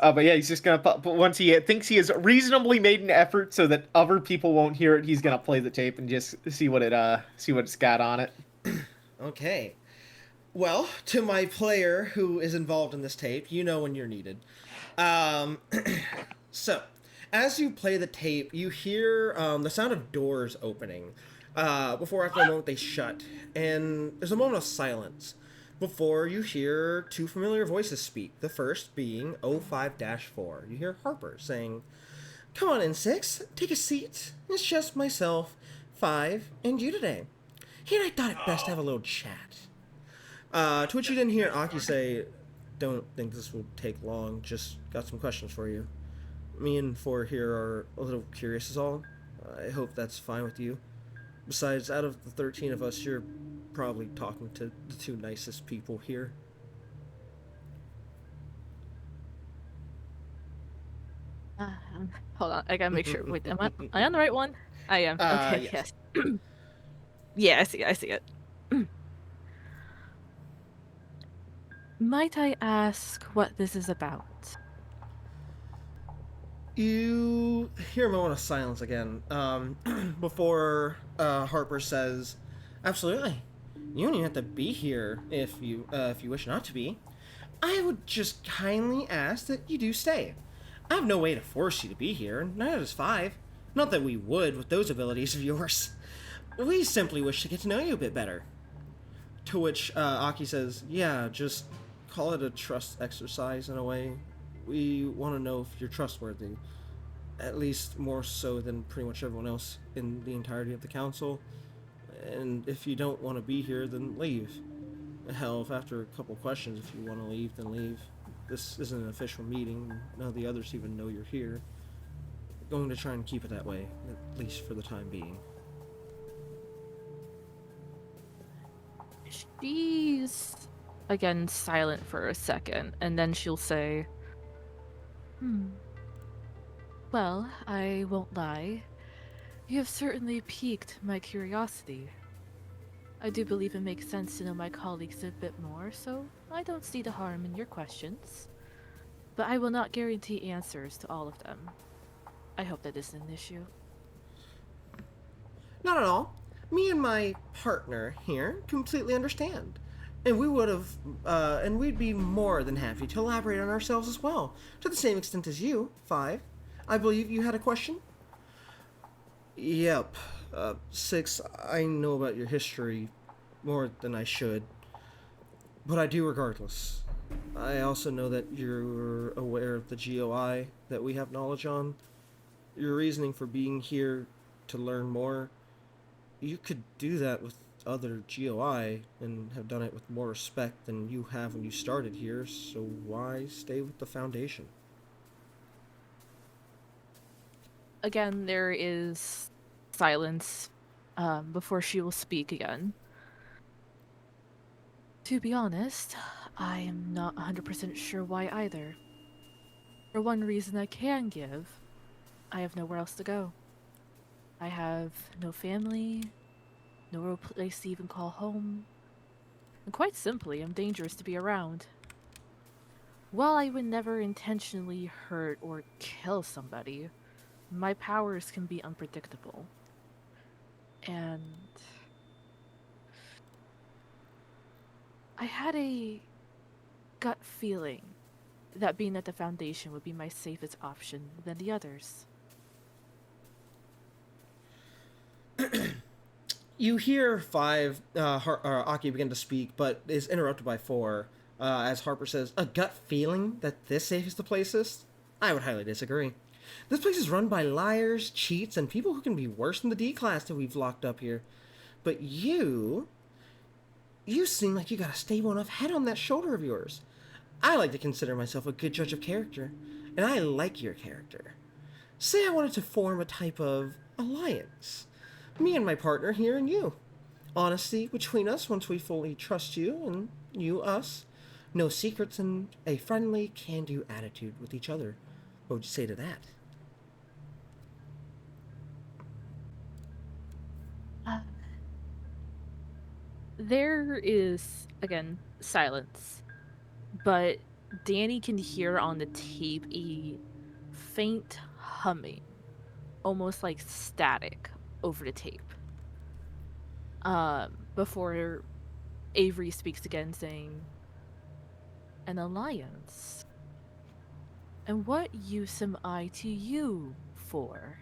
[SPEAKER 1] But yeah, he's just gonna once he thinks he has reasonably made an effort so that other people won't hear it, he's gonna play the tape and just see what it's got on it.
[SPEAKER 2] Okay. Well, to my player who is involved in this tape, you know when you're needed. So, as you play the tape, you hear the sound of doors opening. Before after a moment they shut, and there's a moment of silence. before you hear two familiar voices speak. The first being 05-4. You hear Harper saying, "Come on in, 6. Take a seat. It's just myself, 5, and you today. Here I thought it best to have a little chat." To which you didn't hear Aki say, "Don't think this will take long. Just got some questions for you. Me and 4 here are a little curious is all. I hope that's fine with you. Besides, out of the 13 of us, you're probably talking to the 2 nicest people here."
[SPEAKER 8] Hold on, I gotta make sure. Wait, am I on the right one? I am. Okay,
[SPEAKER 2] Yes.
[SPEAKER 8] yes. Yeah, I see it. Might I ask what this is about?
[SPEAKER 2] You hear a moment of silence again, before Harper says, "Absolutely. You don't even have to be here if you wish not to be. I would just kindly ask that you do stay. I have no way to force you to be here, neither does 5. Not that we would with those abilities of yours. We simply wish to get to know you a bit better." To which Aki says, "Yeah, just call it a trust exercise in a way. We want to know if you're trustworthy. At least more so than pretty much everyone else in the entirety of the council. And if you don't want to be here, then leave. Hell, if after a couple questions, if you want to leave, then leave. This isn't an official meeting. None of the others even know you're here. We're going to try and keep it that way, at least for the time being."
[SPEAKER 8] She's again silent for a second, and then she'll say, Well, I won't lie. You have certainly piqued my curiosity. I do believe it makes sense to know my colleagues a bit more, so I don't see the harm in your questions. But I will not guarantee answers to all of them. I hope that isn't an issue.
[SPEAKER 2] "Not at all. Me and my partner here completely understand. And we'd be more than happy to elaborate on ourselves as well, to the same extent as you, 5. I believe you had a question?" "Yep. 6, I know about your history more than I should. But I do regardless. I also know that you're aware of the GOI that we have knowledge on. Your reasoning for being here to learn more. You could do that with other GOI and have done it with more respect than you have when you started here, so why stay with the Foundation?"
[SPEAKER 8] Again, there is silence before she will speak again. To be honest, I am not 100% sure why either. For one reason I can give, I have nowhere else to go. I have no family, no real place to even call home, and quite simply, I'm dangerous to be around. While I would never intentionally hurt or kill somebody, my powers can be unpredictable. And I had a gut feeling that being at the Foundation would be my safest option than the others.
[SPEAKER 2] You hear 5, Aki begin to speak, but is interrupted by 4, as Harper says, "A gut feeling that this safe is the places? I would highly disagree. This place is run by liars, cheats, and people who can be worse than the D-class that we've locked up here. But you seem like you got a stable enough head on that shoulder of yours. I like to consider myself a good judge of character, and I like your character. Say I wanted to form a type of alliance. Me and my partner here and you. Honesty between us once we fully trust you, and you us. No secrets and a friendly, can-do attitude with each other. What would you say to that?"
[SPEAKER 8] There is, again, silence. But Danny can hear on the tape a faint humming, almost like static, over the tape. Before Avery speaks again, saying, "An alliance? And what use am I to you for?"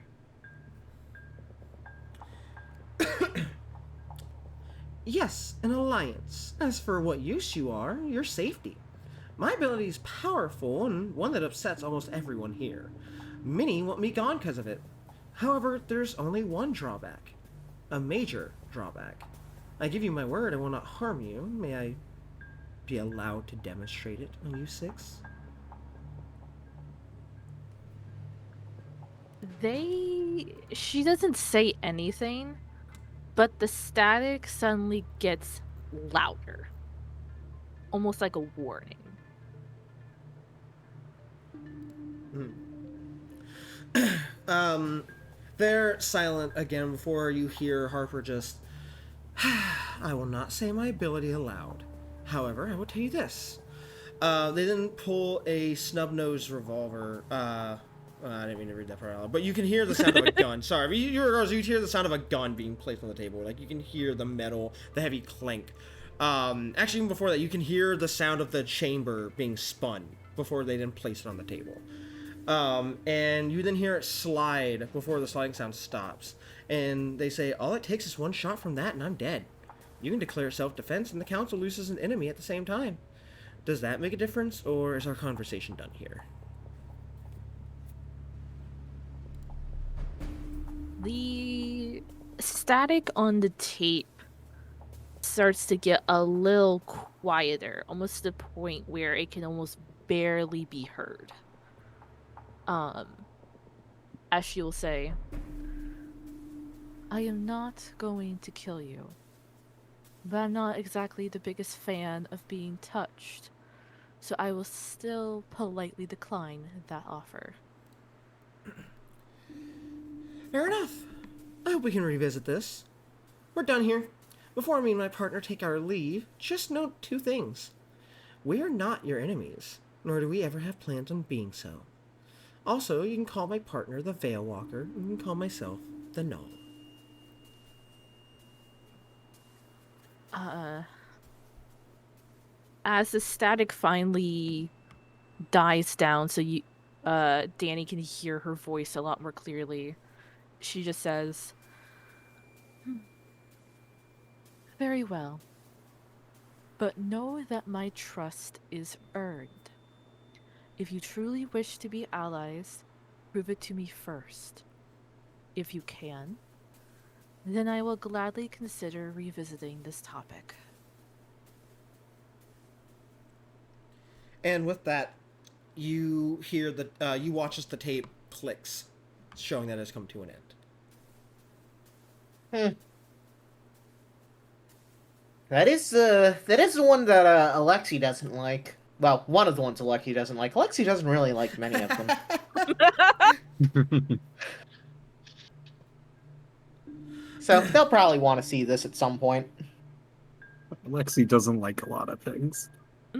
[SPEAKER 2] Yes, an alliance. As for what use you are, your safety. My ability is powerful and one that upsets almost everyone here. Many want me gone because of it. However, there's only one drawback. A major drawback. I give you my word I will not harm you. May I be allowed to demonstrate it on you six?
[SPEAKER 8] She doesn't say anything, but the static suddenly gets louder. Almost like a warning.
[SPEAKER 2] They're silent again before you hear Harper just, I will not say my ability aloud. However, I will tell you this. They didn't pull a snub-nosed revolver. I didn't mean to read that part out loud. But you can hear the sound of a gun. Sorry, you hear the sound of a gun being placed on the table. Like, you can hear the metal, the heavy clank. Actually, even before that, you can hear the sound of the chamber being spun before they didn't place it on the table. And you then hear it slide before the sliding sound stops. And they say, all it takes is one shot from that and I'm dead. You can declare self-defense and the council loses an enemy at the same time. Does that make a difference, or is our conversation done here?
[SPEAKER 8] The static on the tape starts to get a little quieter, almost to the point where it can almost barely be heard. As she will say, I am not going to kill you, but I'm not exactly the biggest fan of being touched, so I will still politely decline that offer.
[SPEAKER 2] Fair enough. I hope we can revisit this. We're done here. Before me and my partner take our leave, just note two things. We are not your enemies, nor do we ever have plans on being so. Also, you can call my partner the Veil Walker, and you can call myself the Gnome.
[SPEAKER 8] As the static finally dies down, so Danny can hear her voice a lot more clearly, she just says, very well. But know that my trust is earned. If you truly wish to be allies, prove it to me first. If you can, then I will gladly consider revisiting this topic.
[SPEAKER 2] And with that, you hear you watch as the tape clicks, showing that it's come to an end.
[SPEAKER 1] That is the one that Alexi doesn't like. Well, one of the ones Alexi doesn't like. Alexi doesn't really like many of them. So they'll probably want to see this at some point.
[SPEAKER 7] Alexi doesn't like a lot of things.
[SPEAKER 1] I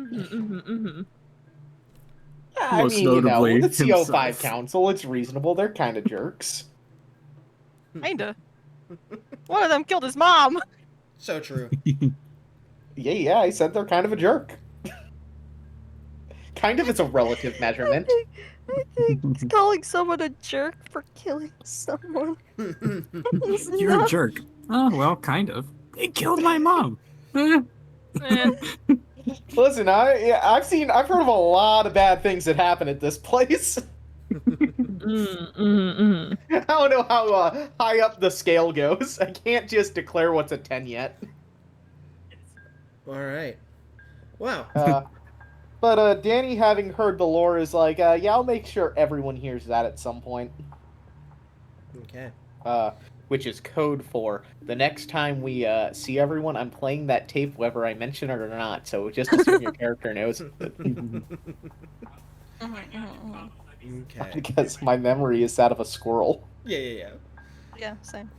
[SPEAKER 7] Most
[SPEAKER 1] mean, you know,
[SPEAKER 7] notably
[SPEAKER 1] the CO5
[SPEAKER 7] himself.
[SPEAKER 1] Council, it's reasonable. They're kind of jerks.
[SPEAKER 3] Kinda. One of them killed his mom.
[SPEAKER 2] So true.
[SPEAKER 1] Yeah, I said they're kind of a jerk. Kind of is a relative measurement.
[SPEAKER 3] I think calling someone a jerk for killing someone is
[SPEAKER 7] You're a
[SPEAKER 3] not-
[SPEAKER 7] jerk. Oh, well, kind of. They killed my mom.
[SPEAKER 1] Listen, I've heard of a lot of bad things that happen at this place. I don't know how high up the scale goes. I can't just declare what's a 10 yet.
[SPEAKER 2] All right. Wow.
[SPEAKER 1] But Danny, having heard the lore, is like, yeah, I'll make sure everyone hears that at some point.
[SPEAKER 2] Okay.
[SPEAKER 1] Which is code for the next time we see everyone, I'm playing that tape whether I mention it or not, so just assume your character knows it.
[SPEAKER 2] Okay.
[SPEAKER 1] Because my memory is that of a squirrel.
[SPEAKER 2] Yeah.
[SPEAKER 3] Yeah, same.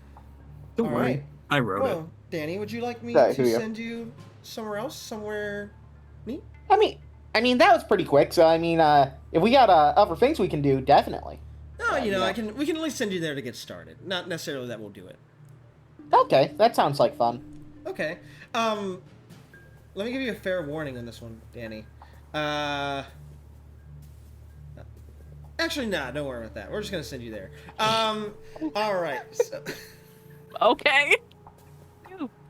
[SPEAKER 7] Don't
[SPEAKER 2] All
[SPEAKER 7] worry.
[SPEAKER 2] right.
[SPEAKER 7] I wrote
[SPEAKER 2] Well, Danny, would you like me
[SPEAKER 1] Sorry,
[SPEAKER 2] to
[SPEAKER 1] who are you?
[SPEAKER 2] send you somewhere else? Somewhere neat?
[SPEAKER 1] I mean that was pretty quick. So I mean, if we got other things we can do, definitely.
[SPEAKER 2] No, you know,
[SPEAKER 1] yeah.
[SPEAKER 2] we can at least send you there to get started. Not necessarily that we'll do it.
[SPEAKER 1] Okay, that sounds like fun.
[SPEAKER 2] Okay. Let me give you a fair warning on this one, Danny. Actually, nah, don't worry about that. We're just gonna send you there. All right. So,
[SPEAKER 8] Okay.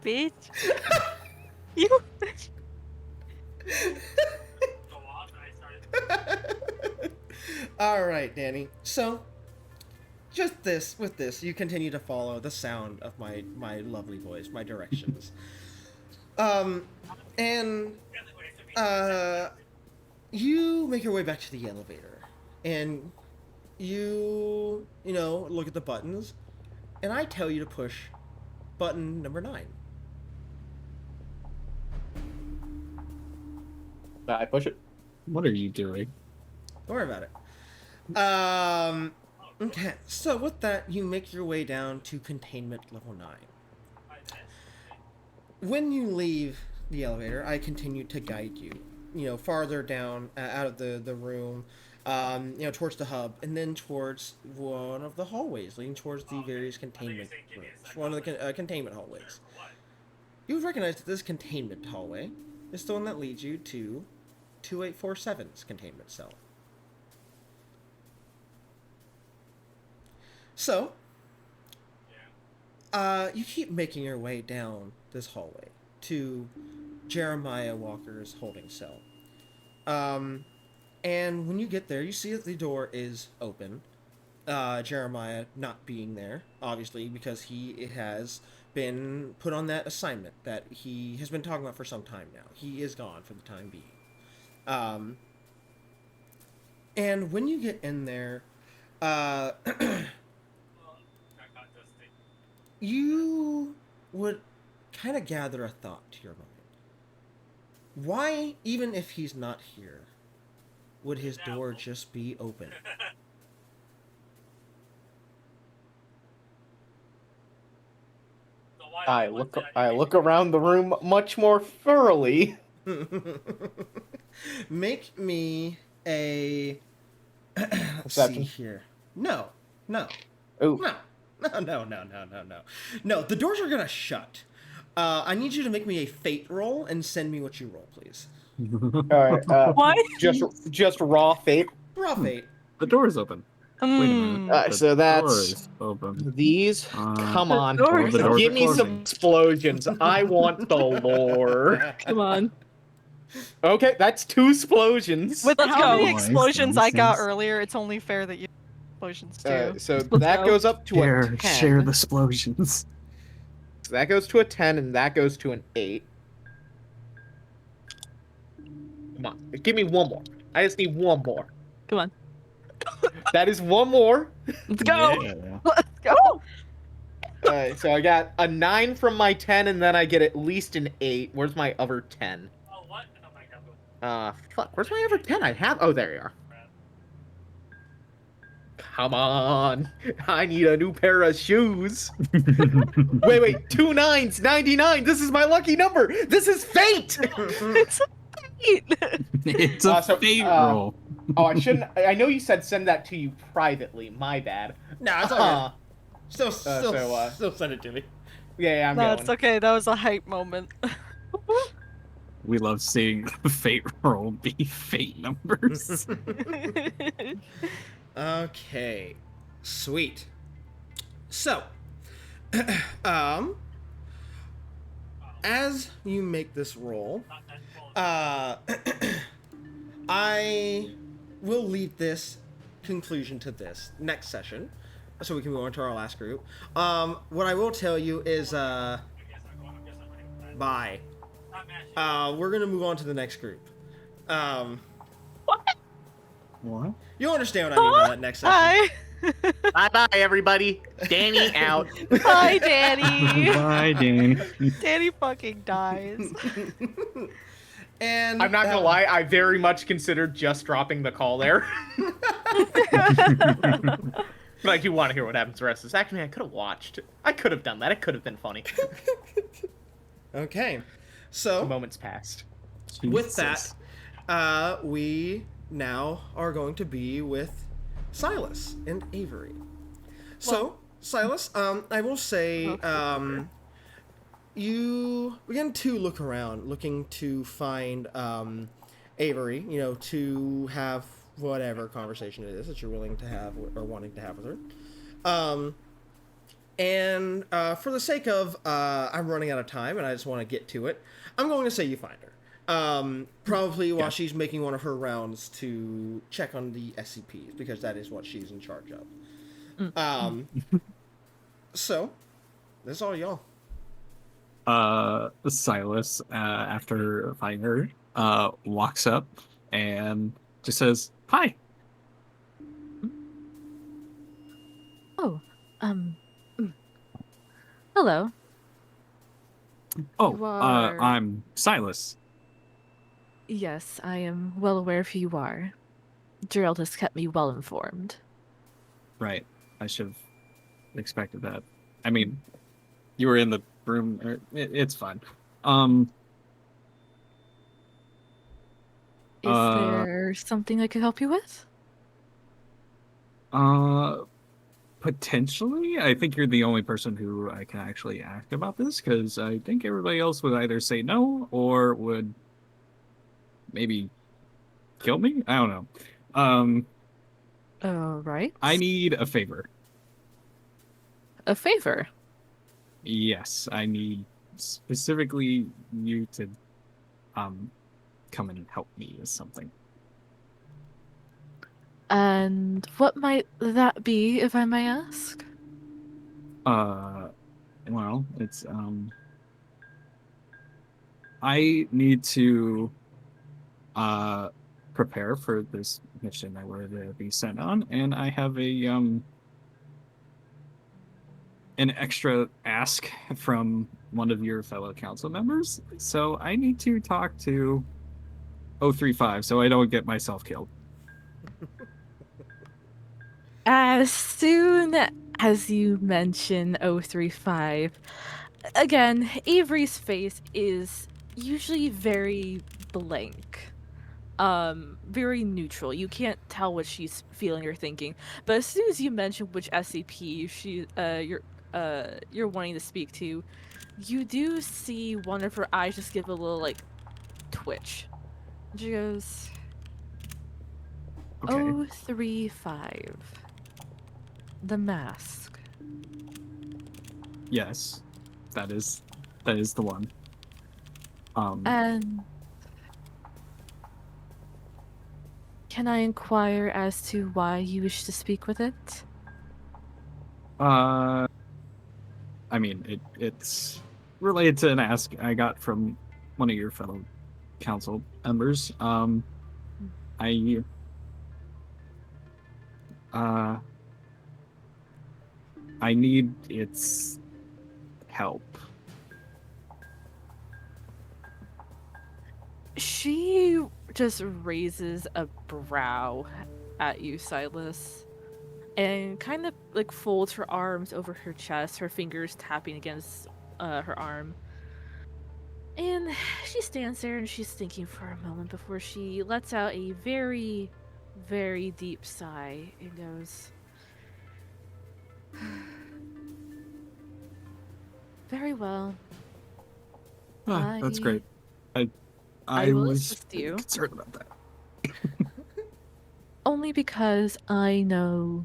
[SPEAKER 3] bitch. You.
[SPEAKER 10] Go off, and I started.
[SPEAKER 2] All right, Danny. So, just with this, you continue to follow the sound of my lovely voice, my directions. And you make your way back to the elevator, and you look at the buttons, and I tell you to push button number 9.
[SPEAKER 1] I push it.
[SPEAKER 7] What are you doing?
[SPEAKER 2] Don't worry about it. Okay, so with that, you make your way down to containment level 9. When you leave the elevator, I continue to guide you, farther down out of the room, towards the hub, and then towards one of the hallways, leading towards the various containment rooms, one of the containment hallways. You would recognize that this containment hallway is the one that leads you to 2847's containment cell. So, you keep making your way down this hallway to Jeremiah Walker's holding cell. And when you get there, you see that the door is open. Jeremiah not being there, obviously, because he has been put on that assignment that he has been talking about for some time now. He is gone for the time being. And when you get in there, you would kind of gather a thought to your mind. Why, even if he's not here, would his door just be open?
[SPEAKER 1] I look around the room much more thoroughly.
[SPEAKER 2] Make me a let's see here. No.
[SPEAKER 1] Ooh.
[SPEAKER 2] No, the doors are gonna shut. I need you to make me a fate roll and send me what you roll, please.
[SPEAKER 1] All right.
[SPEAKER 3] What?
[SPEAKER 1] Just raw fate.
[SPEAKER 2] Raw fate.
[SPEAKER 7] The door is open. Wait a minute. The
[SPEAKER 1] So
[SPEAKER 7] door
[SPEAKER 1] that's
[SPEAKER 7] is open.
[SPEAKER 1] these. Come on,
[SPEAKER 3] doors
[SPEAKER 7] are
[SPEAKER 1] give me some
[SPEAKER 7] closing.
[SPEAKER 1] explosions. I want the lore.
[SPEAKER 8] Come on.
[SPEAKER 1] Okay, that's 2 explosions.
[SPEAKER 3] With
[SPEAKER 8] Let's
[SPEAKER 3] how
[SPEAKER 8] go.
[SPEAKER 3] many explosions I got
[SPEAKER 7] Nonsense.
[SPEAKER 3] earlier, it's only fair that you explosions too.
[SPEAKER 1] So
[SPEAKER 8] Let's
[SPEAKER 1] that
[SPEAKER 8] go.
[SPEAKER 1] goes up to a 10.
[SPEAKER 7] Share the explosions.
[SPEAKER 1] So that goes to a 10, and that goes to an 8. Come on, give me one more. I just need one more.
[SPEAKER 8] Come on.
[SPEAKER 1] That is one more.
[SPEAKER 8] Let's go.
[SPEAKER 7] Yeah.
[SPEAKER 3] Let's go.
[SPEAKER 1] So I got a 9 from my 10, and then I get at least an 8. Where's my other 10?
[SPEAKER 10] Oh, what? Oh my god.
[SPEAKER 1] Fuck, where's my other 10? I have. Oh, there you are. Come on. I need a new pair of shoes. Wait, 2 9s, 99. This is my lucky number. This is fate.
[SPEAKER 3] It's a fate.
[SPEAKER 7] It's a fate roll.
[SPEAKER 1] Oh, I shouldn't. I know you said send that to you privately. My bad.
[SPEAKER 2] No, it's all good. Still send it to me.
[SPEAKER 1] Yeah, I'm
[SPEAKER 3] No,
[SPEAKER 1] going.
[SPEAKER 3] it's okay. That was a hype moment.
[SPEAKER 7] We love seeing the fate roll be fate numbers.
[SPEAKER 2] Okay, sweet. So, as you make this roll, I will leave this conclusion to this next session, so we can move on to our last group. What I will tell you is, bye. We're gonna move on to the next group.
[SPEAKER 7] What?
[SPEAKER 2] You'll understand what I mean by that next session.
[SPEAKER 3] Hi.
[SPEAKER 1] Bye, everybody. Danny out.
[SPEAKER 3] Hi, Danny.
[SPEAKER 7] Bye, Danny.
[SPEAKER 3] Danny fucking dies.
[SPEAKER 2] And
[SPEAKER 1] I'm not gonna lie. I very much considered just dropping the call there. Like, you want to hear what happens the rest of this? Actually, I could have watched. I could have done that. It could have been funny.
[SPEAKER 2] Okay, so
[SPEAKER 1] Moments passed.
[SPEAKER 2] with that, we now are going to be with Silas and Avery. So, Silas, I will say, you begin to look around, looking to find Avery, to have whatever conversation it is that you're willing to have or wanting to have with her. And for the sake of I'm running out of time and I just want to get to it, I'm going to say you find her. Probably while she's making one of her rounds to check on the SCPs, because that is what she's in charge of. So, that's all y'all.
[SPEAKER 7] Silas, after finding her, walks up and just says, "Hi."
[SPEAKER 8] Oh, mm. Hello.
[SPEAKER 7] Oh,
[SPEAKER 8] You are...
[SPEAKER 7] I'm Silas.
[SPEAKER 8] Yes, I am well aware of who you are. Gerald has kept me well informed.
[SPEAKER 7] Right. I should have expected that. I mean, you were in the room. It's fine.
[SPEAKER 8] Is there something I could help you with?
[SPEAKER 7] Potentially. I think you're the only person who I can actually ask about this, because I think everybody else would either say no or would maybe kill me. I don't know.
[SPEAKER 8] Right.
[SPEAKER 7] I need a favor.
[SPEAKER 8] A favor?
[SPEAKER 7] Yes, I need specifically you to come and help me with something.
[SPEAKER 8] And what might that be, if I may ask?
[SPEAKER 7] Well, it's I need to prepare for this mission that we're to be sent on, and I have a an extra ask from one of your fellow council members. So I need to talk to 035 so I don't get myself killed.
[SPEAKER 8] As soon as you mention 035, again, Avery's face is usually very blank. Very neutral. You can't tell what she's feeling or thinking. But as soon as you mention which SCP you're wanting to speak to, you do see one of her eyes just give a little like twitch. She goes,
[SPEAKER 7] Okay.
[SPEAKER 8] 035. The mask.
[SPEAKER 7] Yes, that is the one.
[SPEAKER 8] And can I inquire as to why you wish to speak with it?
[SPEAKER 7] I mean, it's related to an ask I got from one of your fellow council members. I need its help.
[SPEAKER 8] She just raises a brow at you, Silas, and kind of like folds her arms over her chest, her fingers tapping against her arm. And she stands there and she's thinking for a moment before she lets out a very, very deep sigh and goes, very well.
[SPEAKER 7] That's great.
[SPEAKER 8] I will
[SPEAKER 7] was
[SPEAKER 8] assist you.
[SPEAKER 7] concerned about that.
[SPEAKER 8] Only because I know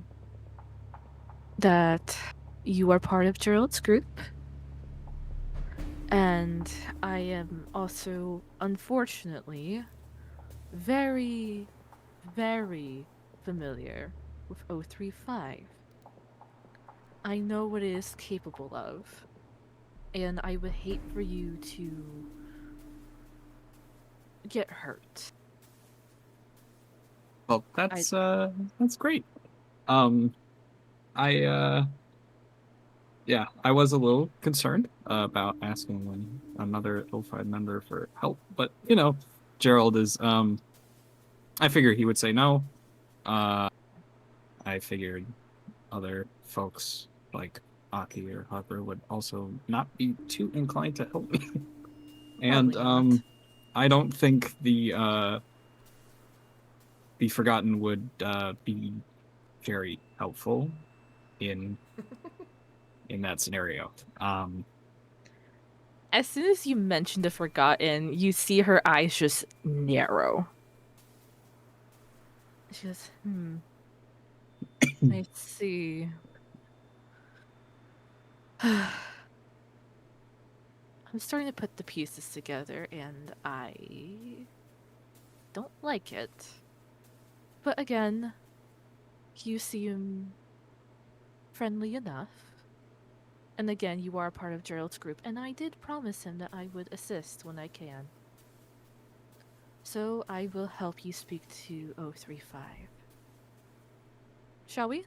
[SPEAKER 8] that you are part of Gerald's group. And I am also, unfortunately, very, very familiar with 035. I know what it is capable of. And I would hate for you to get hurt.
[SPEAKER 7] Well, that's great. I was a little concerned about asking another O5 member for help, but Gerald is I figured he would say no. I figured other folks like Aki or Harper would also not be too inclined to help me. And I don't think the Forgotten would be very helpful in that scenario.
[SPEAKER 8] As soon as you mention the Forgotten, you see her eyes just narrow. She goes, I see. I'm starting to put the pieces together, and I don't like it. But again, you seem friendly enough. And again, you are part of Gerald's group, and I did promise him that I would assist when I can. So I will help you speak to 035. Shall we?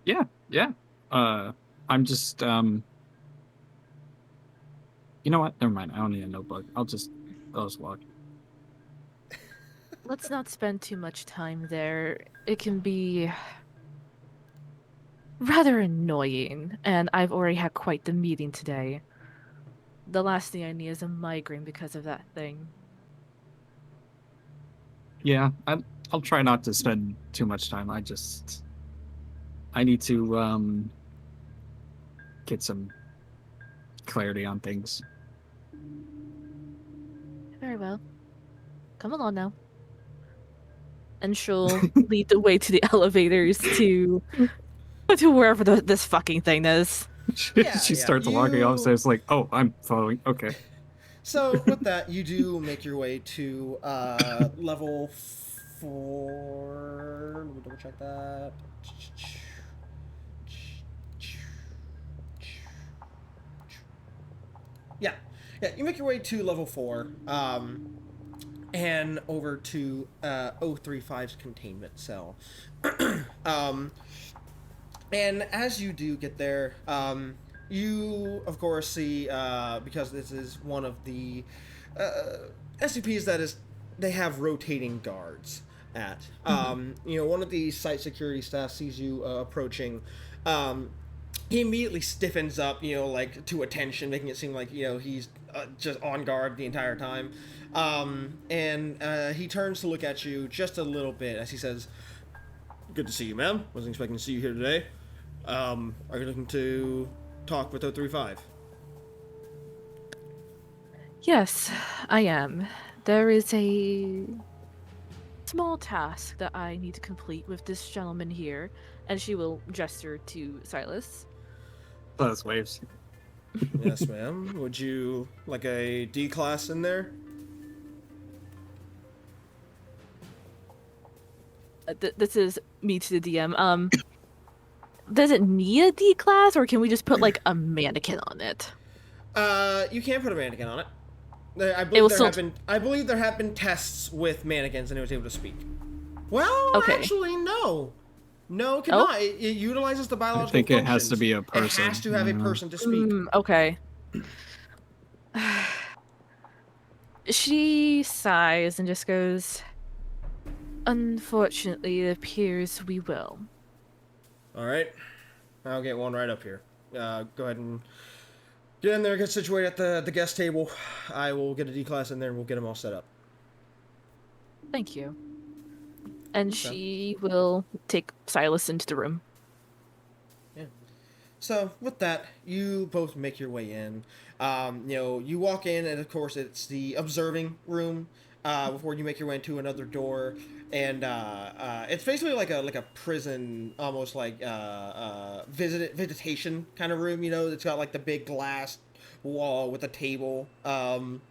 [SPEAKER 7] Yeah, yeah. I'm just you know what? Never mind. I don't need a notebook. I'll just walk.
[SPEAKER 8] Let's not spend too much time there. It can be rather annoying, and I've already had quite the meeting today. The last thing I need is a migraine because of that thing.
[SPEAKER 7] Yeah, I'll try not to spend too much time. I need to get some clarity on things.
[SPEAKER 8] Very well. Come along now. And she'll lead the way to the elevators to wherever this fucking thing is.
[SPEAKER 7] She starts walking off, so it's like, oh, I'm following. Okay.
[SPEAKER 2] So with that, you do make your way to level 4. Let me double check that. Yeah, yeah. You make your way to level 4, and over to 035's containment cell. And as you do get there, you of course see, because this is one of the SCPs that is, they have rotating guards at. One of the site security staff sees you approaching. He immediately stiffens up, like to attention, making it seem like, he's just on guard the entire time. And he turns to look at you just a little bit as he says, "Good to see you, ma'am. Wasn't expecting to see you here today. Are you looking to talk with 035?
[SPEAKER 8] Yes, I am. There is a small task that I need to complete with this gentleman here, and she will gesture to Silas.
[SPEAKER 7] Plus waves.
[SPEAKER 2] Yes, ma'am. Would you like a D class in there?
[SPEAKER 8] This is me to the DM. Does it need a D class, or can we just put like a mannequin on it?
[SPEAKER 2] You can't put a mannequin on it. I believe there have been tests with mannequins and it was able to speak. Well,
[SPEAKER 8] okay.
[SPEAKER 2] Actually, no. No, it cannot. It utilizes the biological
[SPEAKER 7] I think
[SPEAKER 2] functions.
[SPEAKER 7] it has to be a person.
[SPEAKER 2] It has to have a person to speak.
[SPEAKER 8] Okay. She sighs and just goes, "Unfortunately, it appears we will."
[SPEAKER 2] Alright. I'll get one right up here. Go ahead and get in there, get situated at the guest table. I will get a D class in there and we'll get them all set up.
[SPEAKER 8] Thank you. And she will take Silas into the room.
[SPEAKER 2] Yeah. So, with that, you both make your way in. You walk in, and of course, it's the observing room. Before you make your way into another door, and it's basically like a prison, almost like visitation kind of room. It's got like the big glass wall with a table, and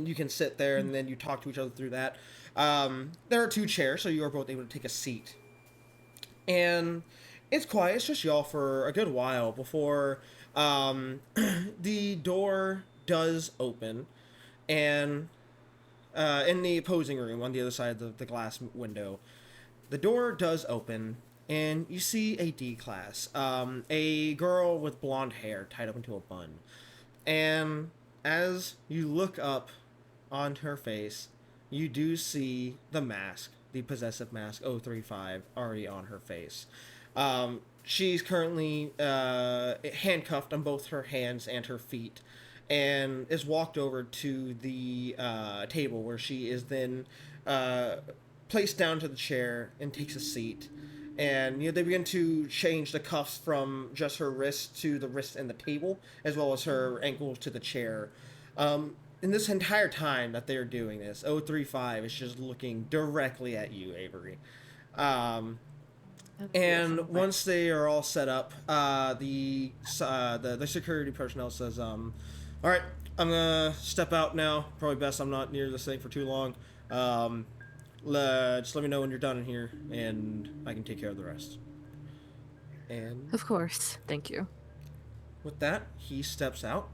[SPEAKER 2] you can sit there, and then you talk to each other through that. There are 2 chairs, so you are both able to take a seat. And it's quiet. It's just y'all for a good while before the door does open, and in the opposing room on the other side of the glass window, the door does open, and you see a D class, a girl with blonde hair tied up into a bun. And as you look up on her face, you do see the mask, the possessive mask 035, already on her face. She's currently handcuffed on both her hands and her feet, and is walked over to the table, where she is then placed down to the chair and takes a seat. And they begin to change the cuffs from just her wrists to the wrist and the table, as well as her ankles to the chair. In this entire time that they're doing this, 035 is just looking directly at you, Avery. And once they are all set up, the security personnel says, "All right, I'm gonna step out now. Probably best I'm not near this thing for too long. Just let me know when you're done in here, and I can take care of the rest." And
[SPEAKER 8] Of course. Thank you.
[SPEAKER 2] with that, he steps out.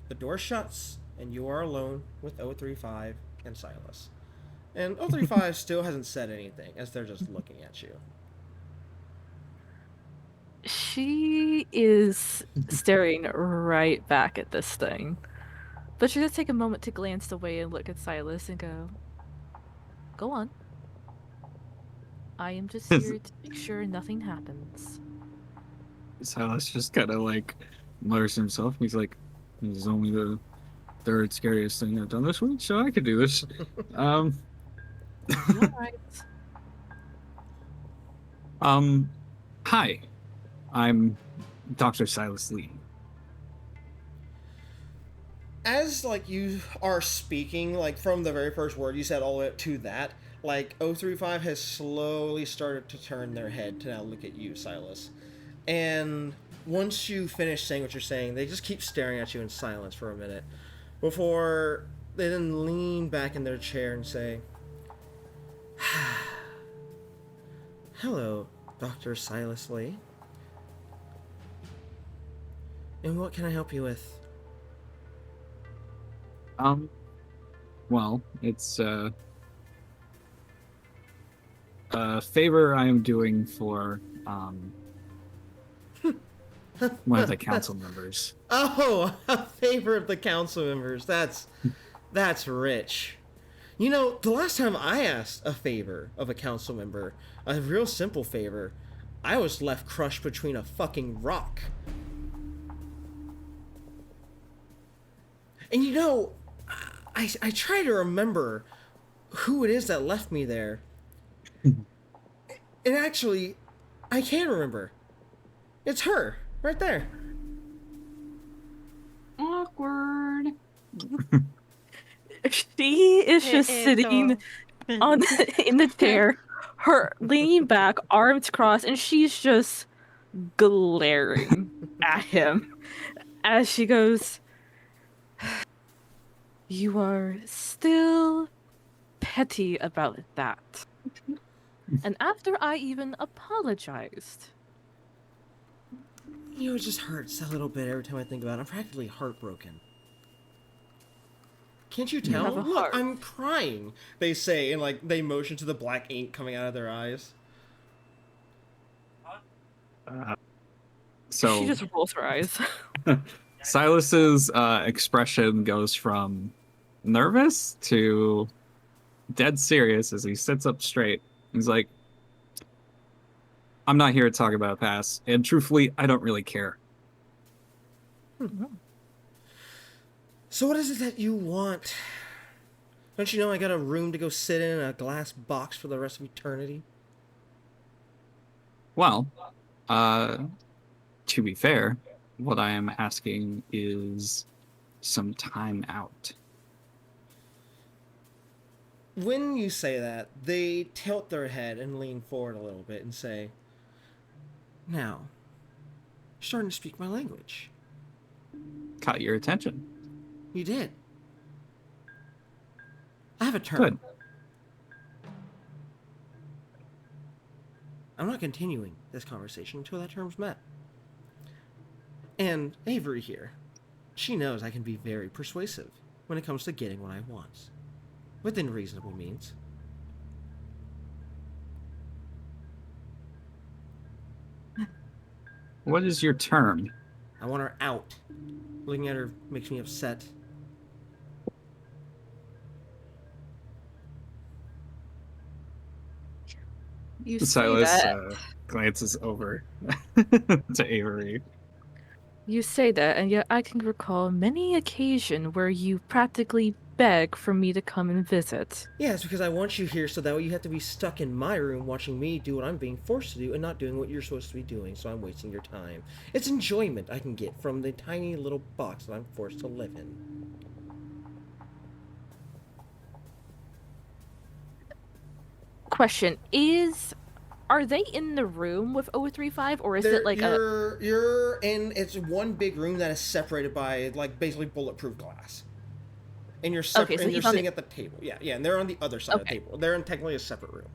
[SPEAKER 2] The door shuts, and you are alone with 035 and Silas. And 035 still hasn't said anything, as they're just looking at you.
[SPEAKER 8] She is staring right back at this thing. But she does take a moment to glance away and look at Silas and go on. I am just here to make sure nothing happens.
[SPEAKER 7] Silas just kind of like mutters to himself. He's like, "This is only the third scariest thing I've done this week, so I could do this."
[SPEAKER 8] Alright.
[SPEAKER 7] Hi, I'm Dr. Silas Lee.
[SPEAKER 2] As like you are speaking, like from the very first word you said all the way up to that, like 035 has slowly started to turn their head to now look at you, Silas. And once you finish saying what you're saying, they just keep staring at you in silence for a minute before they then lean back in their chair and say, "Hello, Dr. Silas Lee. And what can I help you with?"
[SPEAKER 7] Well, it's a favor I am doing for one of the council members.
[SPEAKER 2] Oh, a favor of the council members. That's rich. You know, the last time I asked a favor of a council member, a real simple favor, I was left crushed between a fucking rock. And you know, I try to remember who it is that left me there. And actually, I can remember. It's her, right there.
[SPEAKER 9] Awkward.
[SPEAKER 8] She is just sitting on in the chair, her leaning back, arms crossed, and she's just glaring at him as she goes, "You are still petty about that." And after I even apologized.
[SPEAKER 2] You know, it just hurts a little bit every time I think about it. I'm practically heartbroken. Can't you tell?
[SPEAKER 8] have a
[SPEAKER 2] Look,
[SPEAKER 8] heart.
[SPEAKER 2] I'm crying, they say, and like they motion to the black ink coming out of their eyes.
[SPEAKER 7] So
[SPEAKER 8] She just rolls her eyes.
[SPEAKER 7] Silas's expression goes from nervous to dead serious as he sits up straight. He's like, "I'm not here to talk about a past, and truthfully, I don't really care."
[SPEAKER 2] So what is it that you want? Don't you know I got a room to go sit in a glass box for the rest of eternity?
[SPEAKER 7] Well, to be fair, what I am asking is some time out.
[SPEAKER 2] When you say that, they tilt their head and lean forward a little bit and say, "Now, you're starting to speak my language."
[SPEAKER 7] Caught your attention.
[SPEAKER 2] You did. I have a term.
[SPEAKER 7] Good.
[SPEAKER 2] I'm not continuing this conversation until that term's met. And Avery here, she knows I can be very persuasive when it comes to getting what I want, within reasonable means.
[SPEAKER 7] What is your term?
[SPEAKER 2] I want her out. Looking at her makes me upset.
[SPEAKER 8] You
[SPEAKER 7] Silas
[SPEAKER 8] say that.
[SPEAKER 7] glances over to Avery.
[SPEAKER 8] You say that, and yet I can recall many occasion where you practically beg for me to come and visit.
[SPEAKER 2] Yeah, it's because I want you here so that way you have to be stuck in my room watching me do what I'm being forced to do and not doing what you're supposed to be doing, so I'm wasting your time. It's enjoyment I can get from the tiny little box that I'm forced to live in.
[SPEAKER 8] Question, is Are they in the room with 035, or is it like
[SPEAKER 2] you're in? It's one big room that is separated by like basically bulletproof glass, and you're
[SPEAKER 8] Okay, so
[SPEAKER 2] and you're
[SPEAKER 8] he's on
[SPEAKER 2] sitting at the table. Yeah, yeah, and they're on the other side of the
[SPEAKER 8] Okay.
[SPEAKER 2] table. They're in technically a separate room.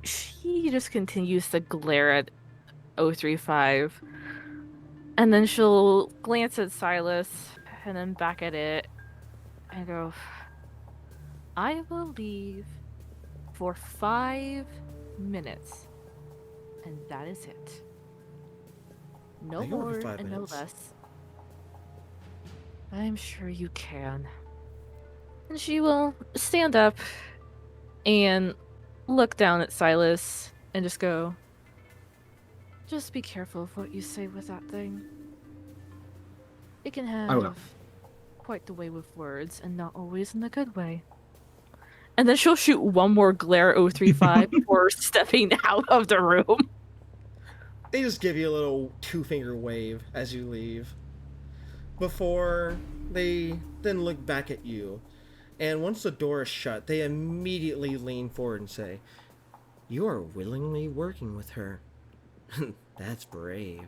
[SPEAKER 8] She just continues to glare at 035, and then she'll glance at Silas, and then back at it, and go, I will leave for 5 minutes, and that is it. No
[SPEAKER 2] I can work
[SPEAKER 8] more
[SPEAKER 2] with 5
[SPEAKER 8] and no
[SPEAKER 2] minutes.
[SPEAKER 8] less. I'm sure you can. And she will stand up and look down at Silas and just go, just be careful of what you say with that thing. It can
[SPEAKER 7] I will.
[SPEAKER 8] have quite the way with words, and not always in a good way. And then she'll shoot one more glare at 035 before stepping out of the room.
[SPEAKER 2] They just give you a little 2-finger wave as you leave, before they then look back at you. And once the door is shut, they immediately lean forward and say, "You are willingly working with her. That's brave."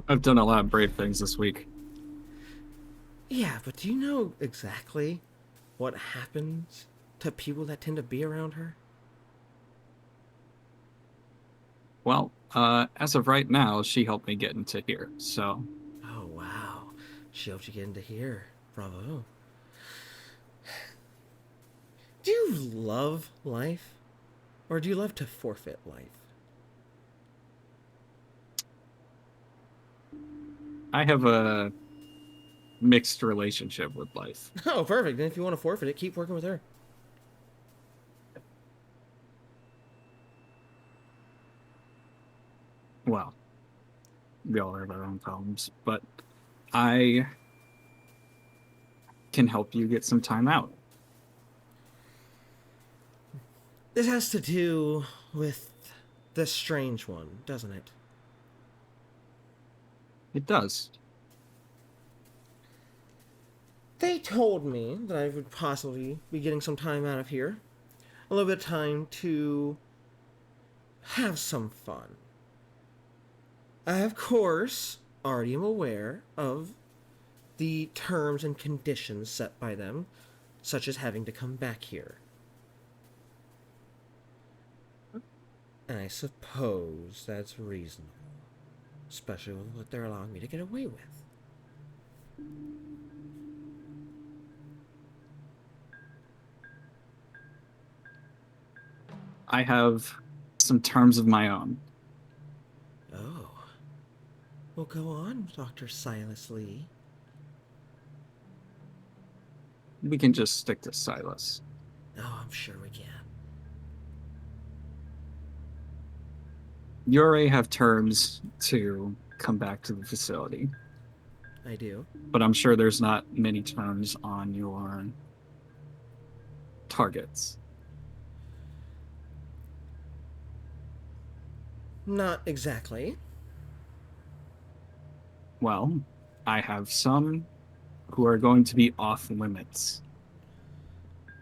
[SPEAKER 7] I've done a lot of brave things this week.
[SPEAKER 2] Yeah, but do you know exactly what happens to people that tend to be around her?
[SPEAKER 7] Well, as of right now, she helped me get into here, so...
[SPEAKER 2] Oh, wow. She helped you get into here. Bravo. Do you love life? Or do you love to forfeit life?
[SPEAKER 7] I have a mixed relationship with life.
[SPEAKER 2] Oh, perfect. Then if you want to forfeit it, keep working with her.
[SPEAKER 7] Well, we all have our own problems, but I can help you get some time out.
[SPEAKER 2] This has to do with the strange one, doesn't it?
[SPEAKER 7] It does.
[SPEAKER 2] They told me that I would possibly be getting some time out of here. A little bit of time to have some fun. I, of course, already am aware of the terms and conditions set by them, such as having to come back here. And I suppose that's reasonable, especially with what they're allowing me to get away with.
[SPEAKER 7] I have some terms of my own.
[SPEAKER 2] Oh. Well, go on, Dr. Silas Lee.
[SPEAKER 7] We can just stick to Silas.
[SPEAKER 2] Oh, I'm sure we can.
[SPEAKER 7] You already have terms to come back to the facility,
[SPEAKER 2] I do.
[SPEAKER 7] but I'm sure there's not many terms on your targets.
[SPEAKER 2] Not exactly.
[SPEAKER 7] Well, I have some who are going to be off limits.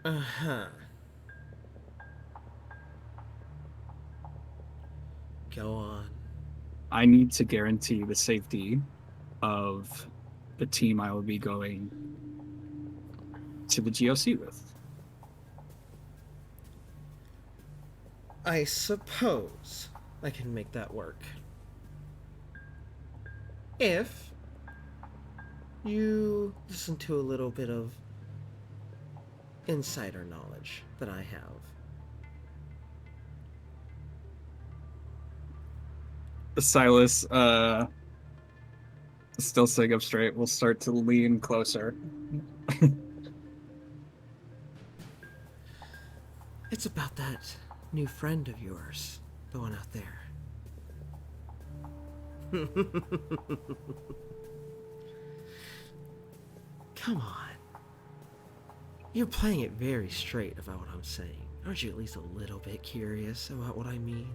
[SPEAKER 2] Uh-huh. Go on.
[SPEAKER 7] I need to guarantee the safety of the team I will be going to the GOC with.
[SPEAKER 2] I suppose I can make that work. If you listen to a little bit of insider knowledge that I have.
[SPEAKER 7] Silas, still sitting up straight, will start to lean closer.
[SPEAKER 2] It's about that new friend of yours, the one out there. Come on. You're playing it very straight about what I'm saying. Aren't you at least a little bit curious about what I mean?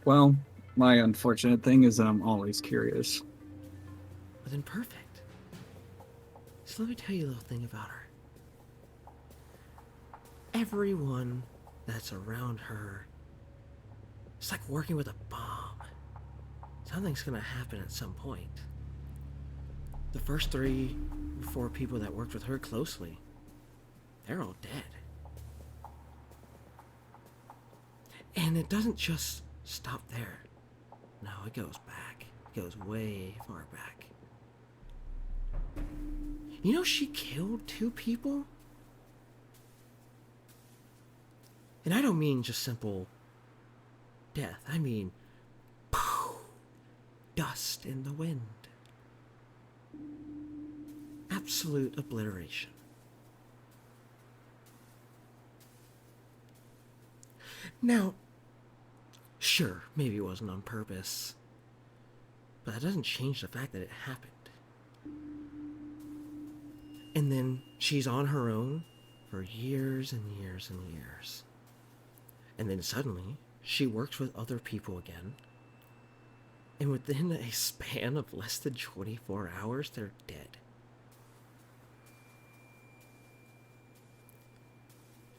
[SPEAKER 7] Well, my unfortunate thing is that I'm always curious.
[SPEAKER 2] Well, then perfect. So let me tell you a little thing about her. Everyone that's around her, it's like working with a bomb. Something's gonna happen at some point. The first 3 or 4 people that worked with her closely, they're all dead. And it doesn't just stop there. No, it goes back. It goes way far back. You know, she killed 2 people? And I don't mean just simple death. I mean, poof, dust in the wind. Absolute obliteration. Now, sure, maybe it wasn't on purpose, but that doesn't change the fact that it happened. And then she's on her own for years and years and years. And then suddenly, she works with other people again. And within a span of less than 24 hours, they're dead.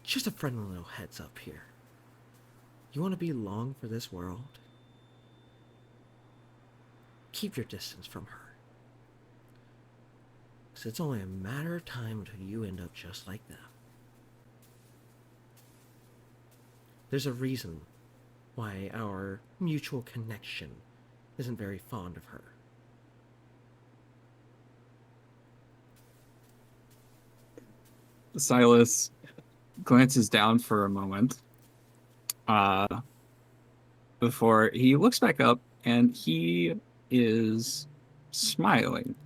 [SPEAKER 2] Just a friendly little heads up here. You want to be long for this world? Keep your distance from her. Because it's only a matter of time until you end up just like them. There's a reason why our mutual connection isn't very fond of her.
[SPEAKER 7] Silas glances down for a moment before he looks back up, and he is smiling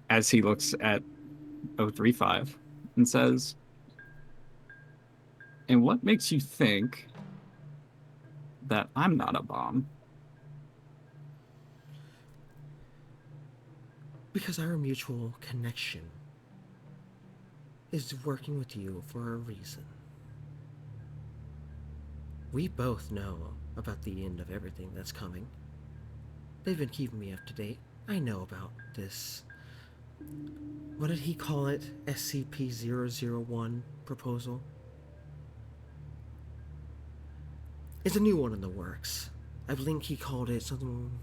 [SPEAKER 7] as he looks at 035 and says, "And what makes you think that I'm not a bomb?"
[SPEAKER 2] Because our mutual connection is working with you for a reason. We both know about the end of everything that's coming. They've been keeping me up to date. I know about this. What did he call it? SCP-001 proposal? It's a new one in the works. I think he called it something...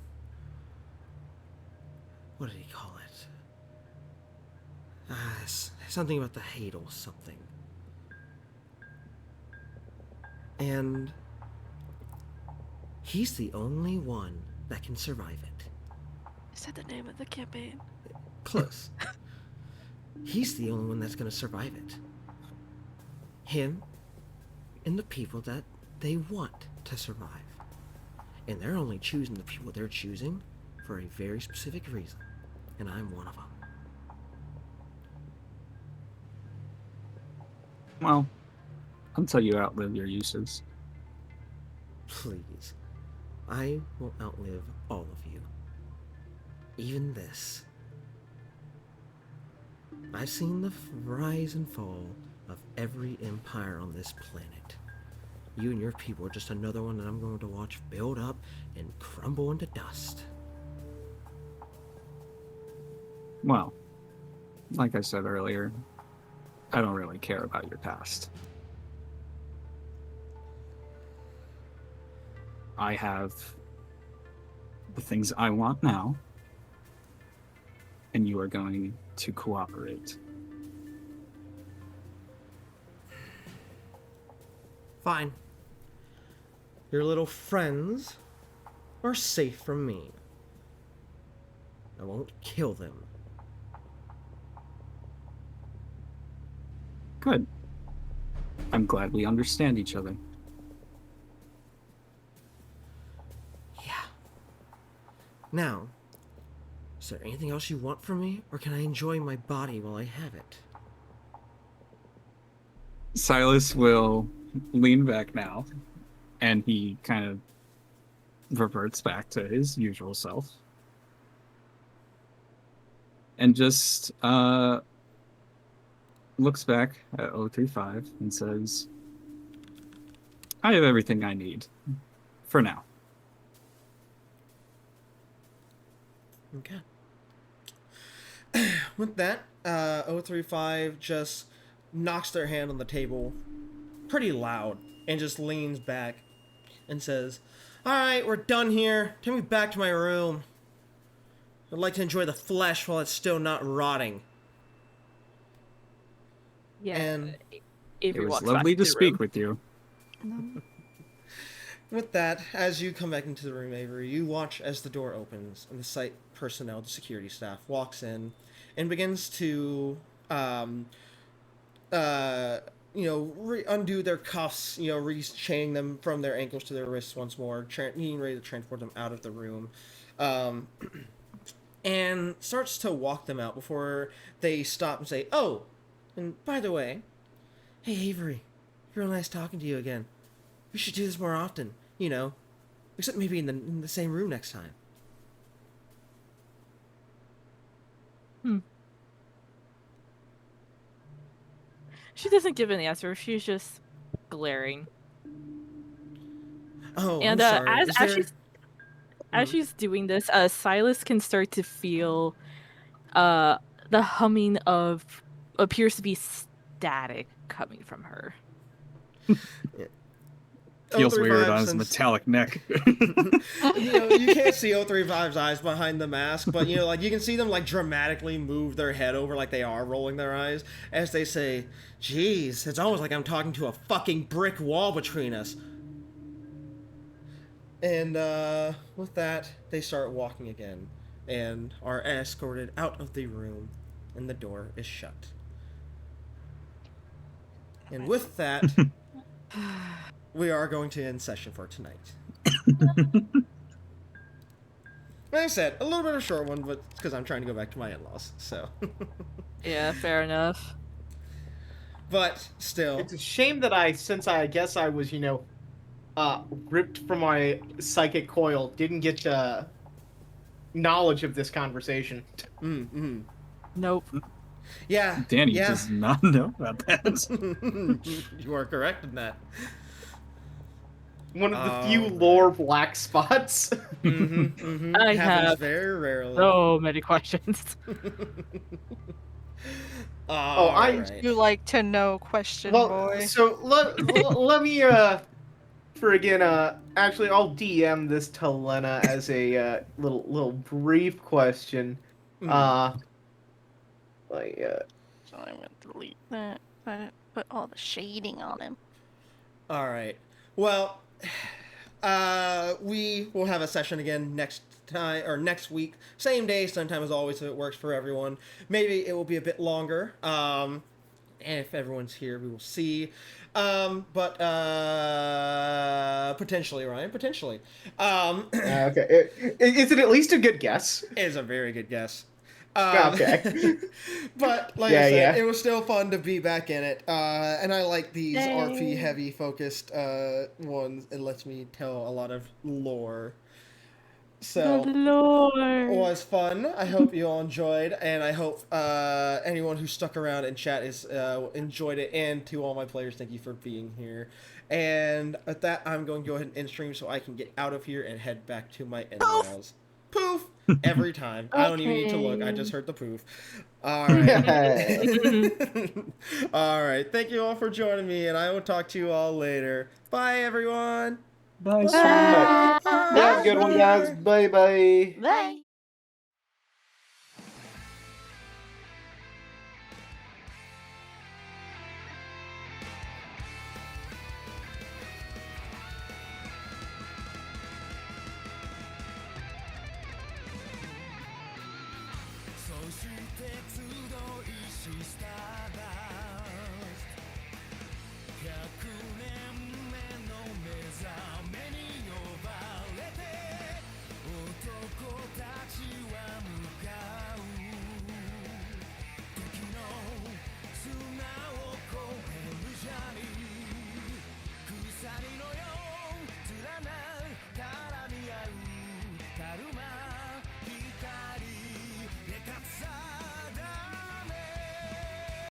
[SPEAKER 2] What did he call it? Something about the Hadal something. And he's the only one that can survive it.
[SPEAKER 3] Is that the name of the campaign?
[SPEAKER 2] Close. He's the only one that's gonna survive it. Him and the people that they want to survive. And they're only choosing the people they're choosing for a very specific reason. And I'm one of them.
[SPEAKER 7] Well, until you outlive your uses.
[SPEAKER 2] Please. I will outlive all of you. Even this. I've seen the rise and fall of every empire on this planet. You and your people are just another one that I'm going to watch build up and crumble into dust.
[SPEAKER 7] Well, like I said earlier, I don't really care about your past. I have the things I want now, and you are going to cooperate.
[SPEAKER 2] Fine. Your little friends are safe from me. I won't kill them.
[SPEAKER 7] Good. I'm glad we understand each other.
[SPEAKER 2] Yeah. Now, is there anything else you want from me, or can I enjoy my body while I have it?
[SPEAKER 7] Silas will lean back now, and he kind of reverts back to his usual self. And just looks back at 035 and says, I have everything I need for now.
[SPEAKER 2] Okay. With that, 035 just knocks their hand on the table pretty loud and just leans back and says, "Alright, we're done here. Take me back to my room. I'd like to enjoy the flesh while it's still not rotting."
[SPEAKER 8] Yeah.
[SPEAKER 2] And
[SPEAKER 8] Avery
[SPEAKER 7] It was
[SPEAKER 8] walks
[SPEAKER 7] lovely
[SPEAKER 8] back
[SPEAKER 7] to
[SPEAKER 8] the
[SPEAKER 7] speak
[SPEAKER 8] room.
[SPEAKER 7] with you.
[SPEAKER 2] with that, as you come back into the room, Avery, you watch as the door opens and the site personnel, the security staff, walks in and begins to, undo their cuffs, re-chaining them from their ankles to their wrists once more, getting ready to transport them out of the room. Um, and starts to walk them out before they stop and say, "Oh, and by the way, hey Avery, real nice talking to you again. We should do this more often, except maybe in the same room next time."
[SPEAKER 8] She doesn't give an answer. She's just glaring.
[SPEAKER 2] Oh,
[SPEAKER 8] And
[SPEAKER 2] I'm sorry.
[SPEAKER 8] as she's doing this, Silas can start to feel the humming of appears to be static coming from her.
[SPEAKER 7] Feels weird
[SPEAKER 2] 035
[SPEAKER 7] on his
[SPEAKER 2] since-
[SPEAKER 7] metallic neck.
[SPEAKER 2] you can't see 035's eyes behind the mask, but you can see them dramatically move their head over like they are rolling their eyes as they say, "Geez, it's almost like I'm talking to a fucking brick wall between us." And with that, they start walking again and are escorted out of the room, and the door is shut. And with that, we are going to end session for tonight. Like I said, a little bit of a short one, but it's because I'm trying to go back to my in-laws, so.
[SPEAKER 8] Yeah, fair enough.
[SPEAKER 2] But still.
[SPEAKER 1] It's a shame that since I guess I was, ripped from my psychic coil, didn't get knowledge of this conversation.
[SPEAKER 2] Mm-hmm.
[SPEAKER 8] Nope.
[SPEAKER 2] Yeah.
[SPEAKER 7] Danny
[SPEAKER 2] yeah.
[SPEAKER 7] does not know about that.
[SPEAKER 2] You are correct in that.
[SPEAKER 1] One of the few lore black spots.
[SPEAKER 8] I
[SPEAKER 2] Happens
[SPEAKER 8] have
[SPEAKER 2] very rarely.
[SPEAKER 8] so many questions.
[SPEAKER 3] You like to know, question boy.
[SPEAKER 1] So let me actually I'll DM this to Lena as a little brief question.
[SPEAKER 3] So I'm gonna delete that. Put all the shading on him.
[SPEAKER 2] All right. Well, we will have a session again next week, same day, same time as always, if it works for everyone. Maybe it will be a bit longer. And if everyone's here, we will see. But potentially, Ryan, potentially.
[SPEAKER 1] Okay, is it at least a good guess?
[SPEAKER 2] It is a very good guess.
[SPEAKER 1] Okay.
[SPEAKER 2] But like I said, it was still fun to be back in it. And I like these RP heavy focused ones. It lets me tell a lot of lore. So it was fun. I hope you all enjoyed, and I hope anyone who stuck around in chat is enjoyed it. And to all my players, thank you for being here. And at that, I'm going to go ahead and end stream so I can get out of here and head back to my in-laws. Poof! Every time. I don't even need to look. I just heard the poof. All right. All right. Thank you all for joining me, and I will talk to you all later. Bye, everyone.
[SPEAKER 7] Bye.
[SPEAKER 1] Have a good one, guys. Bye.
[SPEAKER 3] Bye.